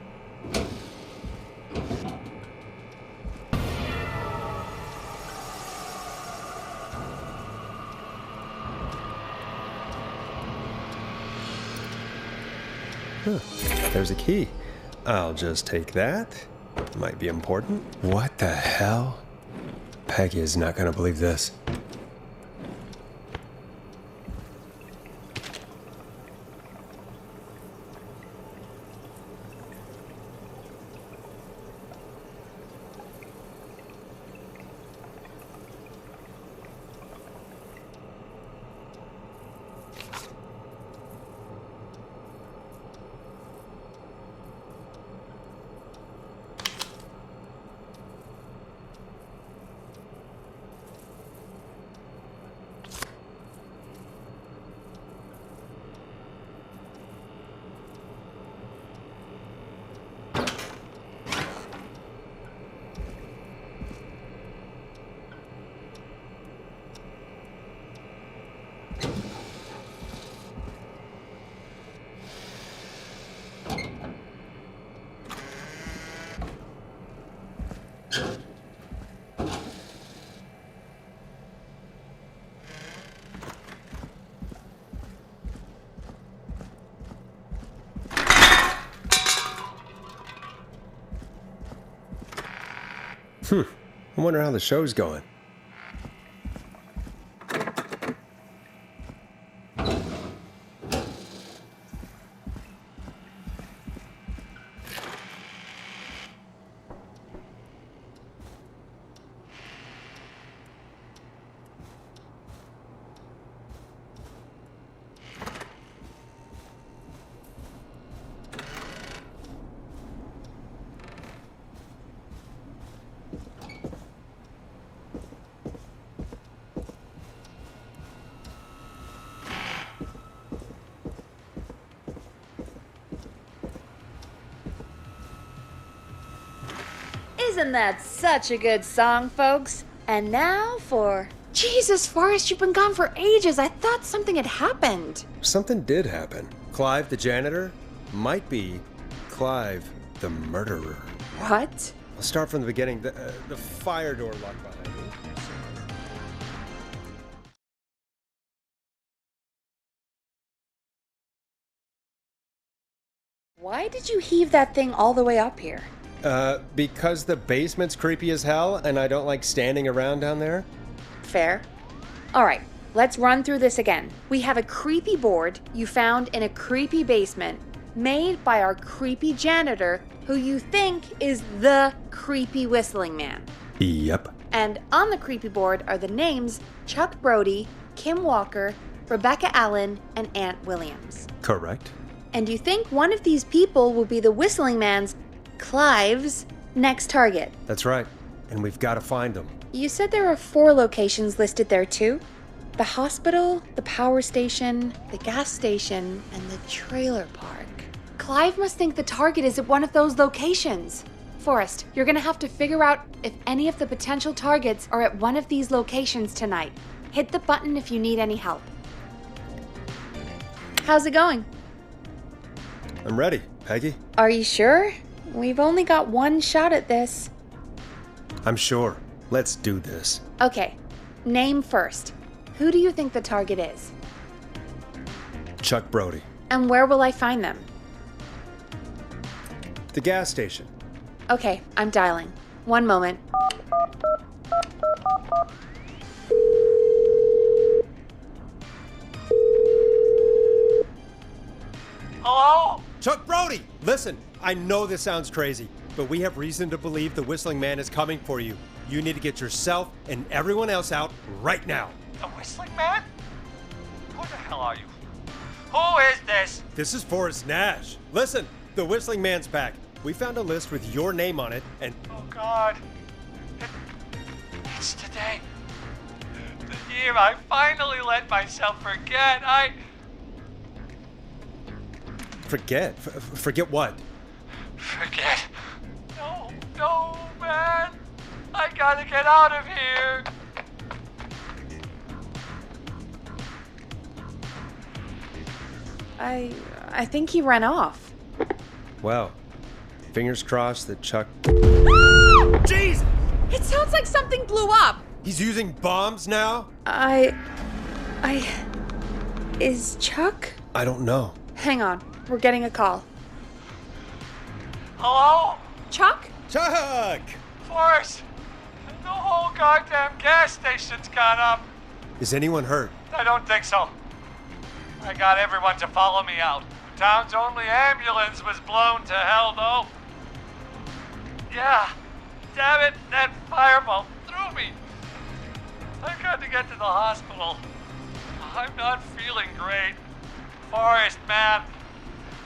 Huh. There's a key. I'll just take that. Might be important. What the hell? Peggy is not gonna believe this. I wonder how the show's going. Isn't that such a good song, folks? And now for... Jesus, Forrest, you've been gone for ages. I thought something had happened. Something did happen. Clive the janitor might be Clive the murderer. What? I'll start from the beginning. The fire door locked behind me. Why did you heave that thing all the way up here? Because the basement's creepy as hell and I don't like standing around down there. Fair. All right, let's run through this again. We have a creepy board you found in a creepy basement made by our creepy janitor who you think is the creepy whistling man. Yep. And on the creepy board are the names Chuck Brody, Kim Walker, Rebecca Allen, and Aunt Williams. Correct. And you think one of these people will be the whistling man's, Clive's, next target. That's right. And we've got to find them. You said there are 4 locations listed there too? The hospital, the power station, the gas station, and the trailer park. Clive must think the target is at one of those locations. Forrest, you're gonna have to figure out if any of the potential targets are at one of these locations tonight. Hit the button if you need any help. How's it going? I'm ready, Peggy. Are you sure? We've only got one shot at this. I'm sure. Let's do this. Okay, name first. Who do you think the target is? Chuck Brody. And where will I find them? The gas station. Okay, I'm dialing. One moment. Hello? Chuck Brody! Listen, I know this sounds crazy, but we have reason to believe the Whistling Man is coming for you. You need to get yourself and everyone else out right now. The Whistling Man? Who the hell are you? Who is this? This is Forrest Nash. Listen, the Whistling Man's back. We found a list with your name on it, and... Oh, God. It's today. The year I finally let myself forget. Forget? Forget what? Forget. No, man. I gotta get out of here. I think he ran off. Well, fingers crossed that Chuck... Jeez! It sounds like something blew up! He's using bombs now? Is Chuck? I don't know. Hang on, we're getting a call. Hello? Chuck? Chuck! Forrest, the whole goddamn gas station's gone up. Is anyone hurt? I don't think so. I got everyone to follow me out. The town's only ambulance was blown to hell, though. Yeah, damn it, that fireball threw me. I've got to get to the hospital. I'm not feeling great. Forrest, man,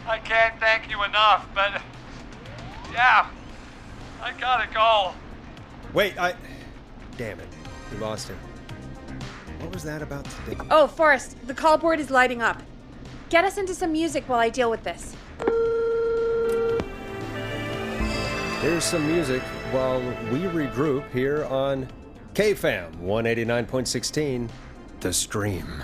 I can't thank you enough, but yeah, I gotta go. Wait, Damn it, we lost him. What was that about today? Oh, Forrest, the call board is lighting up. Get us into some music while I deal with this. Here's some music while we regroup here on KFAM 189.16, The Scream.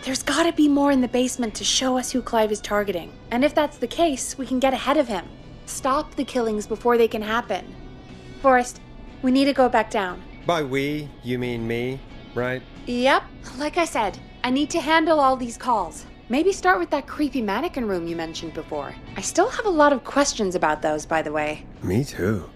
There's gotta be more in the basement to show us who Clive is targeting. And if that's the case, we can get ahead of him. Stop the killings before they can happen. Forrest, we need to go back down. By we, you mean me, right? Yep. Like I said, I need to handle all these calls. Maybe start with that creepy mannequin room you mentioned before. I still have a lot of questions about those, by the way. Me too.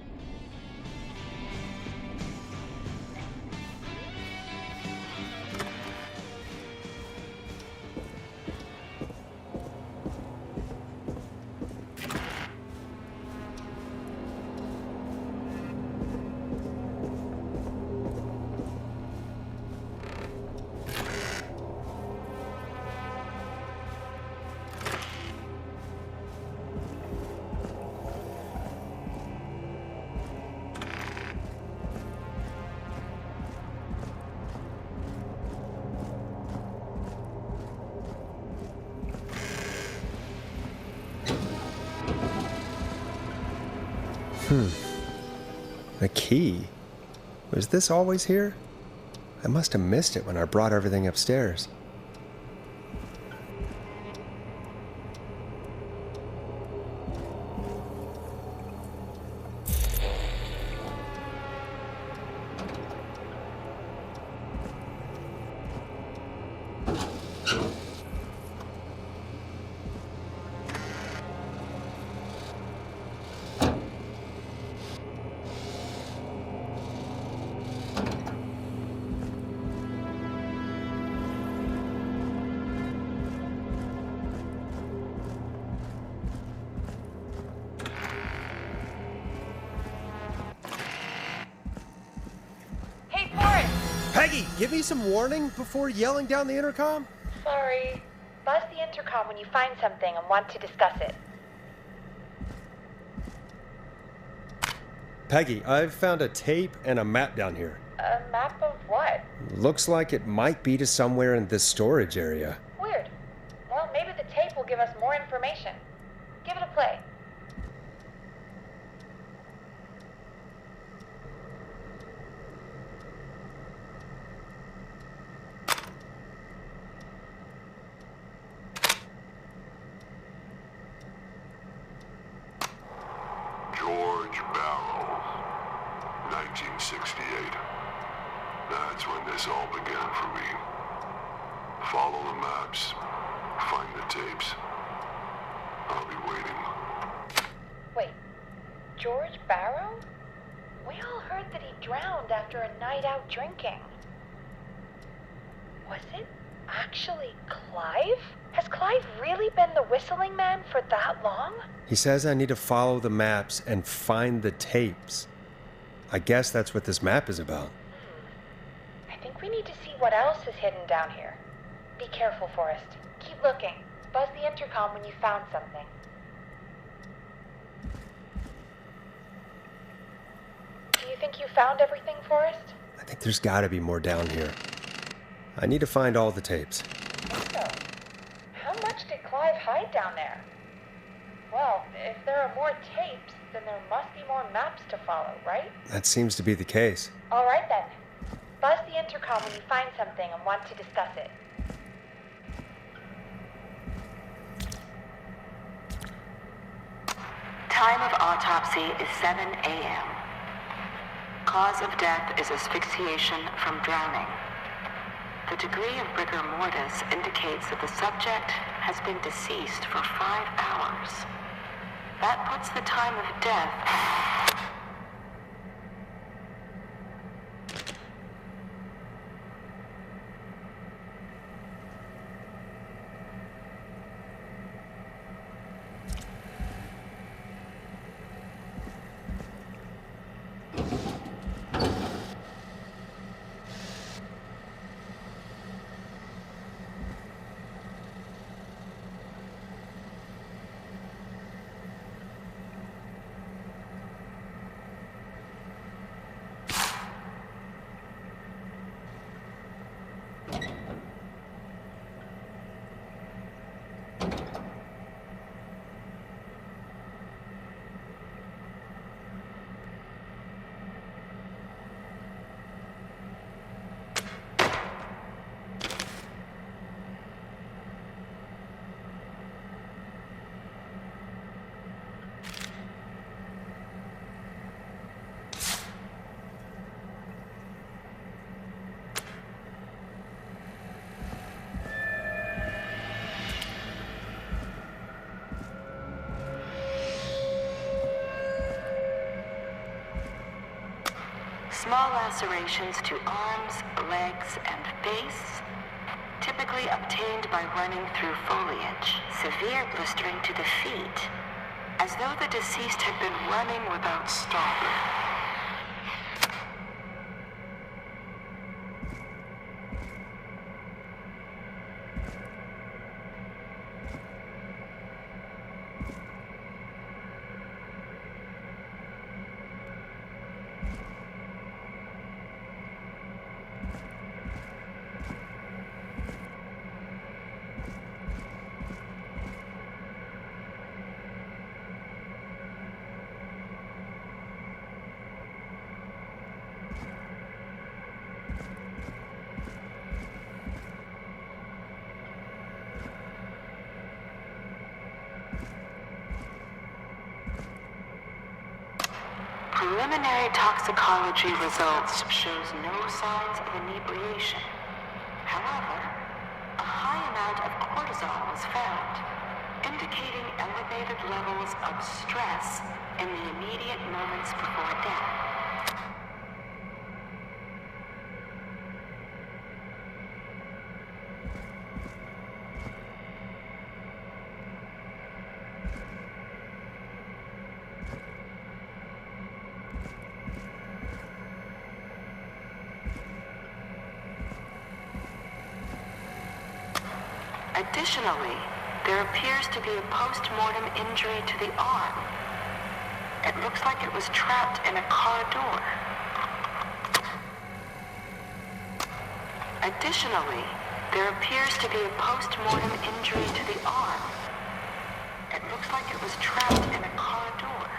A key? Was this always here? I must have missed it when I brought everything upstairs. Peggy, give me some warning before yelling down the intercom. Sorry. Buzz the intercom when you find something and want to discuss it. Peggy, I've found a tape and a map down here. A map of what? Looks like it might be to somewhere in this storage area. Weird. Well, maybe the tape will give us more information. Give it a play. George Barrow, 1968. That's when this all began for me. Follow the maps. Find the tapes. I'll be waiting. Wait, George Barrow? We all heard that he drowned after a night out drinking. Was it actually Clive? Has Clive I really been the whistling man for that long? He says I need to follow the maps and find the tapes. I guess that's what this map is about. I think we need to see what else is hidden down here. Be careful, Forrest. Keep looking. Buzz the intercom when you found something. Do you think you found everything, Forrest? I think there's gotta be more down here. I need to find all the tapes. So, how much did Clive hide down there? Well, if there are more tapes, then there must be more maps to follow, right? That seems to be the case. All right then. Buzz the intercom when you find something and want to discuss it. Time of autopsy is 7 a.m. Cause of death is asphyxiation from drowning. The degree of rigor mortis indicates that the subject has been deceased for 5 hours. That puts the time of death... Small lacerations to arms, legs, and face, typically obtained by running through foliage. Severe blistering to the feet, as though the deceased had been running without stopping. Preliminary toxicology results shows no signs of inebriation. However, a high amount of cortisol was found, indicating elevated levels of stress in the immediate moments before death. Additionally, there appears to be a post-mortem injury to the arm. It looks like it was trapped in a car door. Additionally, there appears to be a post-mortem injury to the arm. It looks like it was trapped in a car door.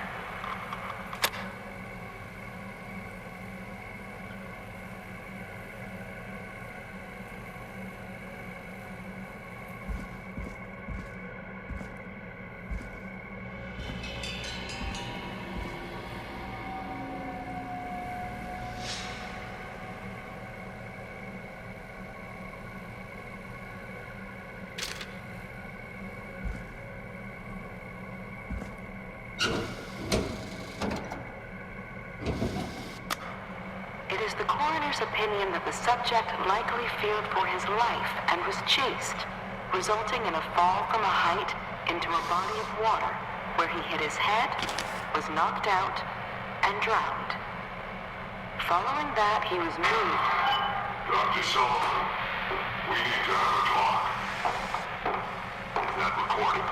It is the coroner's opinion that the subject likely feared for his life and was chased, resulting in a fall from a height into a body of water where he hit his head, was knocked out, and drowned. Following that, he was moved. Dr. Sullivan, we need to have a talk. That recording.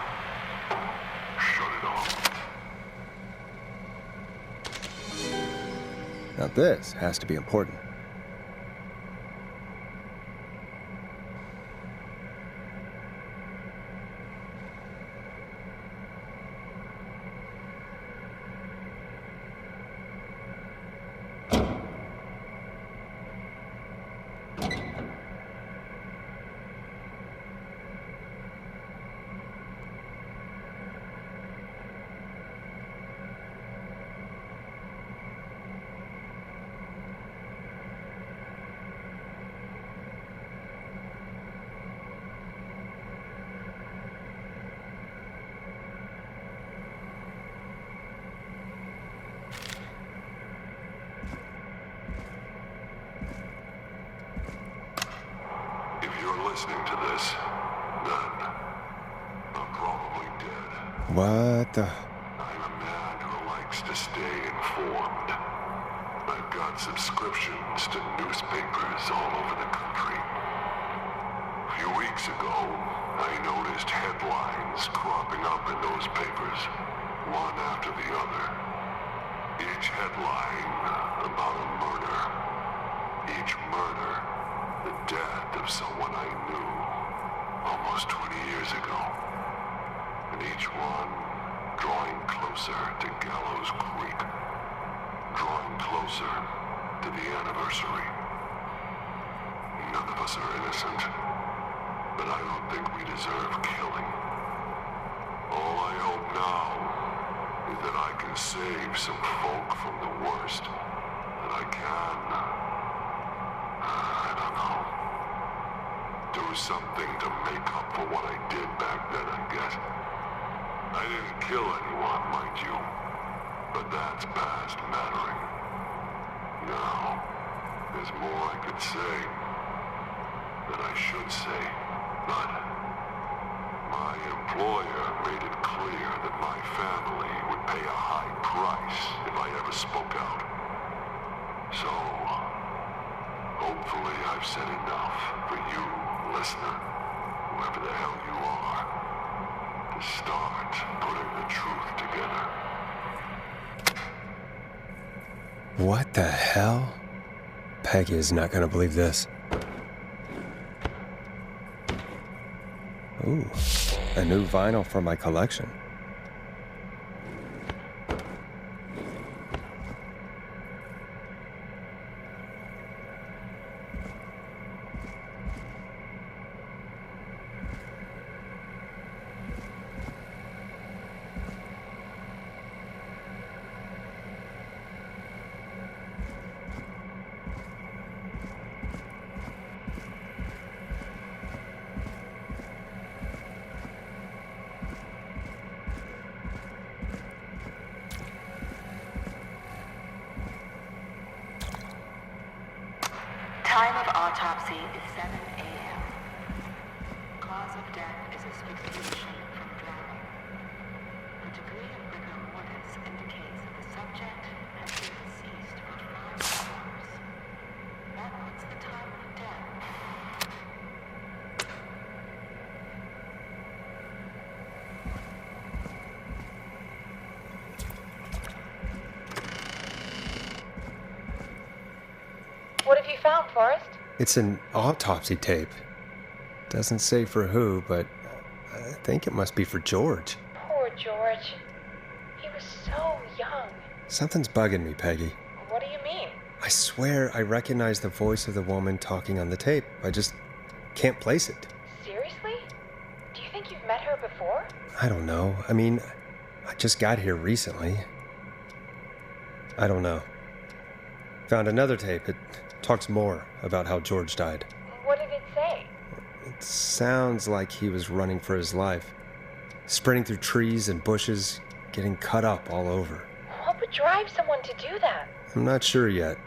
Shut it off. Now this has to be important. Listening to this, then I'm probably dead. What the? I'm a man who likes to stay informed. I've got subscriptions to newspapers all over the country. A few weeks ago, I noticed headlines cropping up in those papers, one after the other. Each headline about a murder. Each murder, the death of someone I knew almost 20 years ago. And each one drawing closer to Gallows Creek. Drawing closer to the anniversary. None of us are innocent, but I don't think we deserve killing. All I hope now is that I can save some folk from the worst that I can. I don't know. Do something to make up for what I did back then, I guess. I didn't kill anyone, mind you, but that's past mattering. Now, there's more I could say that I should say, but my employer made it clear that my family would pay a high price if I ever spoke out. So, hopefully I've said enough for you, listener, whoever the hell you are, to start putting the truth together. What the hell? Peggy is not gonna believe this. Ooh, a new vinyl for my collection. Time of autopsy is 7 a.m. Cause of death is asphyxiation from drowning. The degree of rigor mortis indicates that the subject has been deceased for 5 hours. That puts the time of death. What have you found, Forrest? It's an autopsy tape. Doesn't say for who, but I think it must be for George. Poor George. He was so young. Something's bugging me, Peggy. What do you mean? I swear I recognize the voice of the woman talking on the tape. I just can't place it. Seriously? Do you think you've met her before? I don't know. I mean, I just got here recently. I don't know. Found another tape. It talks more about how George died. What did it say? It sounds like he was running for his life. Sprinting through trees and bushes, getting cut up all over. What would drive someone to do that? I'm not sure yet.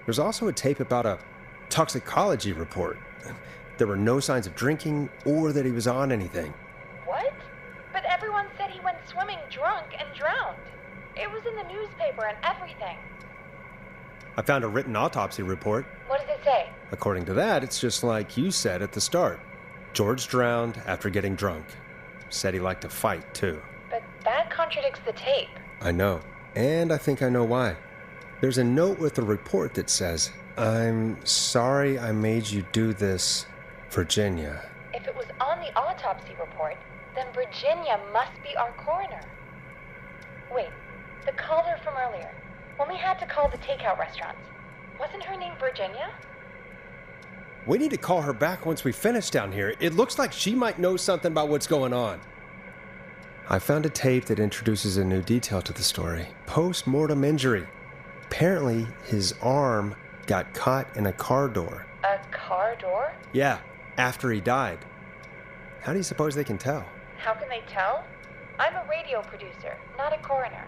There's also a tape about a toxicology report. There were no signs of drinking or that he was on anything. What? But everyone said he went swimming drunk and drowned. It was in the newspaper and everything. I found a written autopsy report. What does it say? According to that, it's just like you said at the start. George drowned after getting drunk. Said he liked to fight, too. But that contradicts the tape. I know. And I think I know why. There's a note with the report that says, "I'm sorry I made you do this, Virginia." If it was on the autopsy report, then Virginia must be our coroner. Wait, the caller from earlier, when we had to call the takeout restaurants, wasn't her name Virginia? We need to call her back once we finish down here. It looks like she might know something about what's going on. I found a tape that introduces a new detail to the story. Post-mortem injury. Apparently, his arm got caught in a car door. A car door? Yeah, after he died. How do you suppose they can tell? How can they tell? I'm a radio producer, not a coroner.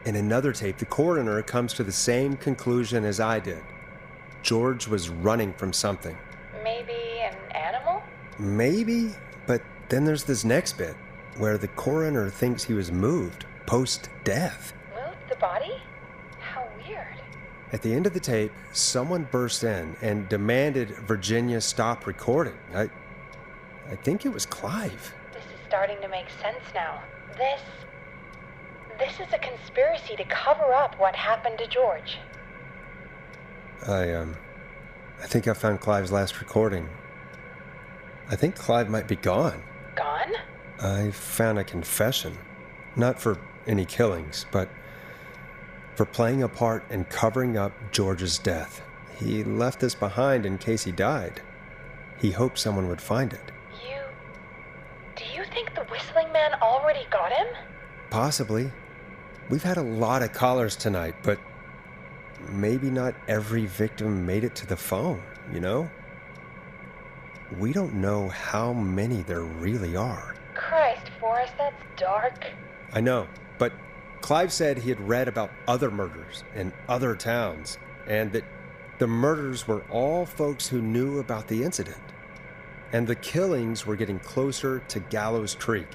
In another tape, the coroner comes to the same conclusion as I did. George was running from something. Maybe an animal? Maybe, but then there's this next bit, where the coroner thinks he was moved post-death. Moved the body? How weird. At the end of the tape, someone burst in and demanded Virginia stop recording. I think it was Clive. This is starting to make sense now. This is a conspiracy to cover up what happened to George. I think I found Clive's last recording. I think Clive might be gone. Gone? I found a confession. Not for any killings, but for playing a part in covering up George's death. He left this behind in case he died. He hoped someone would find it. Do you think the Whistling Man already got him? Possibly. We've had a lot of callers tonight, but maybe not every victim made it to the phone, you know? We don't know how many there really are. Christ, Forrest, that's dark. I know, but Clive said he had read about other murders in other towns, and that the murders were all folks who knew about the incident. And the killings were getting closer to Gallows Creek.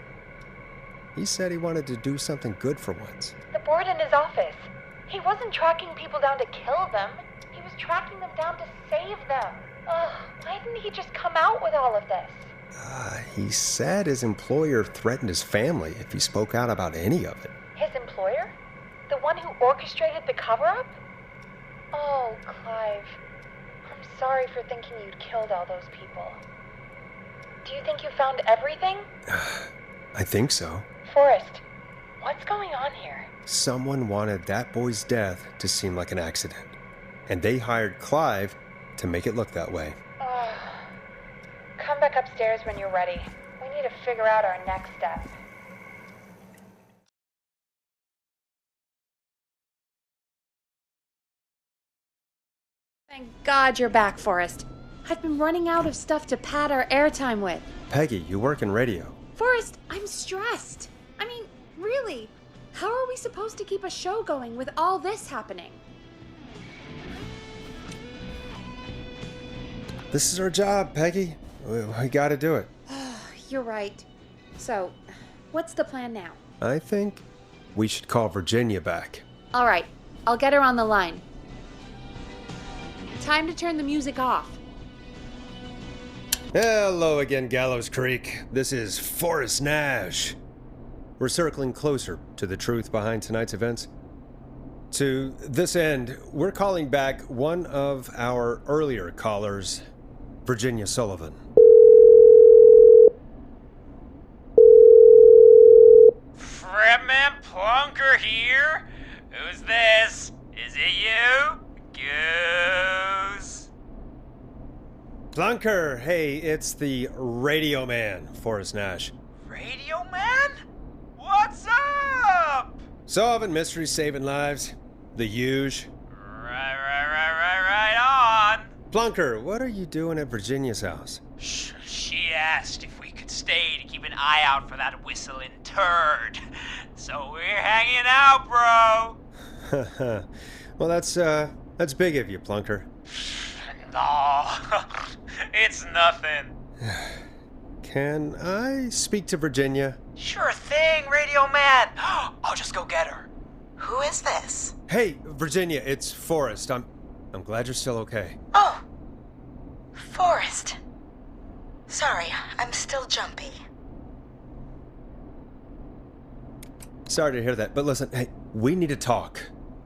He said he wanted to do something good for once. The board in his office. He wasn't tracking people down to kill them. He was tracking them down to save them. Ugh, why didn't he just come out with all of this? He said his employer threatened his family if he spoke out about any of it. His employer? The one who orchestrated the cover-up? Oh, Clive. I'm sorry for thinking you'd killed all those people. Do you think you found everything? I think so. Forrest, what's going on here? Someone wanted that boy's death to seem like an accident, and they hired Clive to make it look that way. Come back upstairs when you're ready. We need to figure out our next step. Thank God you're back, Forrest. I've been running out of stuff to pad our airtime with. Peggy, you work in radio. Forrest, I'm stressed. I mean, really, how are we supposed to keep a show going with all this happening? This is our job, Peggy. We gotta do it. You're right. So, what's the plan now? I think we should call Virginia back. All right, I'll get her on the line. Time to turn the music off. Hello again, Gallows Creek. This is Forrest Nash. We're circling closer to the truth behind tonight's events. To this end, we're calling back one of our earlier callers, Virginia Sullivan. Fretman Plunker here? Who's this? Is it you? Goose? Plunker, hey, it's the Radio Man, Forrest Nash. Radio Man? What's up? Solving mysteries, saving lives. The huge. Right on. Plunker, what are you doing at Virginia's house? She asked if we could stay to keep an eye out for that whistling turd. So we're hanging out, bro. Well, that's big of you, Plunker. Oh, it's nothing. Can I speak to Virginia? Sure thing, Radio Man. I'll just go get her. Who is this? Hey, Virginia, it's Forrest. I'm glad you're still okay. Oh, Forrest. Sorry, I'm still jumpy. Sorry to hear that, but listen, hey, we need to talk.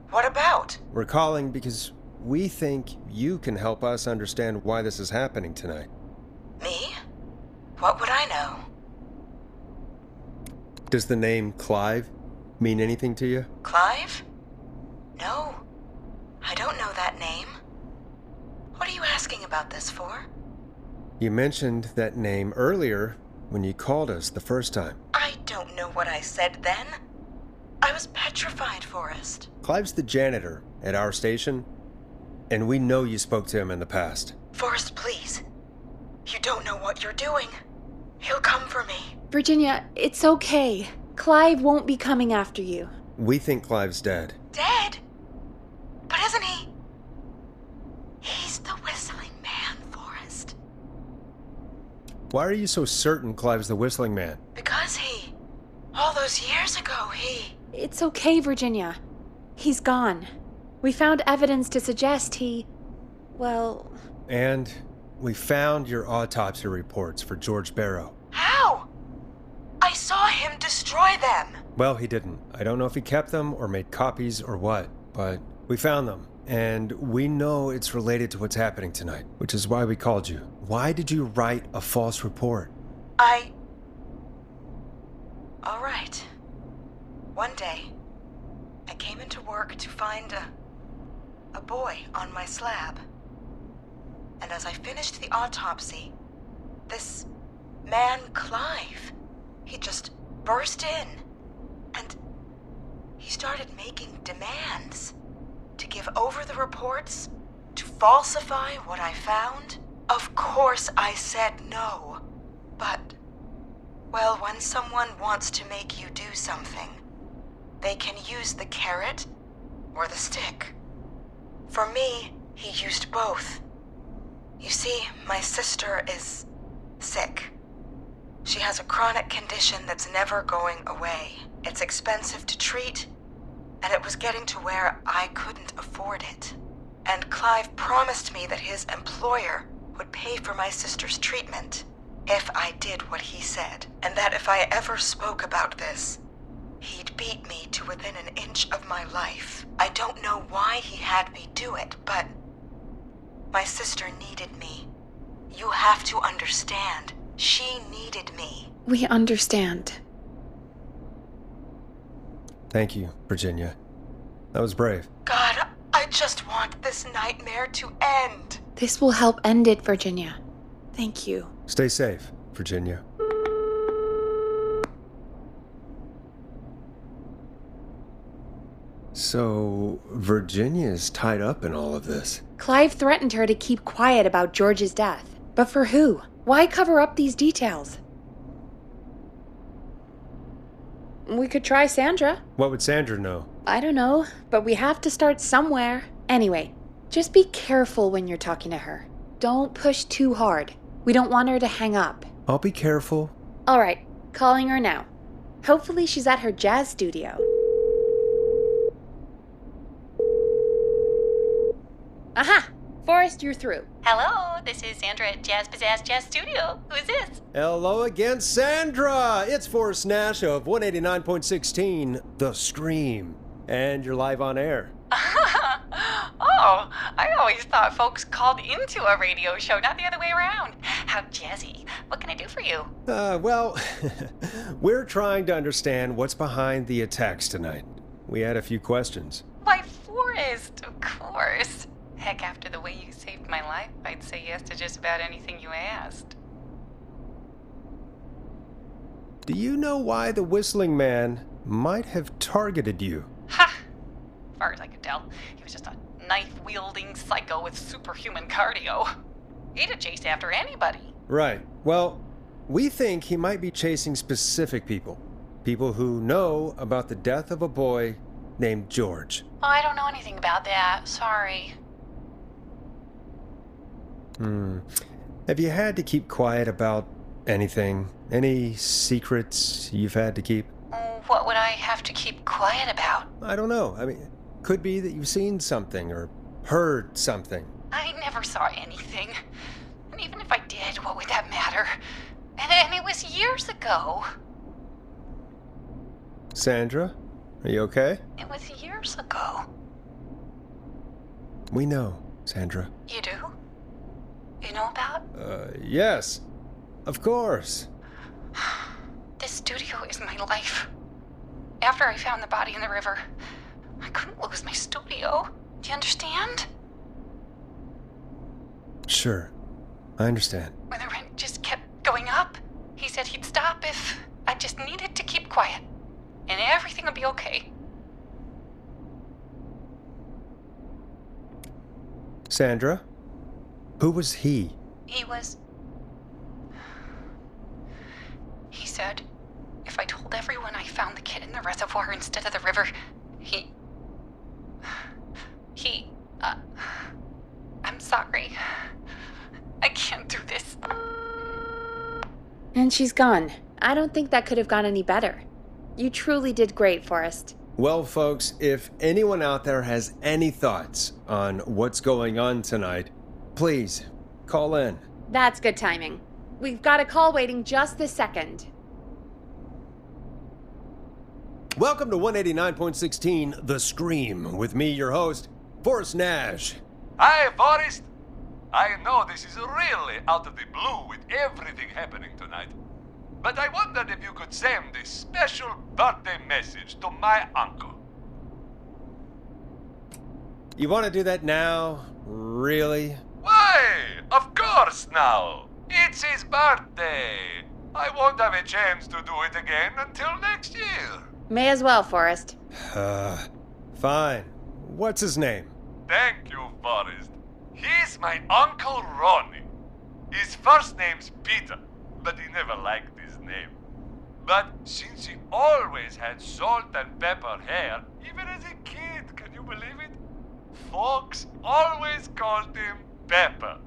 What about? We're calling because we think you can help us understand why this is happening tonight. Me? What would I know? Does the name Clive mean anything to you? Clive? No. I don't know that name. What are you asking about this for? You mentioned that name earlier when you called us the first time. I don't know what I said then. I was petrified, Forrest. Clive's the janitor at our station, and we know you spoke to him in the past. Forrest, please. You don't know what you're doing. He'll come for me. Virginia, it's okay. Clive won't be coming after you. We think Clive's dead. Dead? But isn't he? He's the whistling man, Forrest. Why are you so certain Clive's the whistling man? Because all those years ago, It's okay, Virginia. He's gone. We found evidence to suggest well... And we found your autopsy reports for George Barrow. How? I saw him destroy them. Well, he didn't. I don't know if he kept them or made copies or what, but we found them. And we know it's related to what's happening tonight, which is why we called you. Why did you write a false report? All right. One day, I came into work to find a boy on my slab. And as I finished the autopsy, this man, Clive, he just burst in. And he started making demands to give over the reports, to falsify what I found. Of course I said no. But, well, when someone wants to make you do something, they can use the carrot or the stick. For me, he used both. You see, my sister is sick. She has a chronic condition that's never going away. It's expensive to treat, and it was getting to where I couldn't afford it. And Clive promised me that his employer would pay for my sister's treatment if I did what he said, and that if I ever spoke about this, he'd beat me to within an inch of my life. I don't know why he had me do it, but my sister needed me. You have to understand. She needed me. We understand. Thank you, Virginia. That was brave. God, I just want this nightmare to end. This will help end it, Virginia. Thank you. Stay safe, Virginia. So, Virginia's tied up in all of this. Clive threatened her to keep quiet about George's death. But for who? Why cover up these details? We could try Sandra. What would Sandra know? I don't know, but we have to start somewhere. Anyway, just be careful when you're talking to her. Don't push too hard. We don't want her to hang up. I'll be careful. All right, calling her now. Hopefully she's at her jazz studio. Aha! Forrest, you're through. Hello, this is Sandra at Jazz Pizzazz Jazz Studio. Who is this? Hello again, Sandra! It's Forrest Nash of 189.16, The Scream. And you're live on air. Oh, I always thought folks called into a radio show, not the other way around. How jazzy. What can I do for you? Well, we're trying to understand what's behind the attacks tonight. We had a few questions. Why, Forrest, of course. Heck, after the way you saved my life, I'd say yes to just about anything you asked. Do you know why the Whistling Man might have targeted you? Ha! As far as I could tell, he was just a knife-wielding psycho with superhuman cardio. He'd have chased after anybody. Right. Well, we think he might be chasing specific people. People who know about the death of a boy named George. Oh, I don't know anything about that. Sorry. Have you had to keep quiet about anything? Any secrets you've had to keep? What would I have to keep quiet about? I don't know. I mean, could be that you've seen something or heard something. I never saw anything. And even if I did, what would that matter? And it was years ago. Sandra, are you okay? It was years ago. We know, Sandra. You do? You know about? Yes. Of course. This studio is my life. After I found the body in the river, I couldn't lose my studio. Do you understand? Sure. I understand. When the rent just kept going up, he said he'd stop if I just needed to keep quiet. And everything would be okay. Sandra? Who was he? He said if I told everyone I found the kid in the reservoir instead of the river, I'm sorry. I can't do this. And she's gone. I don't think that could have gone any better. You truly did great, Forrest. Well, folks, if anyone out there has any thoughts on what's going on tonight, please call in. That's good timing. We've got a call waiting just this second. Welcome to 189.16 The Scream, with me, your host, Forrest Nash. Hi, Forrest. I know this is really out of the blue with everything happening tonight, but I wondered if you could send this special birthday message to my uncle. You want to do that now? Really? Why? Of course now. It's his birthday. I won't have a chance to do it again until next year. May as well, Forrest. Fine. What's his name? Thank you, Forrest. He's my Uncle Ronnie. His first name's Peter, but he never liked his name. But since he always had salt and pepper hair, even as a kid, can you believe it? Folks always called him Pepper.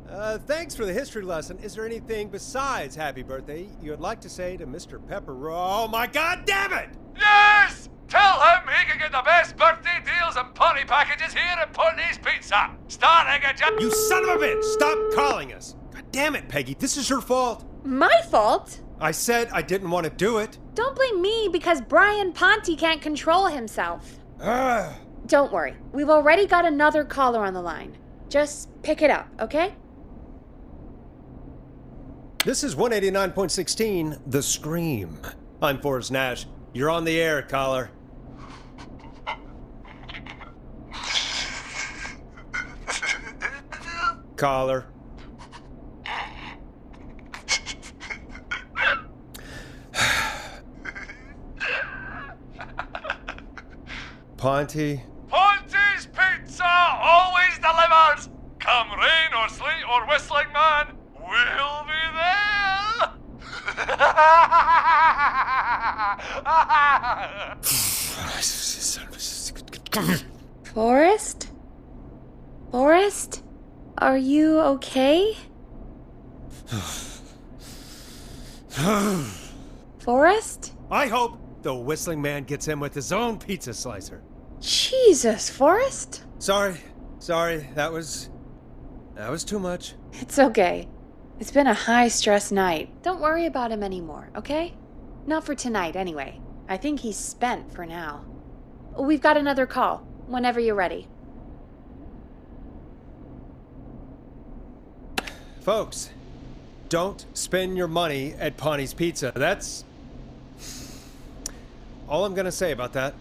Thanks for the history lesson. Is there anything besides happy birthday you would like to say to Mr. Pepper? Oh my god damn it! Yes! Tell him he can get the best birthday deals and party packages here at Putney's Pizza. Starting at You son of a bitch! Stop calling us! God damn it, Peggy. This is your fault. My fault? I said I didn't want to do it. Don't blame me because Brian Ponte can't control himself. Don't worry. We've already got another caller on the line. Just pick it up, okay? This is 189.16 The Scream. I'm Forrest Nash. You're on the air, caller. Caller. Ponte. Ponte's Pizza always delivers. Come rain or sleet or whistling man, we'll be there. Forrest? Forrest? Are you okay? Forrest? I hope the whistling man gets in with his own pizza slicer. Jesus, Forrest? Sorry. That was too much. It's okay. It's been a high-stress night. Don't worry about him anymore, okay? Not for tonight, anyway. I think he's spent for now. We've got another call, whenever you're ready. Folks, don't spend your money at Ponte's Pizza. That's all I'm gonna say about that.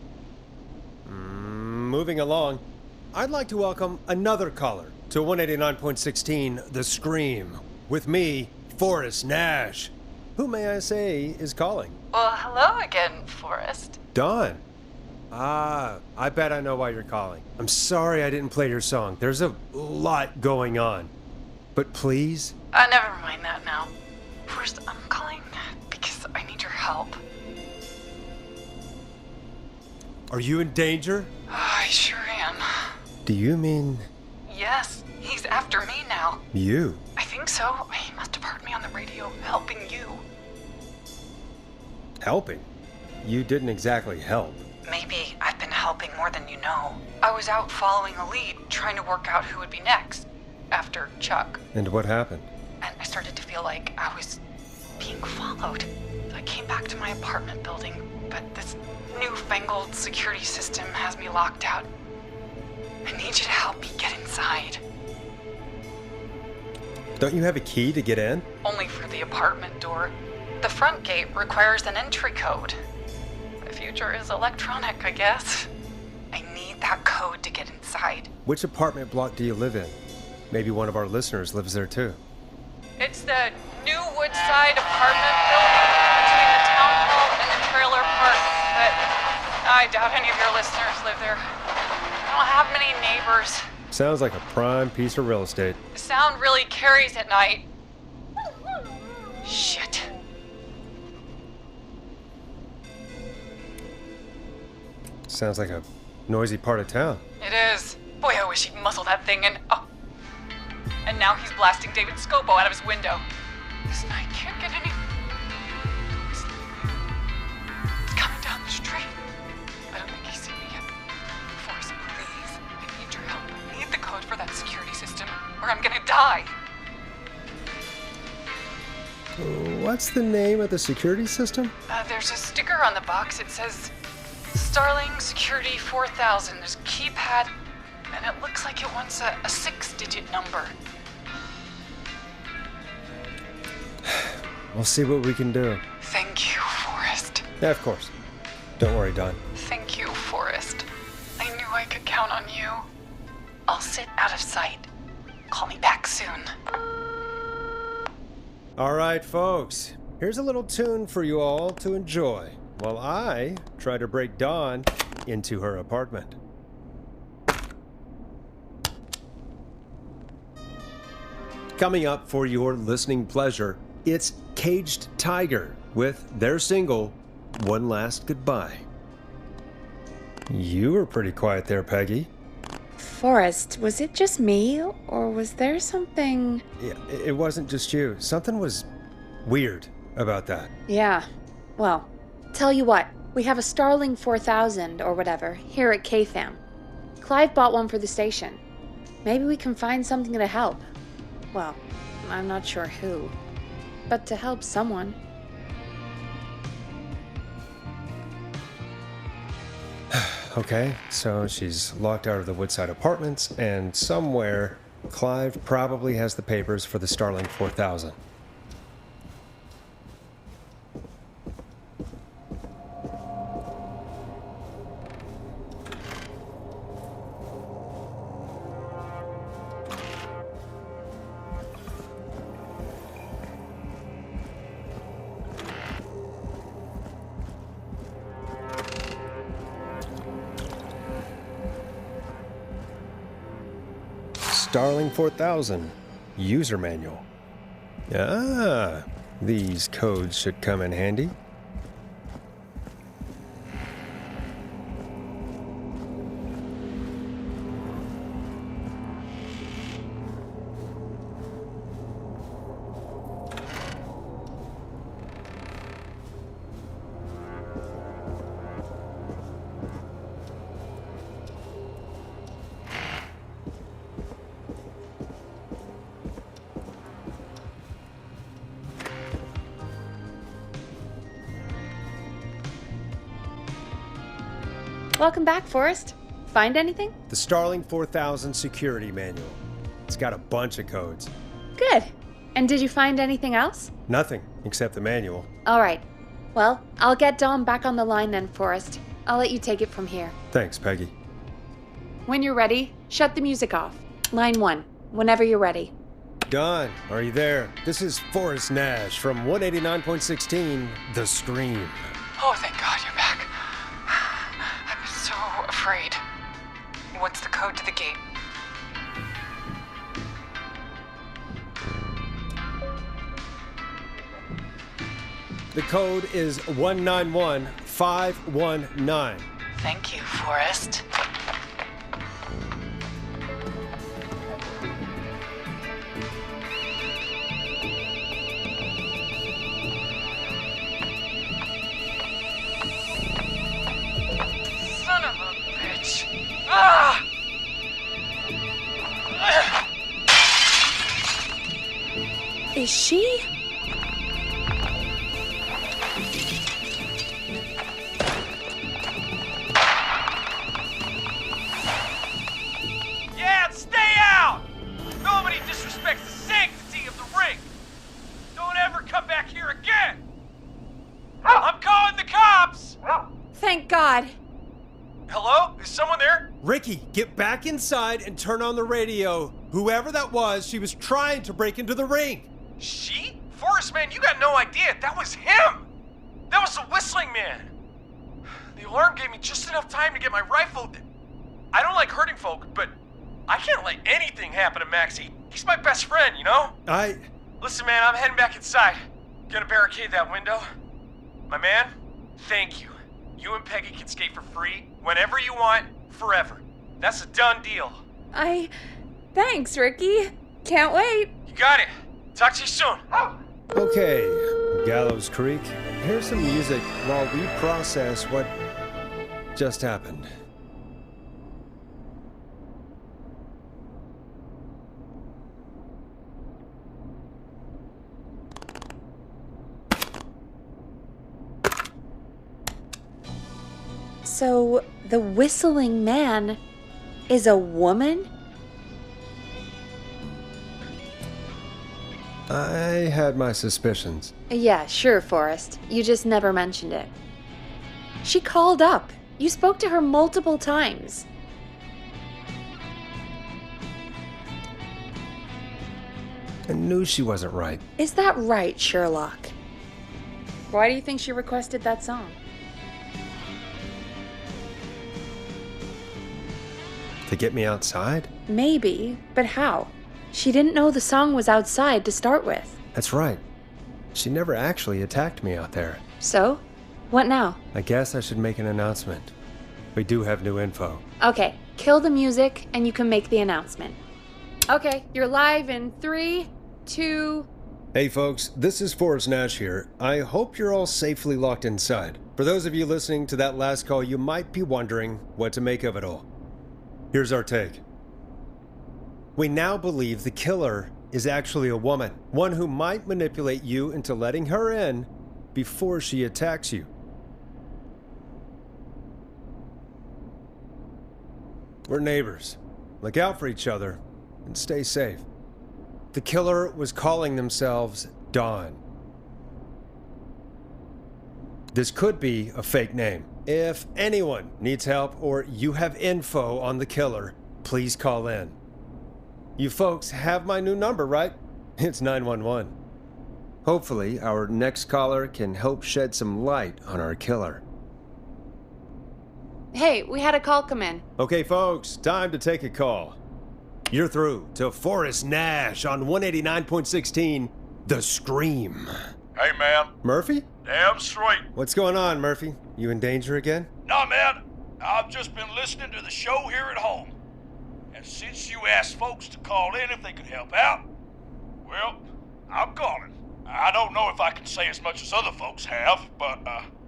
Moving along, I'd like to welcome another caller to 189.16 The Scream, with me, Forrest Nash. Who, may I say, is calling? Well, hello again, Forrest. Dawn. I bet I know why you're calling. I'm sorry I didn't play your song. There's a lot going on. But please? Never mind that now. First, I'm calling because I need your help. Are you in danger? I sure am. Do you mean... Yes, he's after me now. You? I think so. He must have heard me on the radio helping you. Helping? You didn't exactly help. Maybe I've been helping more than you know. I was out following a lead, trying to work out who would be next, after Chuck. And what happened? And I started to feel like I was being followed. I came back to my apartment building, but this newfangled security system has me locked out. I need you to help me get inside. Don't you have a key to get in? Only for the apartment door. The front gate requires an entry code. The future is electronic, I guess. I need that code to get inside. Which apartment block do you live in? Maybe one of our listeners lives there too. It's the New Woodside apartment building between the town hall and the trailer park, but I doubt any of your listeners live there. I don't have many neighbors. Sounds like a prime piece of real estate. The sound really carries at night. Shit. Sounds like a noisy part of town. It is. Boy, I wish he'd muzzle that thing in. Oh. And now he's blasting David Scopo out of his window. This night can't get any... It's coming down the street. I don't think he's seen me yet. Forrest, please. I need your help. I need the code for that security system, or I'm gonna die. What's the name of the security system? There's a sticker on the box. It says Starling Security 4000. There's a keypad, and it looks like it wants a 6-digit number. We'll see what we can do. Thank you, Forrest. Yeah, of course. Don't worry, Don. Thank you, Forrest. I knew I could count on you. I'll sit out of sight. Call me back soon. All right, folks. Here's a little tune for you all to enjoy while I try to break Dawn into her apartment. Coming up for your listening pleasure, it's Caged Tiger with their single, One Last Goodbye. You were pretty quiet there, Peggy. Forrest, was it just me, or was there something... Yeah, it wasn't just you. Something was weird about that. Yeah. Well, tell you what, we have a Starling 4000 or whatever here at KFAM. Clive bought one for the station. Maybe we can find something to help. Well, I'm not sure who, but to help someone. Okay, so she's locked out of the Woodside Apartments, and somewhere Clive probably has the papers for the Starling 4000. Starling 4000 user manual. Ah, these codes should come in handy. Welcome back, Forrest. Find anything? The Starling 4000 security manual. It's got a bunch of codes. Good. And did you find anything else? Nothing, except the manual. All right. Well, I'll get Dom back on the line then, Forrest. I'll let you take it from here. Thanks, Peggy. When you're ready, shut the music off. Line 1, whenever you're ready. Don, are you there? This is Forrest Nash from 189.16, The Scream. Oh, thank God you're back. I'm so afraid. What's the code to the gate? The code is 191519. Thank you, Forrest. Is she? Yeah, stay out! Nobody disrespects the sanctity of the ring. Don't ever come back here again. I'm calling the cops! Thank God. Hello? Is someone there? Ricky, get back inside and turn on the radio. Whoever that was, she was trying to break into the ring. She? Forrest, man, you got no idea. That was him. That was the Whistling Man. The alarm gave me just enough time to get my rifle. I don't like hurting folk, but I can't let anything happen to Maxie. He's my best friend, you know? Listen, man, I'm heading back inside. Gonna barricade that window. My man, thank you. You and Peggy can skate for free whenever you want, forever. That's a done deal. Thanks, Ricky. Can't wait. You got it. Talk to you soon. Okay, Gallows Creek, here's some music while we process what just happened. So, the Whistling Man is a woman? I had my suspicions. Yeah, sure, Forrest. You just never mentioned it. She called up. You spoke to her multiple times. I knew she wasn't right. Is that right, Sherlock? Why do you think she requested that song? To get me outside? Maybe, but how? She didn't know the song was outside to start with. That's right. She never actually attacked me out there. So? What now? I guess I should make an announcement. We do have new info. Okay, kill the music and you can make the announcement. Okay, you're live in 3, 2... Hey folks, this is Forrest Nash here. I hope you're all safely locked inside. For those of you listening to that last call, you might be wondering what to make of it all. Here's our take. We now believe the killer is actually a woman, one who might manipulate you into letting her in before she attacks you. We're neighbors. Look out for each other and stay safe. The killer was calling themselves Dawn. This could be a fake name. If anyone needs help or you have info on the killer, please call in. You folks have my new number, right? It's 911. Hopefully, our next caller can help shed some light on our killer. Hey, we had a call come in. Okay, folks, time to take a call. You're through to Forrest Nash on 189.16, The Scream. Hey, man. Murphy? Damn straight. What's going on, Murphy? You in danger again? Nah, man. I've just been listening to the show here at home. And since you asked folks to call in if they could help out, well, I'm calling. I don't know if I can say as much as other folks have, but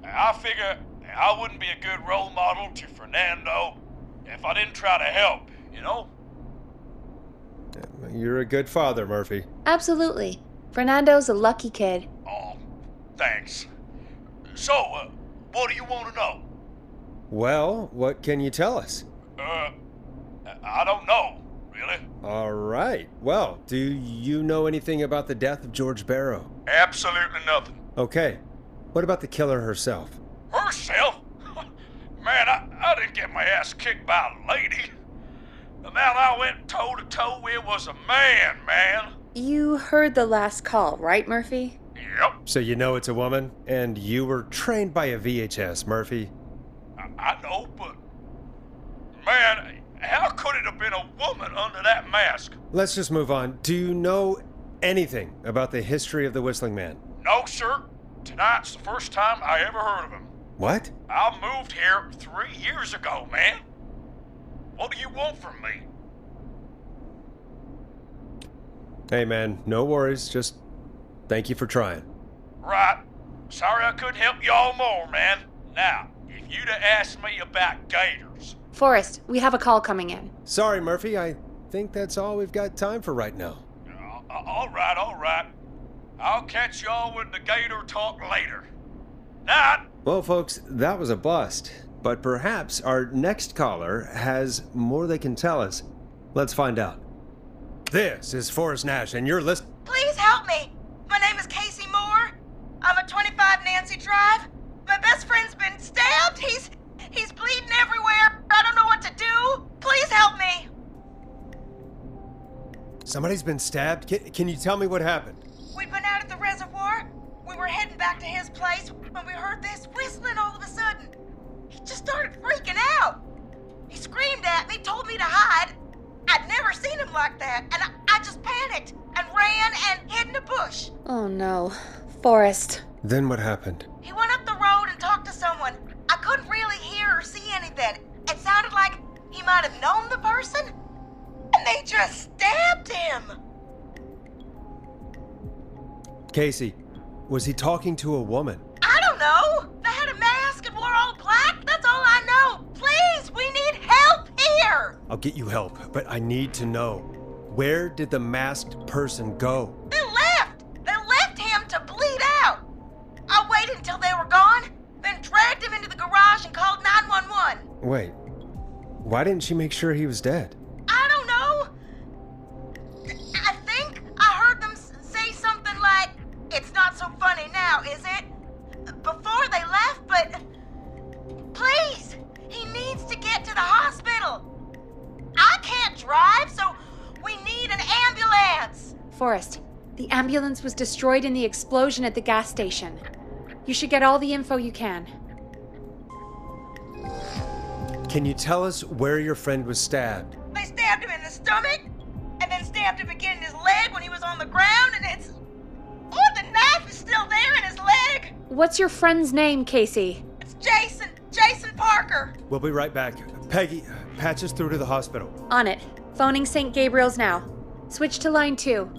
I figure I wouldn't be a good role model to Fernando if I didn't try to help, you know? You're a good father, Murphy. Absolutely. Fernando's a lucky kid. Oh, thanks. So, what do you want to know? Well, what can you tell us? I don't know, really. All right. Well, do you know anything about the death of George Barrow? Absolutely nothing. Okay. What about the killer herself? Herself? Man, I didn't get my ass kicked by a lady. The man I went toe-to-toe with was a man. You heard the last call, right, Murphy? Yep. So you know it's a woman, and you were trained by a VHS, Murphy. I know, but... Man, how could it have been a woman under that mask? Let's just move on. Do you know anything about the history of the Whistling Man? No, sir. Tonight's the first time I ever heard of him. What? I moved here 3 years ago, man. What do you want from me? Hey, man, no worries. Just thank you for trying. Right. Sorry I couldn't help you all more, man. Now, if you'd have asked me about gators... Forrest, we have a call coming in. Sorry, Murphy. I think that's all we've got time for right now. All right. I'll catch y'all with the gator talk later. Night. Well, folks, that was a bust. But perhaps our next caller has more they can tell us. Let's find out. This is Forrest Nash, and you're listening. Please help me. My name is Casey Moore. I'm at 25 Nancy Drive. My best friend's been stabbed. He's bleeding everywhere. I don't know what to do. Please help me. Somebody's been stabbed? Can you tell me what happened? We'd been out at the reservoir. We were heading back to his place when we heard this whistling all of a sudden. He just started freaking out. He screamed at me, told me to hide. I'd never seen him like that, and I just panicked and ran and hid in a bush. Oh no. Forrest. Then what happened? He went up the road and talked to someone. I couldn't really hear or see anything. It sounded like he might have known the person, and they just stabbed him. Casey, was he talking to a woman? I don't know. They had a mask and wore all black. That's all I know. Please, we need help here. I'll get you help, but I need to know. Where did the masked person go? They left. They left him to bleed out. I waited until they were gone, then dragged him into the garage and called 911. Wait, why didn't she make sure he was dead? I don't know. I think I heard them say something like, "It's not so funny now, is it?" Before they left, but please, he needs to get to the hospital. I can't drive, so we need an ambulance. Forrest, the ambulance was destroyed in the explosion at the gas station. You should get all the info you can. Can you tell us where your friend was stabbed? They stabbed him in the stomach, and then stabbed him again in his leg when he was on the ground, and it's... Oh, the knife is still there in his leg. What's your friend's name, Casey? It's Jason Parker. We'll be right back. Peggy, patch us through to the hospital. On it. Phoning St. Gabriel's now. Switch to line 2.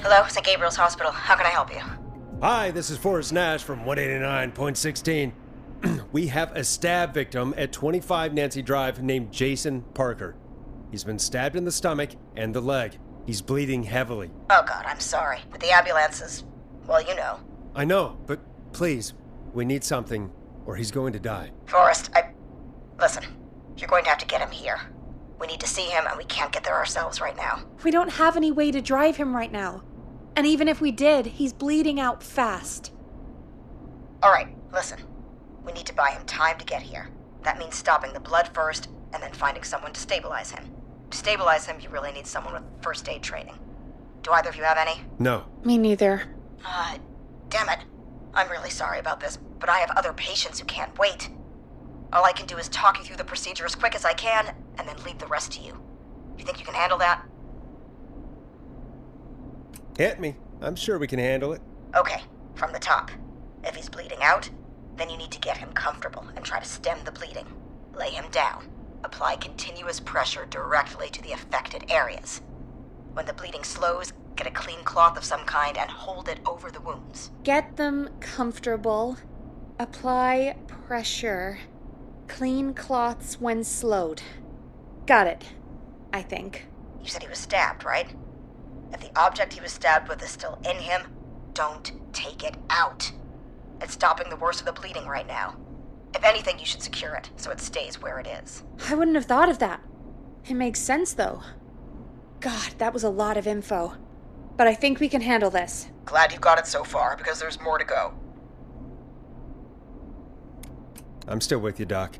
Hello, St. Gabriel's Hospital. How can I help you? Hi, this is Forrest Nash from 189.16. We have a stab victim at 25 Nancy Drive named Jason Parker. He's been stabbed in the stomach and the leg. He's bleeding heavily. Oh God, I'm sorry. But the ambulance is, well, you know. I know, but please, we need something, or he's going to die. Forrest, Listen, you're going to have to get him here. We need to see him, and we can't get there ourselves right now. We don't have any way to drive him right now. And even if we did, he's bleeding out fast. All right, listen. We need to buy him time to get here. That means stopping the blood first, and then finding someone to stabilize him. To stabilize him, you really need someone with first aid training. Do either of you have any? No. Me neither. Damn it. I'm really sorry about this, but I have other patients who can't wait. All I can do is talk you through the procedure as quick as I can, and then leave the rest to you. You think you can handle that? Hit me. I'm sure we can handle it. Okay, from the top. If he's bleeding out, then you need to get him comfortable and try to stem the bleeding. Lay him down. Apply continuous pressure directly to the affected areas. When the bleeding slows, get a clean cloth of some kind and hold it over the wounds. Get them comfortable. Apply pressure. Clean cloths when slowed. Got it, I think. You said he was stabbed, right? If the object he was stabbed with is still in him, don't take it out. It's stopping the worst of the bleeding right now. If anything, you should secure it so it stays where it is. I wouldn't have thought of that. It makes sense, though. God, that was a lot of info. But I think we can handle this. Glad you got it so far, because there's more to go. I'm still with you, Doc.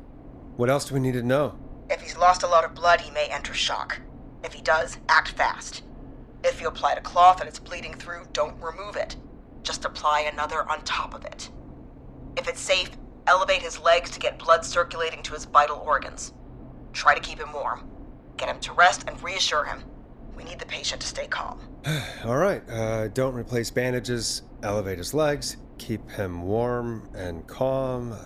What else do we need to know? If he's lost a lot of blood, he may enter shock. If he does, act fast. If you applied a cloth and it's bleeding through, don't remove it. Just apply another on top of it. If it's safe, elevate his legs to get blood circulating to his vital organs. Try to keep him warm. Get him to rest and reassure him. We need the patient to stay calm. All right, don't replace bandages, elevate his legs, keep him warm and calm.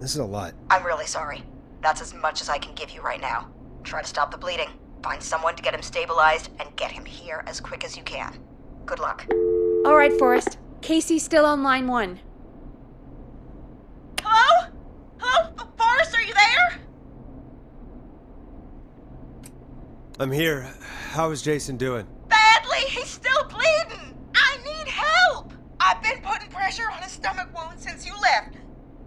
This is a lot. I'm really sorry. That's as much as I can give you right now. Try to stop the bleeding. Find someone to get him stabilized and get him here as quick as you can. Good luck. All right, Forrest. Casey's still on line 1. Hello? Hello? Forrest, are you there? I'm here. How is Jason doing? Badly. He's still bleeding. I need help. wound since you left,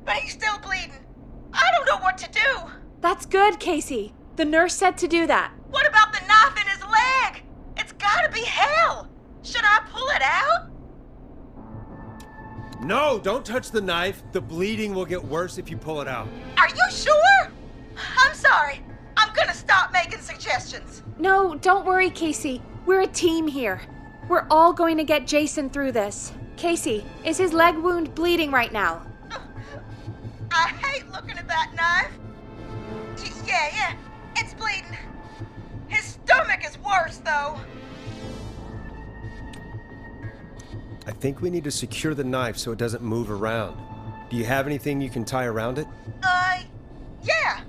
but he's still bleeding. I don't know what to do. That's good, Casey. The nurse said to do that. What about the knife in his leg? It's gotta be hell. Should I pull it out? No, don't touch the knife. The bleeding will get worse if you pull it out. Are you sure? I'm sorry. I'm gonna stop making suggestions. No, don't worry, Casey. We're a team here. We're all going to get Jason through this. Casey, is his leg wound bleeding right now? I hate looking at that knife. Yeah, it's bleeding. His stomach is worse, though. I think we need to secure the knife so it doesn't move around. Do you have anything you can tie around it? Yeah.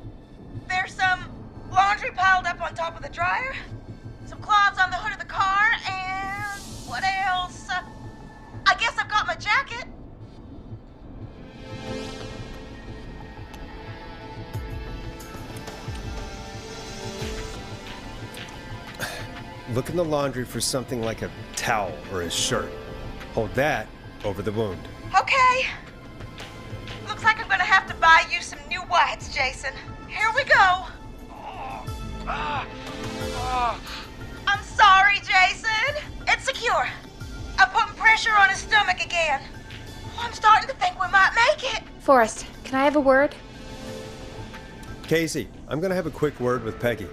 There's some laundry piled up on top of the dryer, some cloths on the hood of the car, and what else? I guess I've got my jacket. Look in the laundry for something like a towel or a shirt. Hold that over the wound. Okay. Looks like I'm gonna have to buy you some new whites, Jason. Here we go. I'm sorry, Jason. It's secure. I'm putting pressure on his stomach again. I'm starting to think we might make it. Forrest, can I have a word? Casey, I'm gonna have a quick word with Peggy.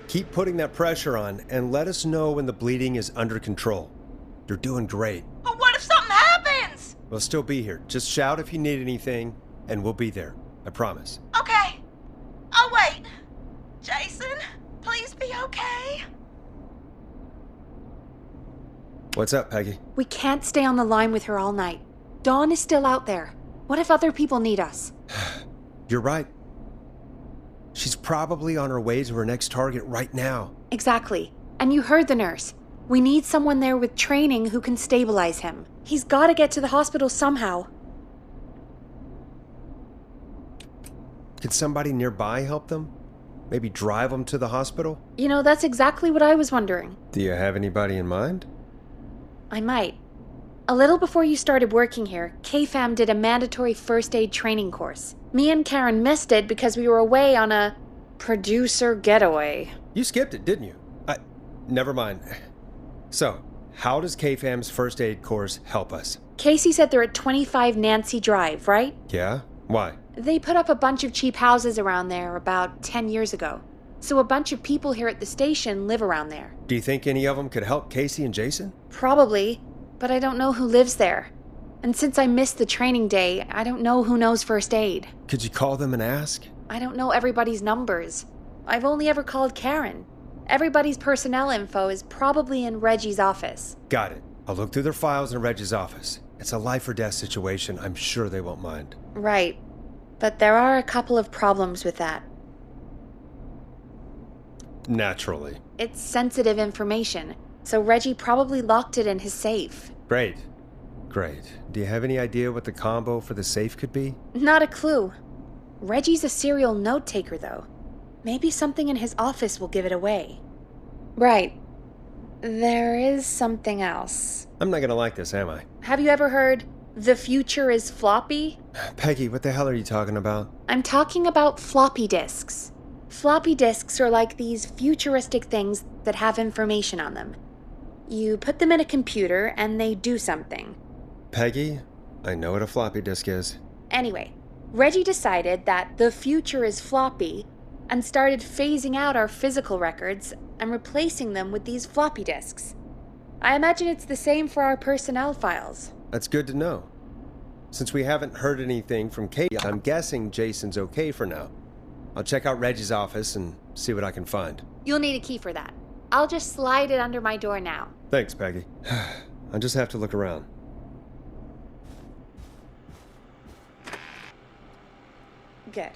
Keep putting that pressure on and let us know when the bleeding is under control. You're doing great. But what if something happens? We'll still be here. Just shout if you need anything, and we'll be there. I promise. Okay. I'll wait. Jason, please be okay. What's up, Peggy? We can't stay on the line with her all night. Dawn is still out there. What if other people need us? You're right. She's probably on her way to her next target right now. Exactly. And you heard the nurse. We need someone there with training who can stabilize him. He's got to get to the hospital somehow. Could somebody nearby help them? Maybe drive them to the hospital? You know, that's exactly what I was wondering. Do you have anybody in mind? I might. A little before you started working here, KFAM did a mandatory first aid training course. Me and Karen missed it because we were away on a producer getaway. You skipped it, didn't you? Never mind. So, how does KFAM's first aid course help us? Casey said they're at 25 Nancy Drive, right? Yeah? Why? They put up a bunch of cheap houses around there about 10 years ago. So a bunch of people here at the station live around there. Do you think any of them could help Casey and Jason? Probably, but I don't know who lives there. And since I missed the training day, I don't know who knows first aid. Could you call them and ask? I don't know everybody's numbers. I've only ever called Karen. Everybody's personnel info is probably in Reggie's office. Got it. I'll look through their files in Reggie's office. It's a life or death situation. I'm sure they won't mind. Right. But there are a couple of problems with that. Naturally. It's sensitive information, so Reggie probably locked it in his safe. Great. Do you have any idea what the combo for the safe could be? Not a clue. Reggie's a serial note taker, though. Maybe something in his office will give it away. Right. There is something else. I'm not gonna like this, am I? Have you ever heard, the future is floppy? Peggy, what the hell are you talking about? I'm talking about floppy disks. Floppy disks are like these futuristic things that have information on them. You put them in a computer and they do something. Peggy, I know what a floppy disk is. Anyway, Reggie decided that the future is floppy and started phasing out our physical records and replacing them with these floppy disks. I imagine it's the same for our personnel files. That's good to know. Since we haven't heard anything from Kate, I'm guessing Jason's okay for now. I'll check out Reggie's office and see what I can find. You'll need a key for that. I'll just slide it under my door now. Thanks, Peggy. I'll just have to look around. Good.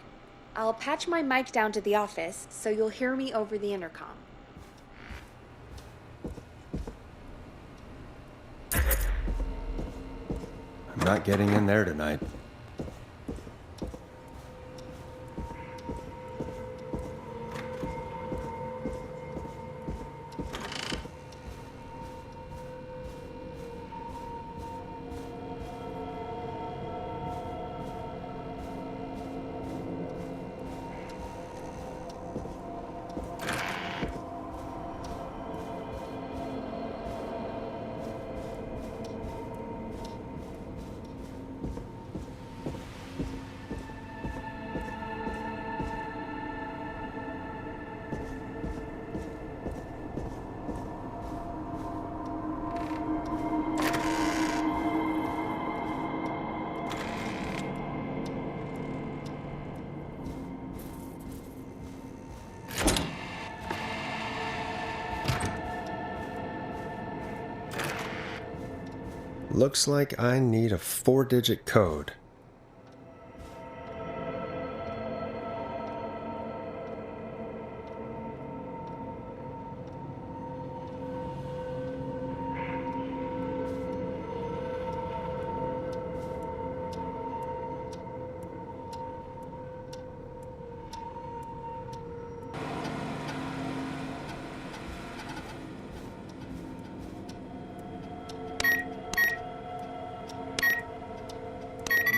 I'll patch my mic down to the office so you'll hear me over the intercom. I'm not getting in there tonight. Looks like I need a 4-digit code.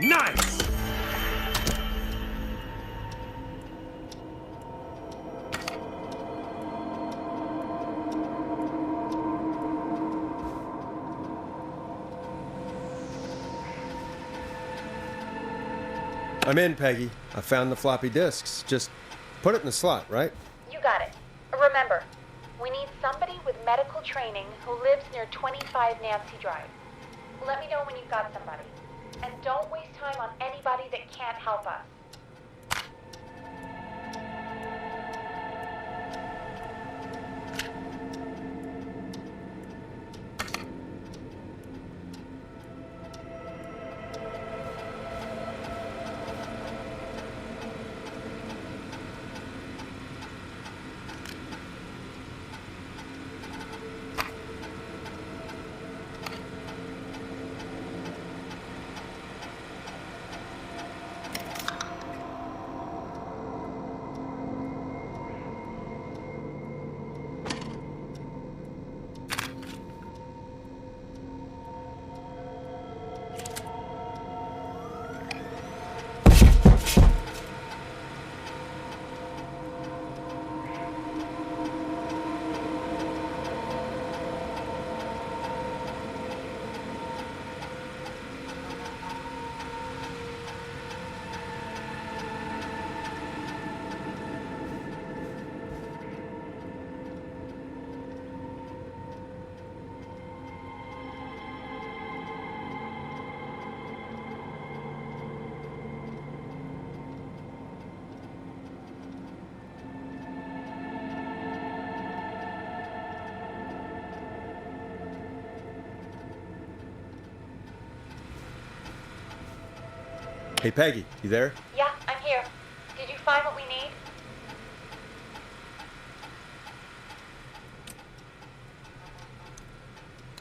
Nice! I'm in, Peggy. I found the floppy disks. Just put it in the slot, right? You got it. Remember, we need somebody with medical training who lives near 25 Nancy Drive. Let me know when you've got somebody. And don't waste time on anybody that can't help us. Hey, Peggy, you there? Yeah, I'm here. Did you find what we need?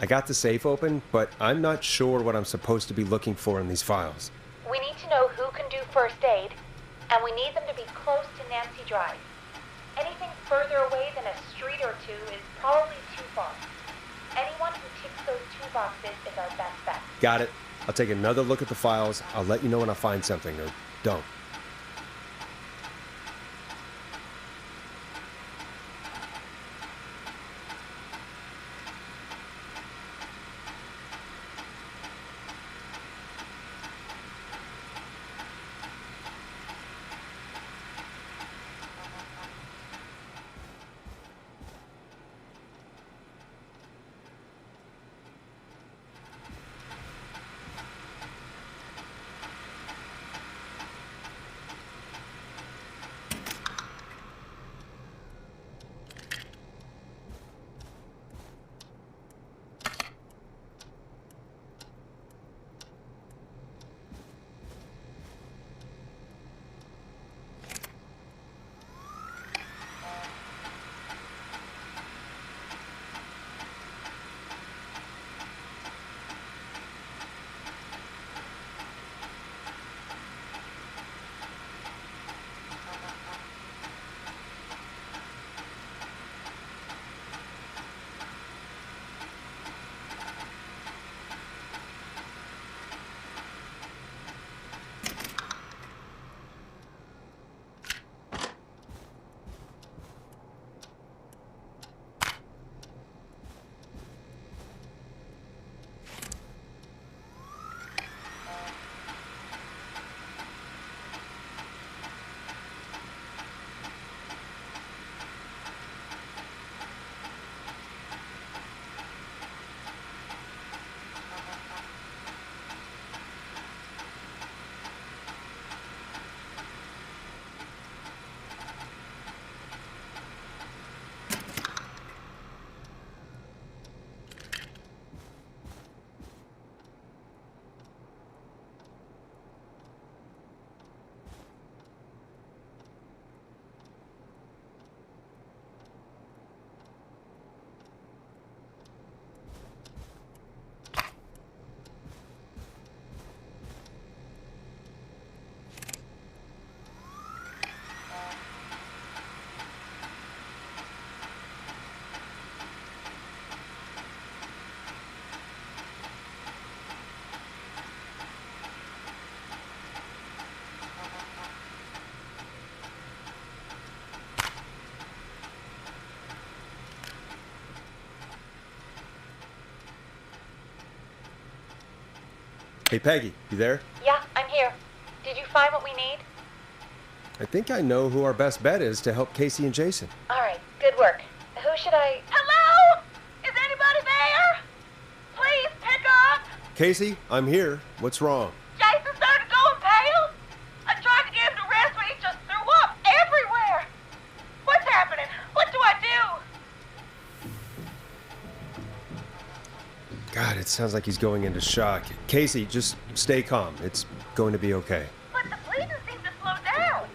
I got the safe open, but I'm not sure what I'm supposed to be looking for in these files. We need to know who can do first aid, and we need them to be close to Nancy Drive. Anything further away than a street or two is probably too far. Anyone who ticks those 2 boxes is our best bet. Got it. I'll take another look at the files. I'll let you know when I find something, or don't. Hey, Peggy, you there? Yeah, I'm here. Did you find what we need? I think I know who our best bet is to help Casey and Jason. All right, good work. Who should I... Hello? Is anybody there? Please pick up. Casey, I'm here. What's wrong? Jason started going pale. I tried to get him to rest, but he just threw up everywhere. What's happening? What do I do? God, it sounds like he's going into shock. Casey, just stay calm. It's going to be okay. But the bleeding seems to slow down.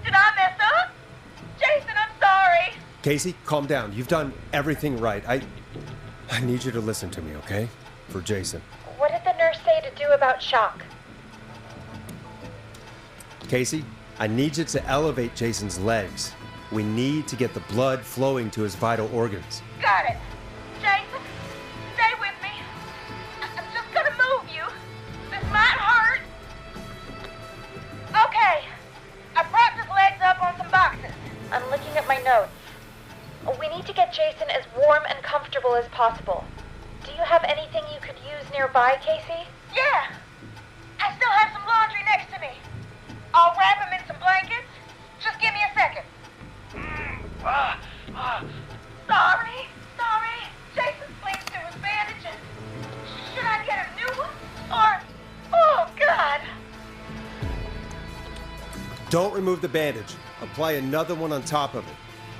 Did I mess up? Jason, I'm sorry. Casey, calm down. You've done everything right. I need you to listen to me, okay? For Jason. What did the nurse say to do about shock? Casey, I need you to elevate Jason's legs. We need to get the blood flowing to his vital organs. Got it. Jason, stay with me. I'm just gonna move you. This might hurt. Okay. I propped his legs up on some boxes. I'm looking at my notes. We need to get Jason as warm and comfortable as possible. Do you have anything you could use nearby, Casey? Yeah. I still have some laundry next to me. I'll wrap him in some blankets. Just give me a second. Sorry. Jason's bleeding through his bandages. Should I get a new one? Or... Oh, God. Don't remove the bandage. Apply another one on top of it.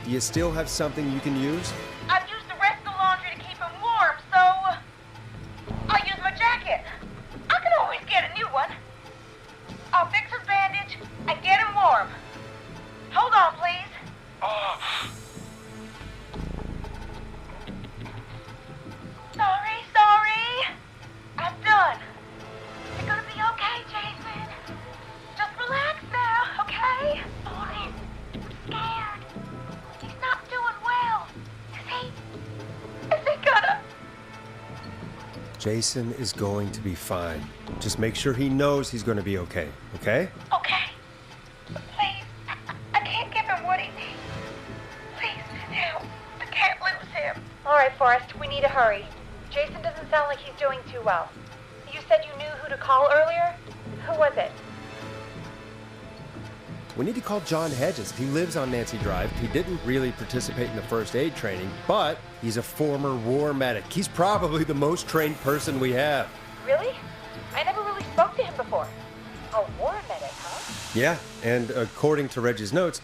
Do you still have something you can use? I've used the rest of the laundry to keep him warm, so... I'll use my jacket. I can always get a new one. I'll fix his bandage and get him warm. Hold on, please. Sorry. I'm done. You're gonna be okay, Jason. Just relax now, okay? Boy, I'm scared. He's not doing well. Is he gonna... Jason is going to be fine. Just make sure he knows he's going to be okay, okay? Okay. Please, I can't give him what he needs. Please, help. I can't lose him. All right, Forrest, we need to hurry. Jason doesn't sound like he's doing too well. You said you knew who to call earlier? Who was it? We need to call John Hedges. He lives on Nancy Drive. He didn't really participate in the first aid training, but he's a former war medic. He's probably the most trained person we have. Really? I never really spoke to him before. A war medic, huh? Yeah, and according to Reggie's notes,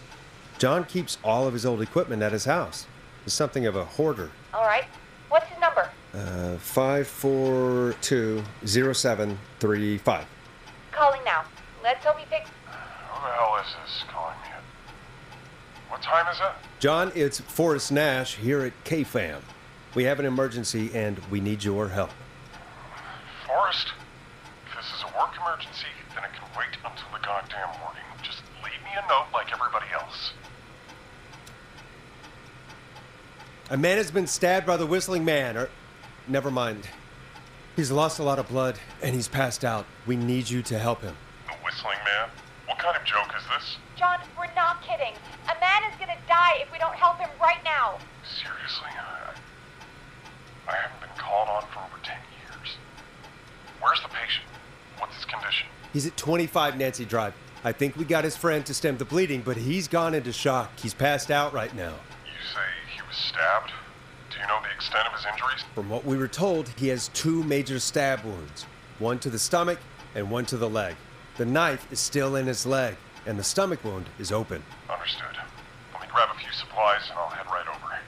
John keeps all of his old equipment at his house. He's something of a hoarder. All right. What's his number? 542-0735. Calling now. Let's hope he picks... Who the hell is this calling me? What time is it? John, it's Forrest Nash here at KFAM. We have an emergency and we need your help. Forrest, if this is a work emergency, then it can wait until the goddamn morning. Just leave me a note like everybody else. A man has been stabbed by the Whistling Man, or... Never mind. He's lost a lot of blood, and he's passed out. We need you to help him. The Whistling Man? What kind of joke is this? John, we're not kidding. A man is gonna die if we don't help him right now. Seriously? I haven't been called on for over 10 years. Where's the patient? What's his condition? He's at 25 Nancy Drive. I think we got his friend to stem the bleeding, but he's gone into shock. He's passed out right now. You say he was stabbed? Do you know the extent of his injuries? From what we were told, he has 2 major stab wounds. One to the stomach and one to the leg. The knife is still in his leg, and the stomach wound is open. Understood. Let me grab a few supplies and I'll head right over.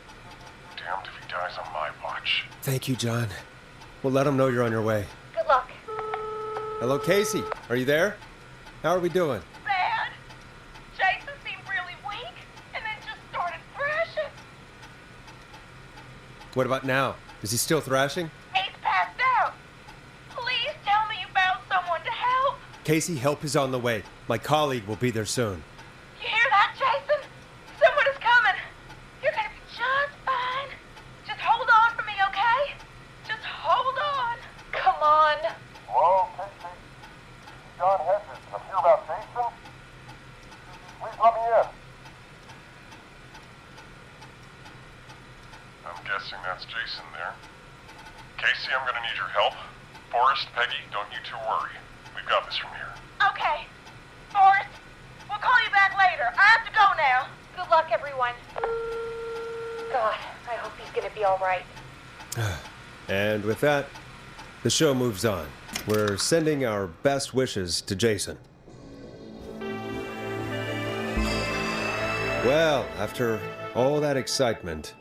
Damned if he dies on my watch. Thank you, John. We'll let him know you're on your way. Good luck. Hello, Casey. Are you there? How are we doing? Bad. Jason seemed really weak, and then just started thrashing. What about now? Is he still thrashing? He's passed out. Please tell me you found someone to help. Casey, help is on the way. My colleague will be there soon. You hear that, Jason? Someone is coming. You're gonna be just fine. Just hold on for me, okay? Just hold on. Come on. Hello, Casey. John Hedges. I'm here about Jason. Please let me in. I'm guessing that's Jason there. Casey, I'm gonna need your help. Forrest Forrest, Peggy, don't you two worry. We've got this from here. Okay. Forrest, we'll call you back later. I have to go now. Good luck, everyone. God, I hope he's gonna be all right. And with that, the show moves on. We're sending our best wishes to Jason. Well, after all that excitement,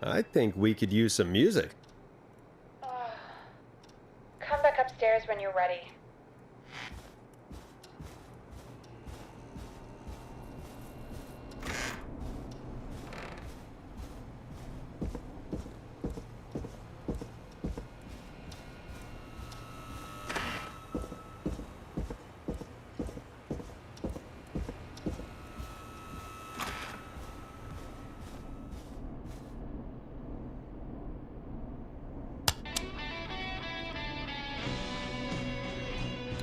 I think we could use some music. Come back upstairs when you're ready.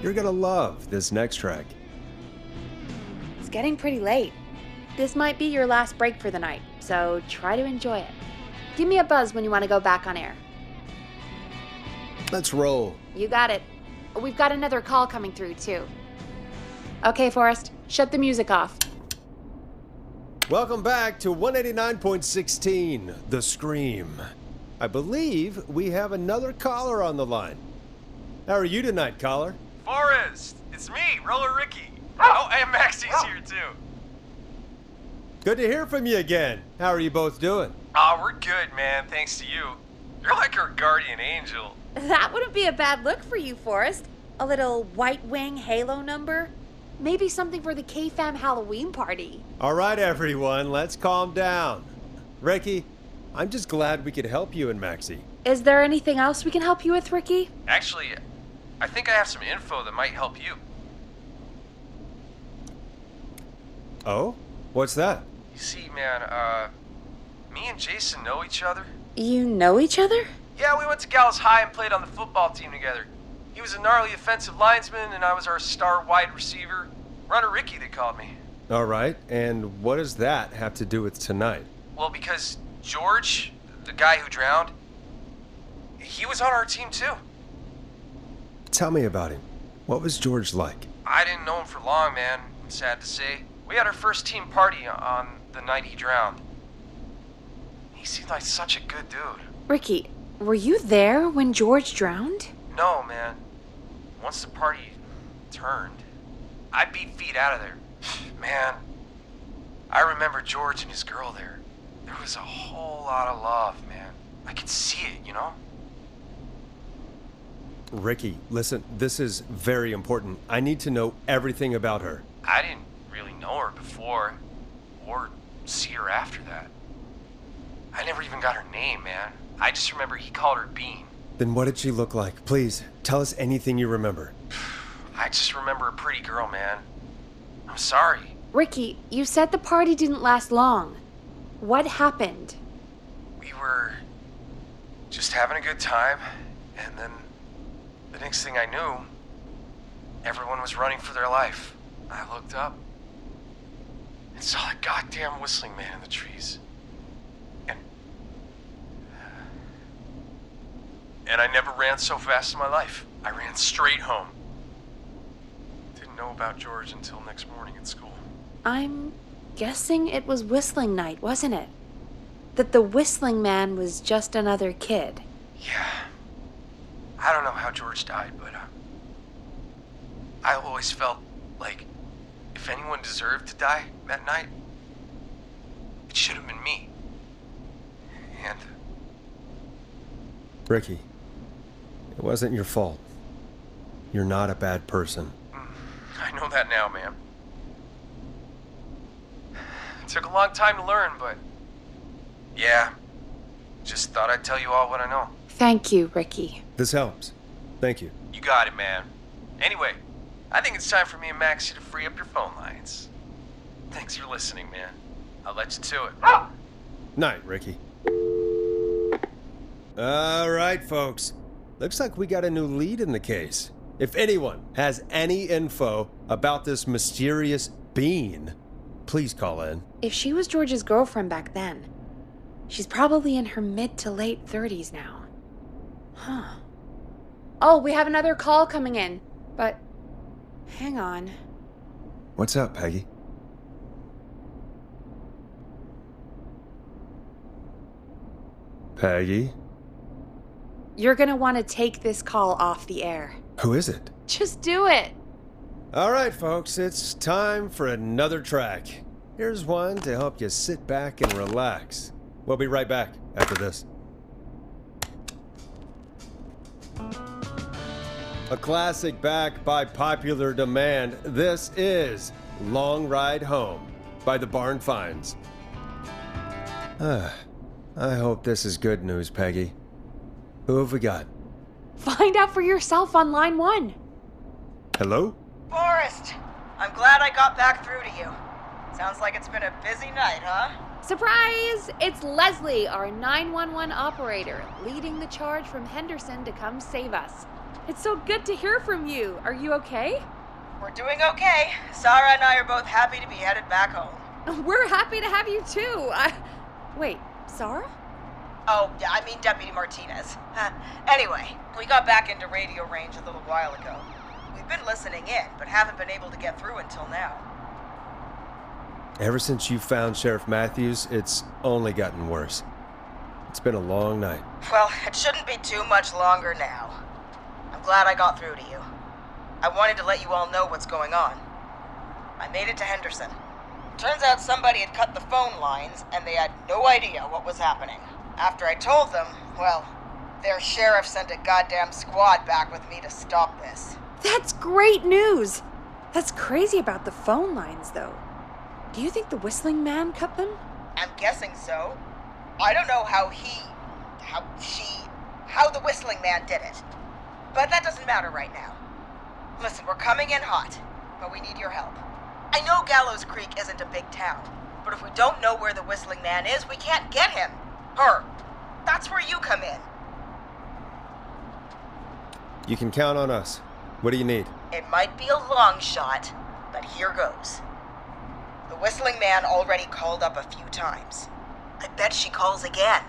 You're gonna love this next track. It's getting pretty late. This might be your last break for the night, so try to enjoy it. Give me a buzz when you want to go back on air. Let's roll. You got it. We've got another call coming through, too. Okay, Forrest, shut the music off. Welcome back to 189.16, The Scream. I believe we have another caller on the line. How are you tonight, caller? Forrest, it's me, Roller Ricky. Oh, and Maxie's here too. Good to hear from you again. How are you both doing? Oh, we're good, man, thanks to you. You're like our guardian angel. That wouldn't be a bad look for you, Forrest. A little White Wing Halo number? Maybe something for the K-Fam Halloween party. All right, everyone, let's calm down. Ricky, I'm just glad we could help you and Maxie. Is there anything else we can help you with, Ricky? Actually, I think I have some info that might help you. Oh? What's that? You see, man, me and Jason know each other. You know each other? Yeah, we went to Gallows High and played on the football team together. He was a gnarly offensive linesman, and I was our star wide receiver. Runner Ricky, they called me. All right, and what does that have to do with tonight? Well, because George, the guy who drowned, he was on our team too. Tell me about him. What was George like? I didn't know him for long, man. I'm sad to say. We had our first team party on the night he drowned. He seemed like such a good dude. Ricky, were you there when George drowned? No, man. Once the party turned, I beat feet out of there. Man, I remember George and his girl there. There was a whole lot of love, man. I could see it, you know? Ricky, listen, this is very important. I need to know everything about her. I didn't really know her before, or see her after that. I never even got her name, man. I just remember he called her Bean. Then what did she look like? Please, tell us anything you remember. I just remember a pretty girl, man. I'm sorry. Ricky, you said the party didn't last long. What happened? We were just having a good time, and then the next thing I knew, everyone was running for their life. I looked up and saw that goddamn whistling man in the trees. And I never ran so fast in my life. I ran straight home. Didn't know about George until next morning at school. I'm guessing it was whistling night, wasn't it? That the whistling man was just another kid. Yeah. I don't know how George died, but I always felt like if anyone deserved to die that night, it should have been me. And Ricky, it wasn't your fault. You're not a bad person. I know that now, man. It took a long time to learn, but yeah, just thought I'd tell you all what I know. Thank you, Ricky. This helps. Thank you. You got it, man. Anyway, I think it's time for me and Maxie to free up your phone lines. Thanks for listening, man. I'll let you to it. Night, Ricky. All right, folks. Looks like we got a new lead in the case. If anyone has any info about this mysterious being, please call in. If she was George's girlfriend back then, she's probably in her mid to late 30s now. Huh. Oh, we have another call coming in. But hang on. What's up, Peggy? Peggy? You're gonna want to take this call off the air. Who is it? Just do it. All right, folks, it's time for another track. Here's one to help you sit back and relax. We'll be right back after this. A classic back by popular demand. This is Long Ride Home by the Barn Finds. I hope this is good news, Peggy. Who have we got? Find out for yourself on line 1. Hello? Forrest, I'm glad I got back through to you. Sounds like it's been a busy night, huh? Surprise! It's Leslie, our 911 operator, leading the charge from Henderson to come save us. It's so good to hear from you. Are you okay? We're doing okay. Sarah and I are both happy to be headed back home. We're happy to have you too. Wait, Sarah? Oh, yeah, I mean Deputy Martinez. Anyway, we got back into radio range a little while ago. We've been listening in, but haven't been able to get through until now. Ever since you found Sheriff Matthews, it's only gotten worse. It's been a long night. Well, it shouldn't be too much longer now. I'm glad I got through to you. I wanted to let you all know what's going on. I made it to Henderson. Turns out somebody had cut the phone lines, and they had no idea what was happening. After I told them, well, their sheriff sent a goddamn squad back with me to stop this. That's great news! That's crazy about the phone lines, though. Do you think the Whistling Man cut them? I'm guessing so. I don't know how the Whistling Man did it. But that doesn't matter right now. Listen, we're coming in hot, but we need your help. I know Gallows Creek isn't a big town, but if we don't know where the Whistling Man is, we can't get him. Her. That's where you come in. You can count on us. What do you need? It might be a long shot, but here goes. The Whistling Man already called up a few times. I bet she calls again.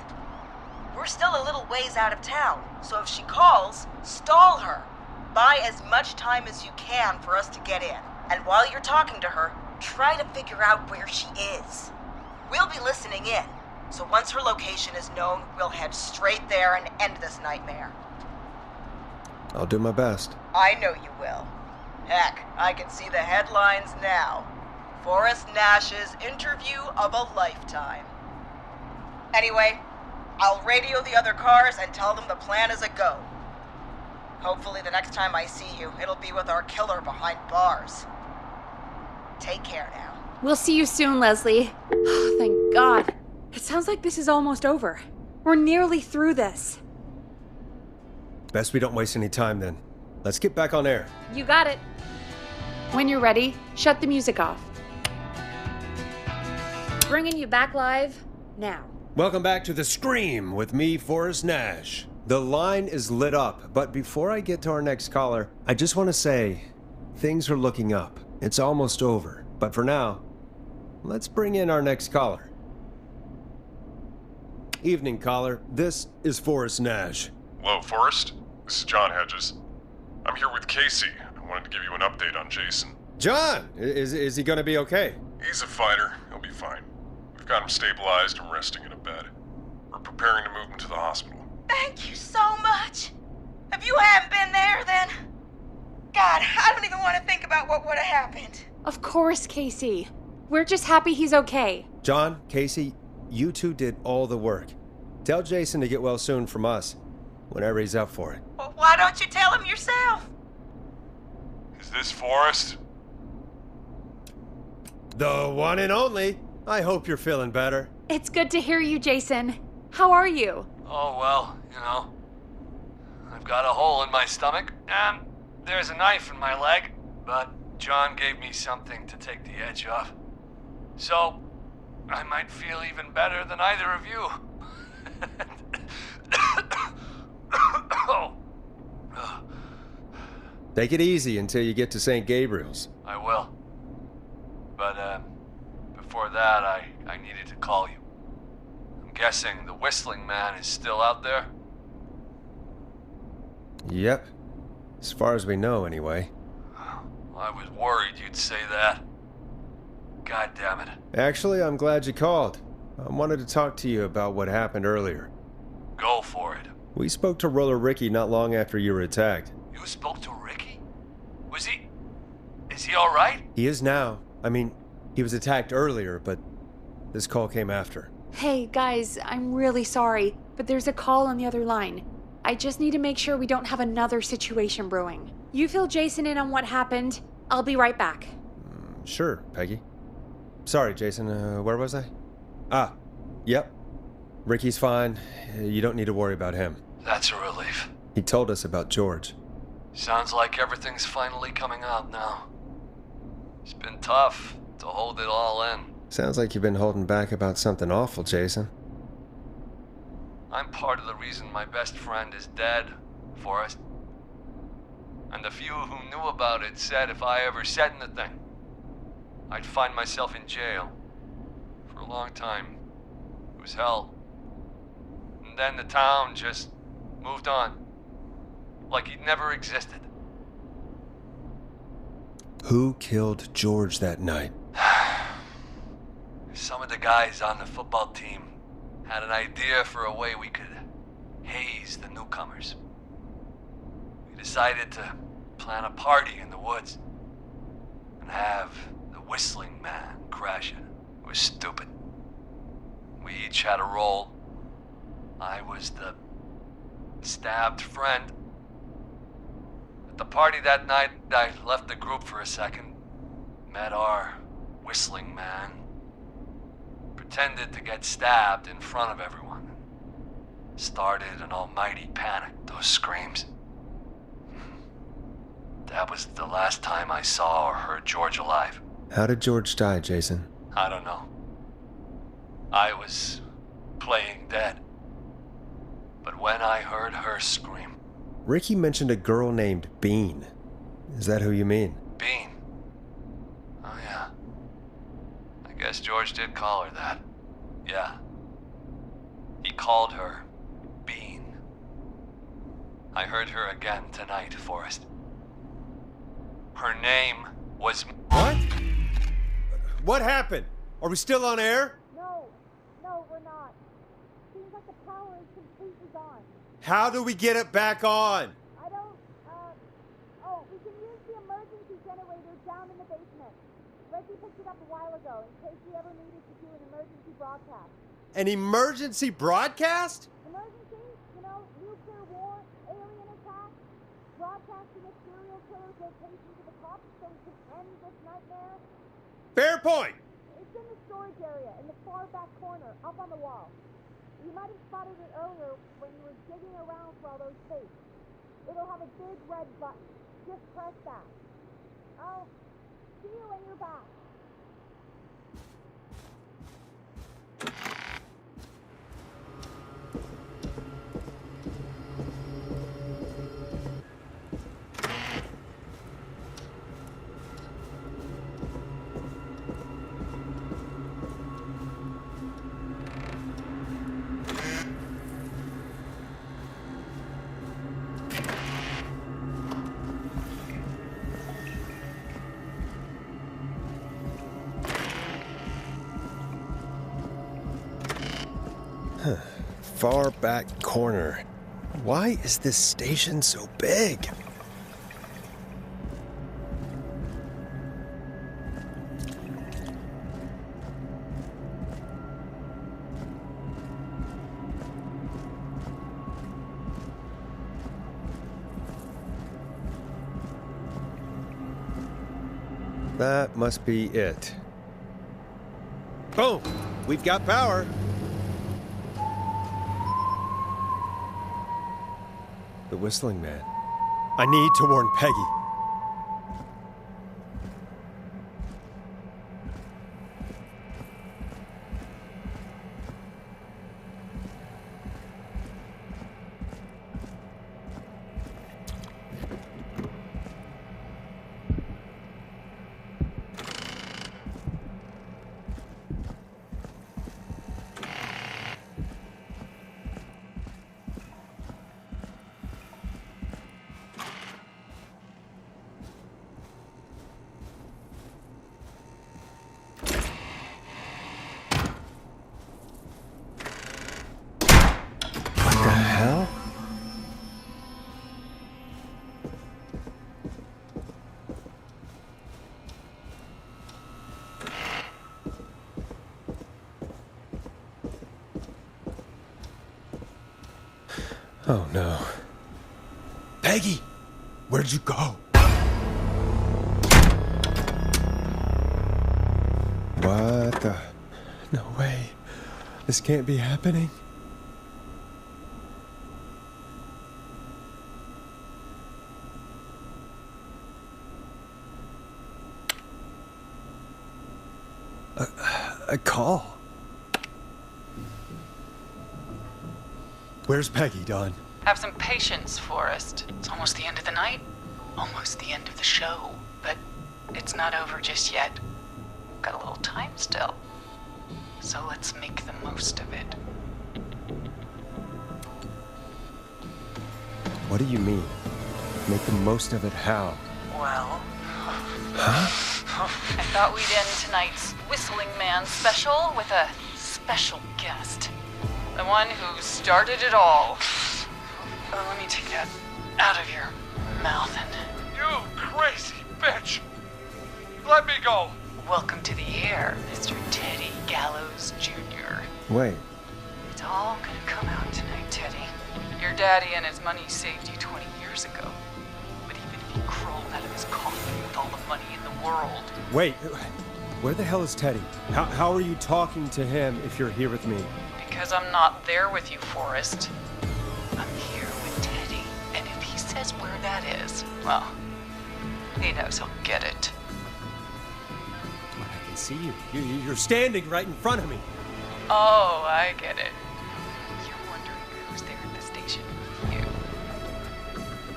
We're still a little ways out of town, so if she calls, stall her. Buy as much time as you can for us to get in. And while you're talking to her, try to figure out where she is. We'll be listening in, so once her location is known, we'll head straight there and end this nightmare. I'll do my best. I know you will. Heck, I can see the headlines now. Forrest Nash's interview of a lifetime. Anyway, I'll radio the other cars and tell them the plan is a go. Hopefully the next time I see you, it'll be with our killer behind bars. Take care now. We'll see you soon, Leslie. Oh, thank God. It sounds like this is almost over. We're nearly through this. Best we don't waste any time then. Let's get back on air. You got it. When you're ready, shut the music off. Bringing you back live now. Welcome back to The Scream with me, Forrest Nash. The line is lit up, but before I get to our next caller, I just want to say things are looking up. It's almost over, but for now, let's bring in our next caller. Evening, caller. This is Forrest Nash. Hello, Forrest. This is John Hedges. I'm here with Casey. I wanted to give you an update on Jason. John! Is he gonna be okay? He's a fighter. He'll be fine. We've got him stabilized and resting in a bed. We're preparing to move him to the hospital. Thank you so much. If you hadn't been there, then... God, I don't even want to think about what would have happened. Of course, Casey. We're just happy he's okay. John, Casey, you two did all the work. Tell Jason to get well soon from us, whenever he's up for it. Well, why don't you tell him yourself? Is this Forrest? The one and only. I hope you're feeling better. It's good to hear you, Jason. How are you? Oh, well, you know. I've got a hole in my stomach, and there's a knife in my leg, but John gave me something to take the edge off. So, I might feel even better than either of you. Oh. Take it easy until you get to St. Gabriel's. I will. But, before that, I needed to call you. I'm guessing the Whistling Man is still out there? Yep, As far as we know, anyway. I was worried you'd say that. God damn it. Actually, I'm glad you called. I wanted to talk to you about what happened earlier. Go for it. We spoke to Roller Ricky not long after you were attacked. You spoke to Ricky? Is he alright? He is now. I mean, he was attacked earlier, but this call came after. Hey, guys, I'm really sorry, but there's a call on the other line. I just need to make sure we don't have another situation brewing. You fill Jason in on what happened. I'll be right back. Sure, Peggy. Sorry, Jason, where was I? Yep. Ricky's fine. You don't need to worry about him. That's a relief. He told us about George. Sounds like everything's finally coming out now. It's been tough to hold it all in. Sounds like you've been holding back about something awful, Jason. I'm part of the reason my best friend is dead, Forrest. And the few who knew about it said if I ever said anything, I'd find myself in jail. For a long time. It was hell. And then the town just moved on. Like he'd never existed. Who killed George that night? Some of the guys on the football team had an idea for a way we could haze the newcomers. We decided to plan a party in the woods and have the Whistling Man crash it. It was stupid. We each had a role. I was the stabbed friend. At the party that night, I left the group for a second, met our Whistling Man, pretended to get stabbed in front of everyone. Started an almighty panic, those screams. That was the last time I saw or heard George alive. How did George die, Jason? I don't know. I was playing dead. But when I heard her scream... Ricky mentioned a girl named Bean. Is that who you mean? Bean? Oh yeah. I guess George did call her that. Yeah. He called her Bean. I heard her again tonight, Forrest. Her name was... What? What happened? Are we still on air? No, we're not. Seems like the power is completely gone. How do we get it back on? I don't, we can use the emergency generator down in the basement. Reggie picked it up a while ago in case we ever needed to do an emergency broadcast. An emergency broadcast? Emergency? You know, nuclear war, alien attack, broadcasting a serial killer's location to the cops so we can end this nightmare. Fair point! It's in the storage area in the far back corner, up on the wall. You might have spotted it earlier when you were digging around for all those tapes. It'll have a big red button. Just press that. I'll see you when you're back. Far back corner. Why is this station so big? That must be it. Boom! We've got power. The Whistling Man. I need to warn Peggy. Oh no. Peggy! Where'd you go? What the? No way. This can't be happening. A call. Where's Peggy, Don? Have some patience, Forrest. It's almost the end of the night, almost the end of the show, but it's not over just yet. Got a little time still, so let's make the most of it. What do you mean? Make the most of it how? Well, Huh? I thought we'd end tonight's Whistling Man special with a special guest. The one who started it all. Let me take that out of your mouth and... You crazy bitch! Let me go! Welcome to the air, Mr. Teddy Gallows Jr. Wait. It's all gonna come out tonight, Teddy. Your daddy and his money saved you 20 years ago. But even if he crawled out of his coffin with all the money in the world... Wait. Where the hell is Teddy? How are you talking to him if you're here with me? Because I'm not there with you, Forrest. I'm here with Teddy. And if he says where that is, well, he knows he'll get it. I can see you. You're standing right in front of me. Oh, I get it. You're wondering who's there at the station with you.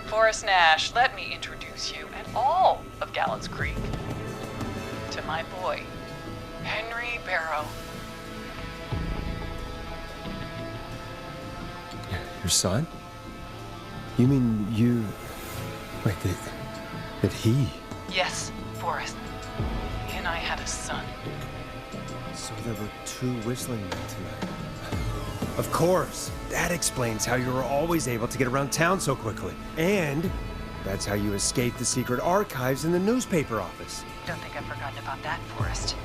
Forrest Nash, let me introduce you and all of Gallows Creek to my boy, Henry Barrow. Your son? You mean you... Wait, that he... Yes, Forrest. He and I had a son. So there were two whistling men tonight. Of course. That explains how you were always able to get around town so quickly. And that's how you escaped the secret archives in the newspaper office. Don't think I've forgotten about that, Forrest.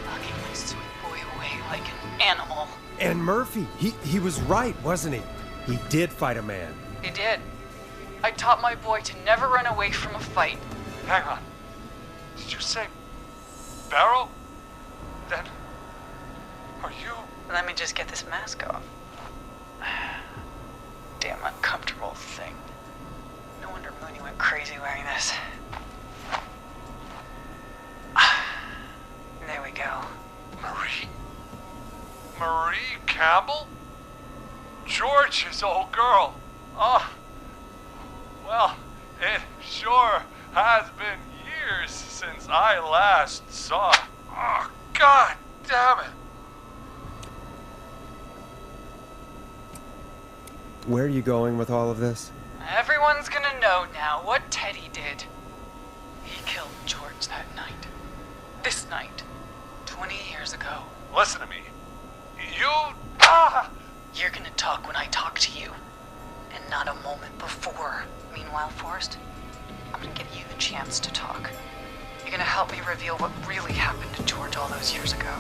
Locking my sweet boy away like an animal. And Murphy, he was right, wasn't he? He did fight a man. He did. I taught my boy to never run away from a fight. Hang on. Did you say Barrow? Then are you... Let me just get this mask off. Damn uncomfortable thing. No wonder Mooney went crazy wearing this. There we go. Marie Campbell? George's old girl. Oh, well, it sure has been years since I last saw. Oh, God damn it. Where are you going with all of this? Everyone's gonna know now what Teddy did. He killed George that night. This night. 20 years ago. Listen to me. You... You're gonna talk when I talk to you. And not a moment before. Meanwhile, Forrest, I'm gonna give you the chance to talk. You're gonna help me reveal what really happened to George all those years ago.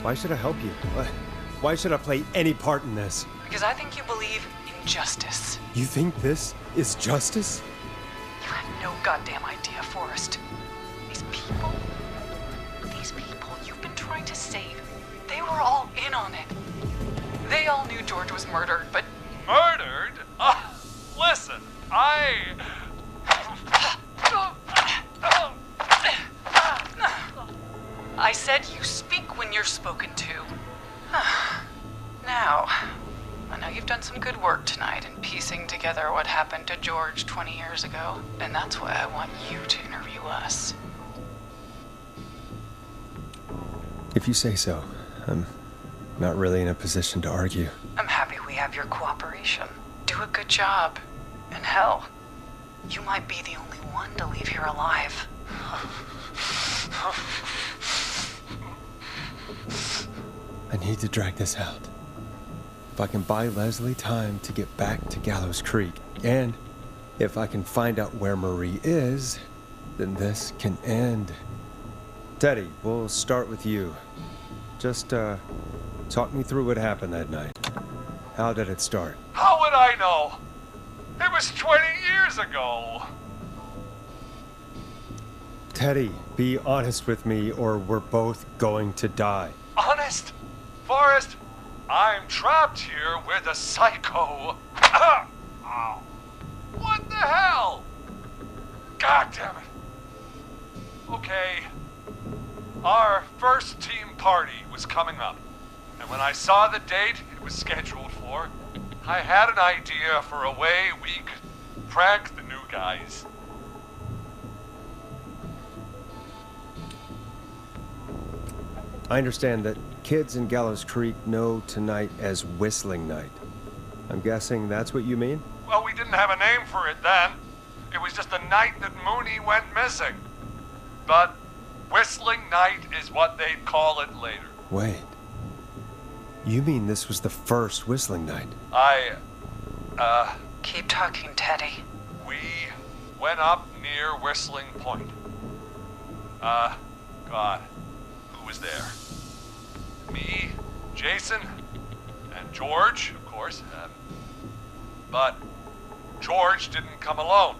Why should I help you? Why should I play any part in this? Because I think you believe in justice. You think this is justice? You have no goddamn idea, Forrest. These people you've been trying to save, they were all in on it. They all knew George was murdered, but... Murdered? Listen, I said you speak when you're spoken to. Now, I know you've done some good work tonight in piecing together what happened to George 20 years ago, and that's why I want you to interview us. If you say so. I'm not really in a position to argue. I'm happy we have your cooperation. Do a good job. And hell, you might be the only one to leave here alive. I need to drag this out. If I can buy Leslie time to get back to Gallows Creek, and if I can find out where Marie is, then this can end. Teddy, we'll start with you. Just, talk me through what happened that night. How did it start? How would I know? It was 20 years ago. Teddy, be honest with me or we're both going to die. Honest? Forrest, I'm trapped here with a psycho. Ow. What the hell? God damn it. Okay. Our first team party was coming up. And when I saw the date it was scheduled for, I had an idea for a way we could prank the new guys. I understand that kids in Gallows Creek know tonight as Whistling Night. I'm guessing that's what you mean? Well, we didn't have a name for it then. It was just the night that Mooney went missing. But Whistling Night is what they'd call it later. Wait. You mean this was the first Whistling Night? Keep talking, Teddy. We went up near Whistling Point. God, who was there? Me, Jason, and George, of course. But George didn't come alone.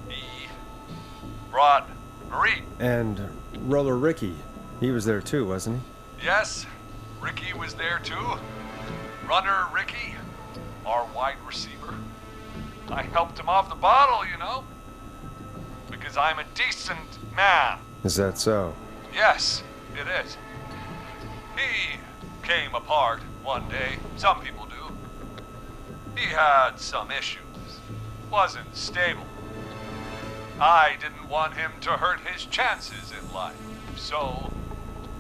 He brought Marie. And Roller Ricky, he was there too, wasn't he? Yes, Ricky was there too. Runner Ricky, our wide receiver. I helped him off the bottle, you know. Because I'm a decent man. Is that so? Yes, it is. He came apart one day. Some people do. He had some issues. Wasn't stable. I didn't want him to hurt his chances in life. So,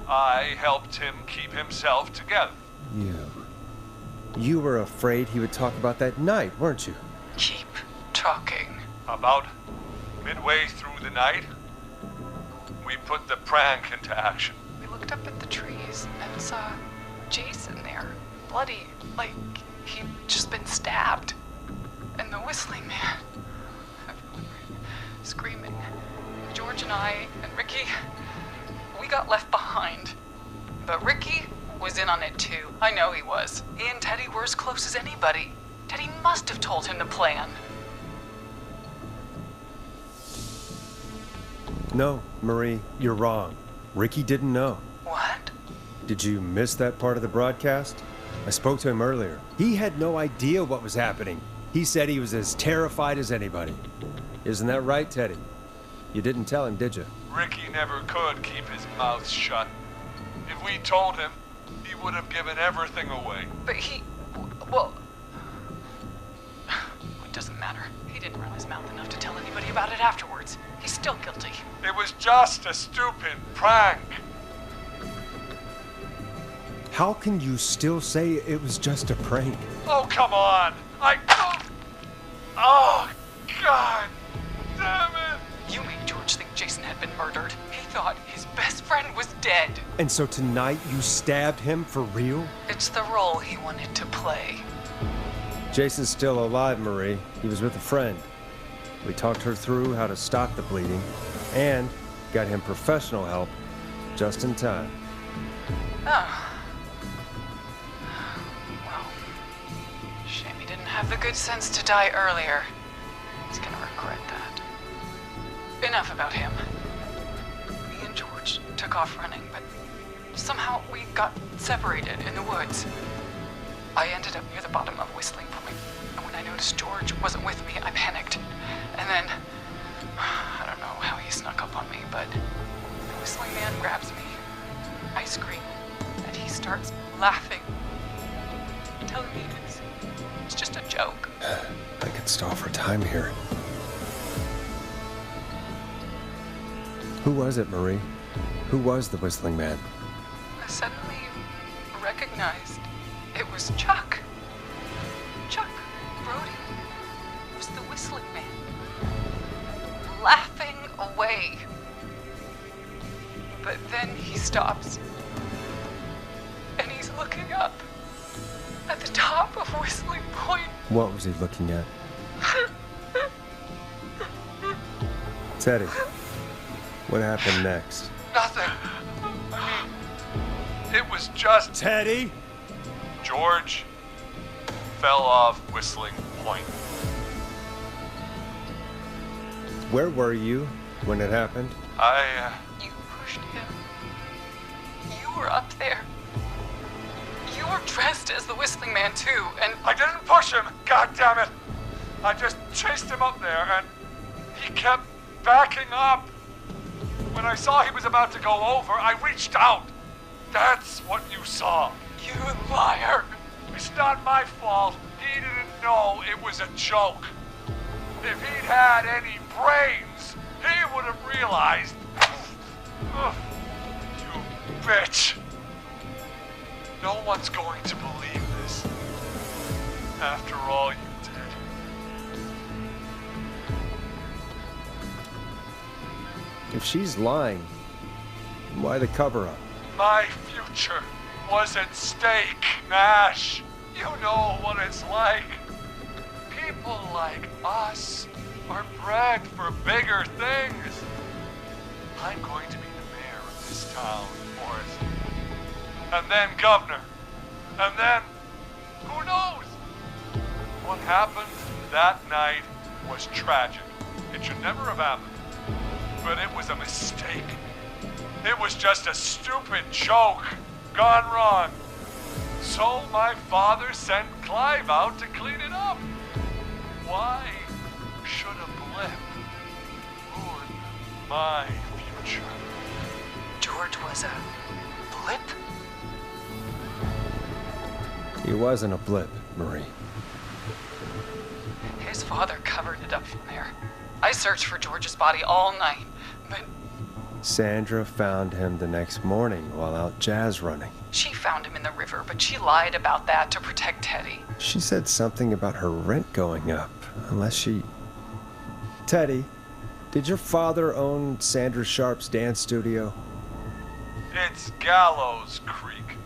I helped him keep himself together. You were afraid he would talk about that night, weren't you? Keep talking. About midway through the night, we put the prank into action. We looked up at the trees and saw Jason there, bloody, like he'd just been stabbed. And the Whistling Man, screaming. George and I and Ricky, we got left behind. But Ricky was in on it too. I know he was. He and Teddy were as close as anybody. Teddy must have told him the plan. No, Marie, you're wrong. Ricky didn't know. What? Did you miss that part of the broadcast? I spoke to him earlier. He had no idea what was happening. He said he was as terrified as anybody. Isn't that right, Teddy? You didn't tell him, did you? Ricky never could keep his mouth shut. If we told him, he would have given everything away. But well, it doesn't matter. He didn't run his mouth enough to tell anybody about it afterwards. He's still guilty. It was just a stupid prank. How can you still say it was just a prank? Oh, come on. Oh, God damn it. You made George think Jason had been murdered. He thought his best friend was dead. And so tonight you stabbed him for real? It's the role he wanted to play. Jason's still alive, Marie. He was with a friend. We talked her through how to stop the bleeding and got him professional help just in time. Oh. Well, shame he didn't have the good sense to die earlier. He's gonna regret that. Enough about him. Me and George took off running, but somehow we got separated in the woods. I ended up near the bottom of Whistling Point, and when I noticed George wasn't with me, I panicked. And then, I don't know how he snuck up on me, but the Whistling Man grabs me. I scream, and he starts laughing, telling me it's just a joke. I could stall for time here. Who was it, Marie? Who was the Whistling Man? I suddenly recognized it was Chuck. Chuck Brody was the Whistling Man. Laughing away. But then he stops. And he's looking up at the top of Whistling Point. What was he looking at? Teddy, what happened next? Nothing. I mean, it was just... Teddy? George fell off Whistling Point. Where were you when it happened? You pushed him. You were up there. You were dressed as the Whistling Man too, and I didn't push him, god damn it! I just chased him up there and he kept backing up. When I saw he was about to go over, I reached out. That's what you saw. You liar. It's not my fault. He didn't know it was a joke. If he'd had any brains, he would have realized. Ugh, you bitch. No one's going to believe this. After all you did. If she's lying, why the cover-up? My future was at stake, Nash. You know what it's like. People like us are bred for bigger things. I'm going to be the mayor of this town, Forrest. And then governor. And then, who knows? What happened that night was tragic. It should never have happened. But it was a mistake. It was just a stupid joke gone wrong. So my father sent Clive out to clean it up. Why should a blip ruin my future? George was a blip? He wasn't a blip, Marie. His father covered it up from there. I searched for George's body all night, but Sandra found him the next morning while out jazz running. she found him in the river, but she lied about that to protect Teddy. She said something about her rent going up, unless she... Teddy, did your father own Sandra Sharp's dance studio? It's Gallows Creek,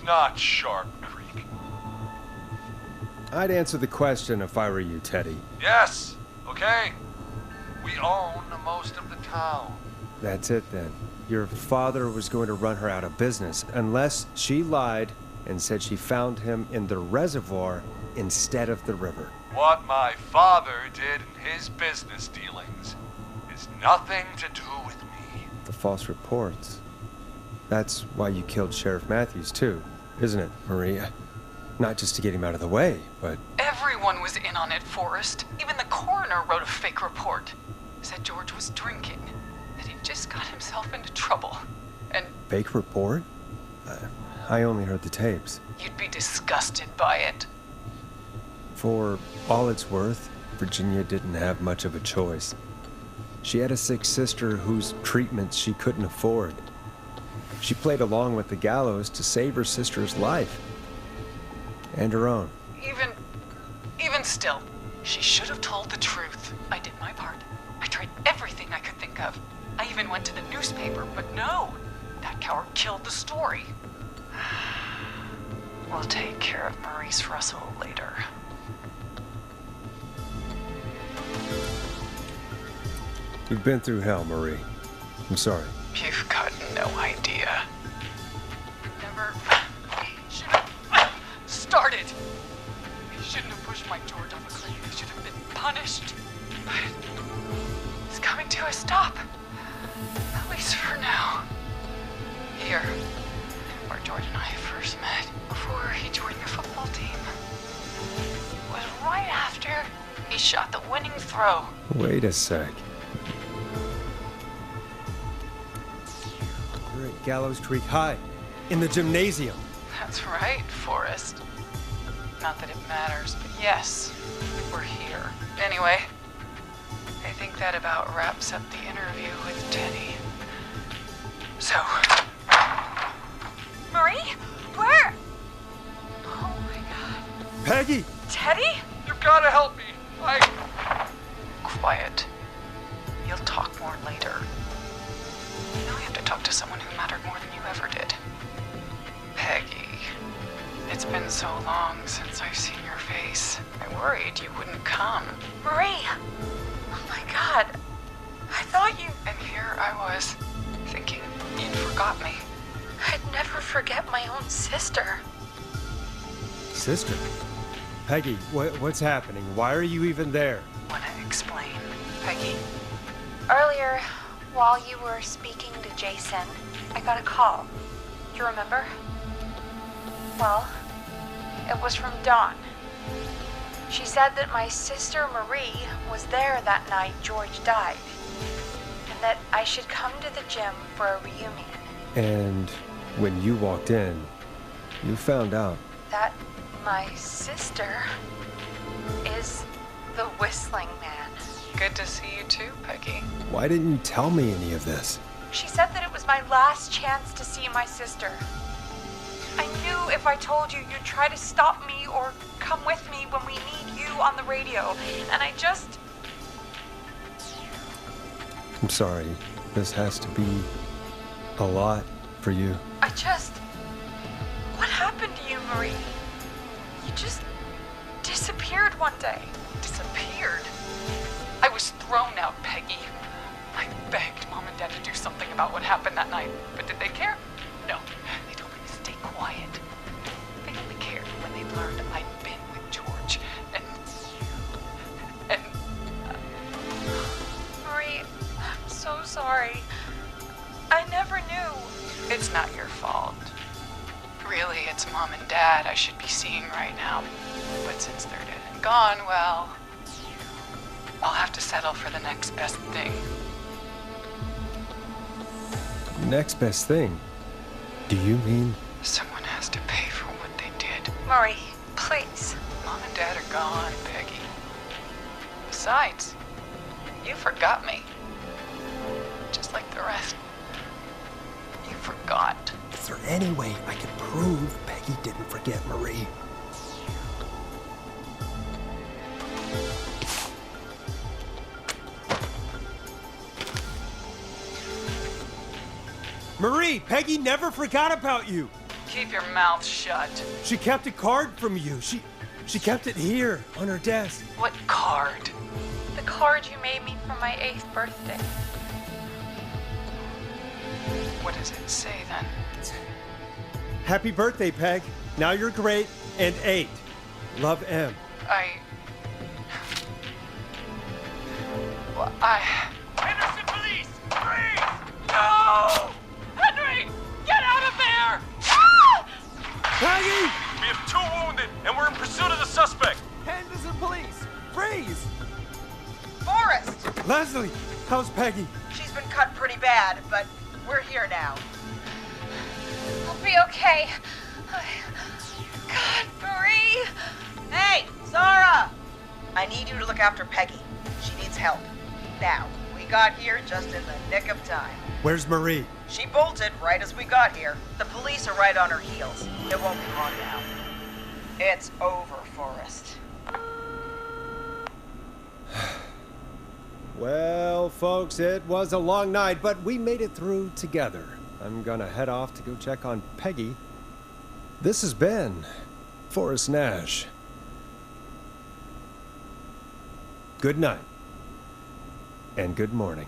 not Sharp Creek. I'd answer the question if I were you, Teddy. Yes, okay. We own most of the town. That's it then. Your father was going to run her out of business unless she lied and said she found him in the reservoir instead of the river. What my father did in his business dealings is nothing to do with me. The false reports. That's why you killed Sheriff Matthews too, isn't it, Maria? Not just to get him out of the way, but... Everyone was in on it, Forrest. Even the coroner wrote a fake report. Said George was drinking, that he just got himself into trouble. And Fake report? I only heard the tapes. you'd be disgusted by it. For all it's worth, Virginia didn't have much of a choice. She had a sick sister whose treatments she couldn't afford. She played along with the gallows to save her sister's life. And her own. Even still, she should have told the truth. I did my part. I tried everything I could think of. I even went to the newspaper, but no. That coward killed the story. We'll take care of Maurice Russell later. You've been through hell, Marie. I'm sorry. You've got no idea. Never should have started. He shouldn't have pushed my George off a cliff. He should have been punished. But it's coming to a stop. At least for now. Here, where George and I first met, before he joined the football team, was right after he shot the winning throw. Wait a sec. You're at Gallows Creek High, in the gymnasium. That's right, Forrest. Not that it matters, but yes, we're here. Anyway, I think that about wraps up the interview with Teddy. So... Marie? Where? Oh my god. Peggy! Teddy? You gotta help me. Quiet. You'll talk more later. Now I have to talk to someone who mattered more than you ever did. Peggy. It's been so long since I've seen your face. I worried you wouldn't come. Marie! Oh my god. I thought you... And here I was, thinking you'd forgot me. I'd never forget my own sister. Sister? Peggy, what's happening? Why are you even there? Wanna explain, Peggy? Earlier, while you were speaking to Jason, I got a call. Do you remember? Well, it was from Dawn. She said that my sister Marie was there that night George died, and that I should come to the gym for a reunion. And when you walked in, you found out. That my sister is the Whistling Man. Good to see you too, Peggy. Why didn't you tell me any of this? She said that it was my last chance to see my sister. I knew if I told you, you'd try to stop me or come with me when we need you on the radio. And I just... I'm sorry. This has to be a lot for you. What happened to you, Marie? You just disappeared one day. Disappeared? I was thrown out, Peggy. I begged Mom and Dad to do something about what happened that night, but did they care? No. They told me to stay quiet. They only cared when they learned I'd been with George. And Marie, I'm so sorry. I never knew. It's not your fault. Really, it's Mom and Dad I should be seeing right now. But since they're dead and gone, well, I'll have to settle for the next best thing. Next best thing? Do you mean? Someone has to pay for what they did. Marie, please. Mom and Dad are gone, Peggy. Besides, you forgot me. Just like the rest. You forgot. Is there any way I can prove Peggy didn't forget Marie? Marie, Peggy never forgot about you. Keep your mouth shut. She kept a card from you. She kept it here on her desk. What card? The card you made me for my 8th birthday. What does it say then? Happy birthday, Peg. Now you're great and 8. Love, M. Henderson police! Freeze! No! Henry! Get out of there! Peggy! We have 2 wounded, and we're in pursuit of the suspect. Henderson police! Freeze! Forrest! Leslie, how's Peggy? She's been cut pretty bad, but we're here now. I'll be okay. God, Marie! Hey, Zara! I need you to look after Peggy. She needs help. Now, we got here just in the nick of time. Where's Marie? She bolted right as we got here. The police are right on her heels. It won't be long now. It's over, Forrest. Well, folks, it was a long night, but we made it through together. I'm gonna head off to go check on Peggy. This has been Forrest Nash. Good night. And good morning.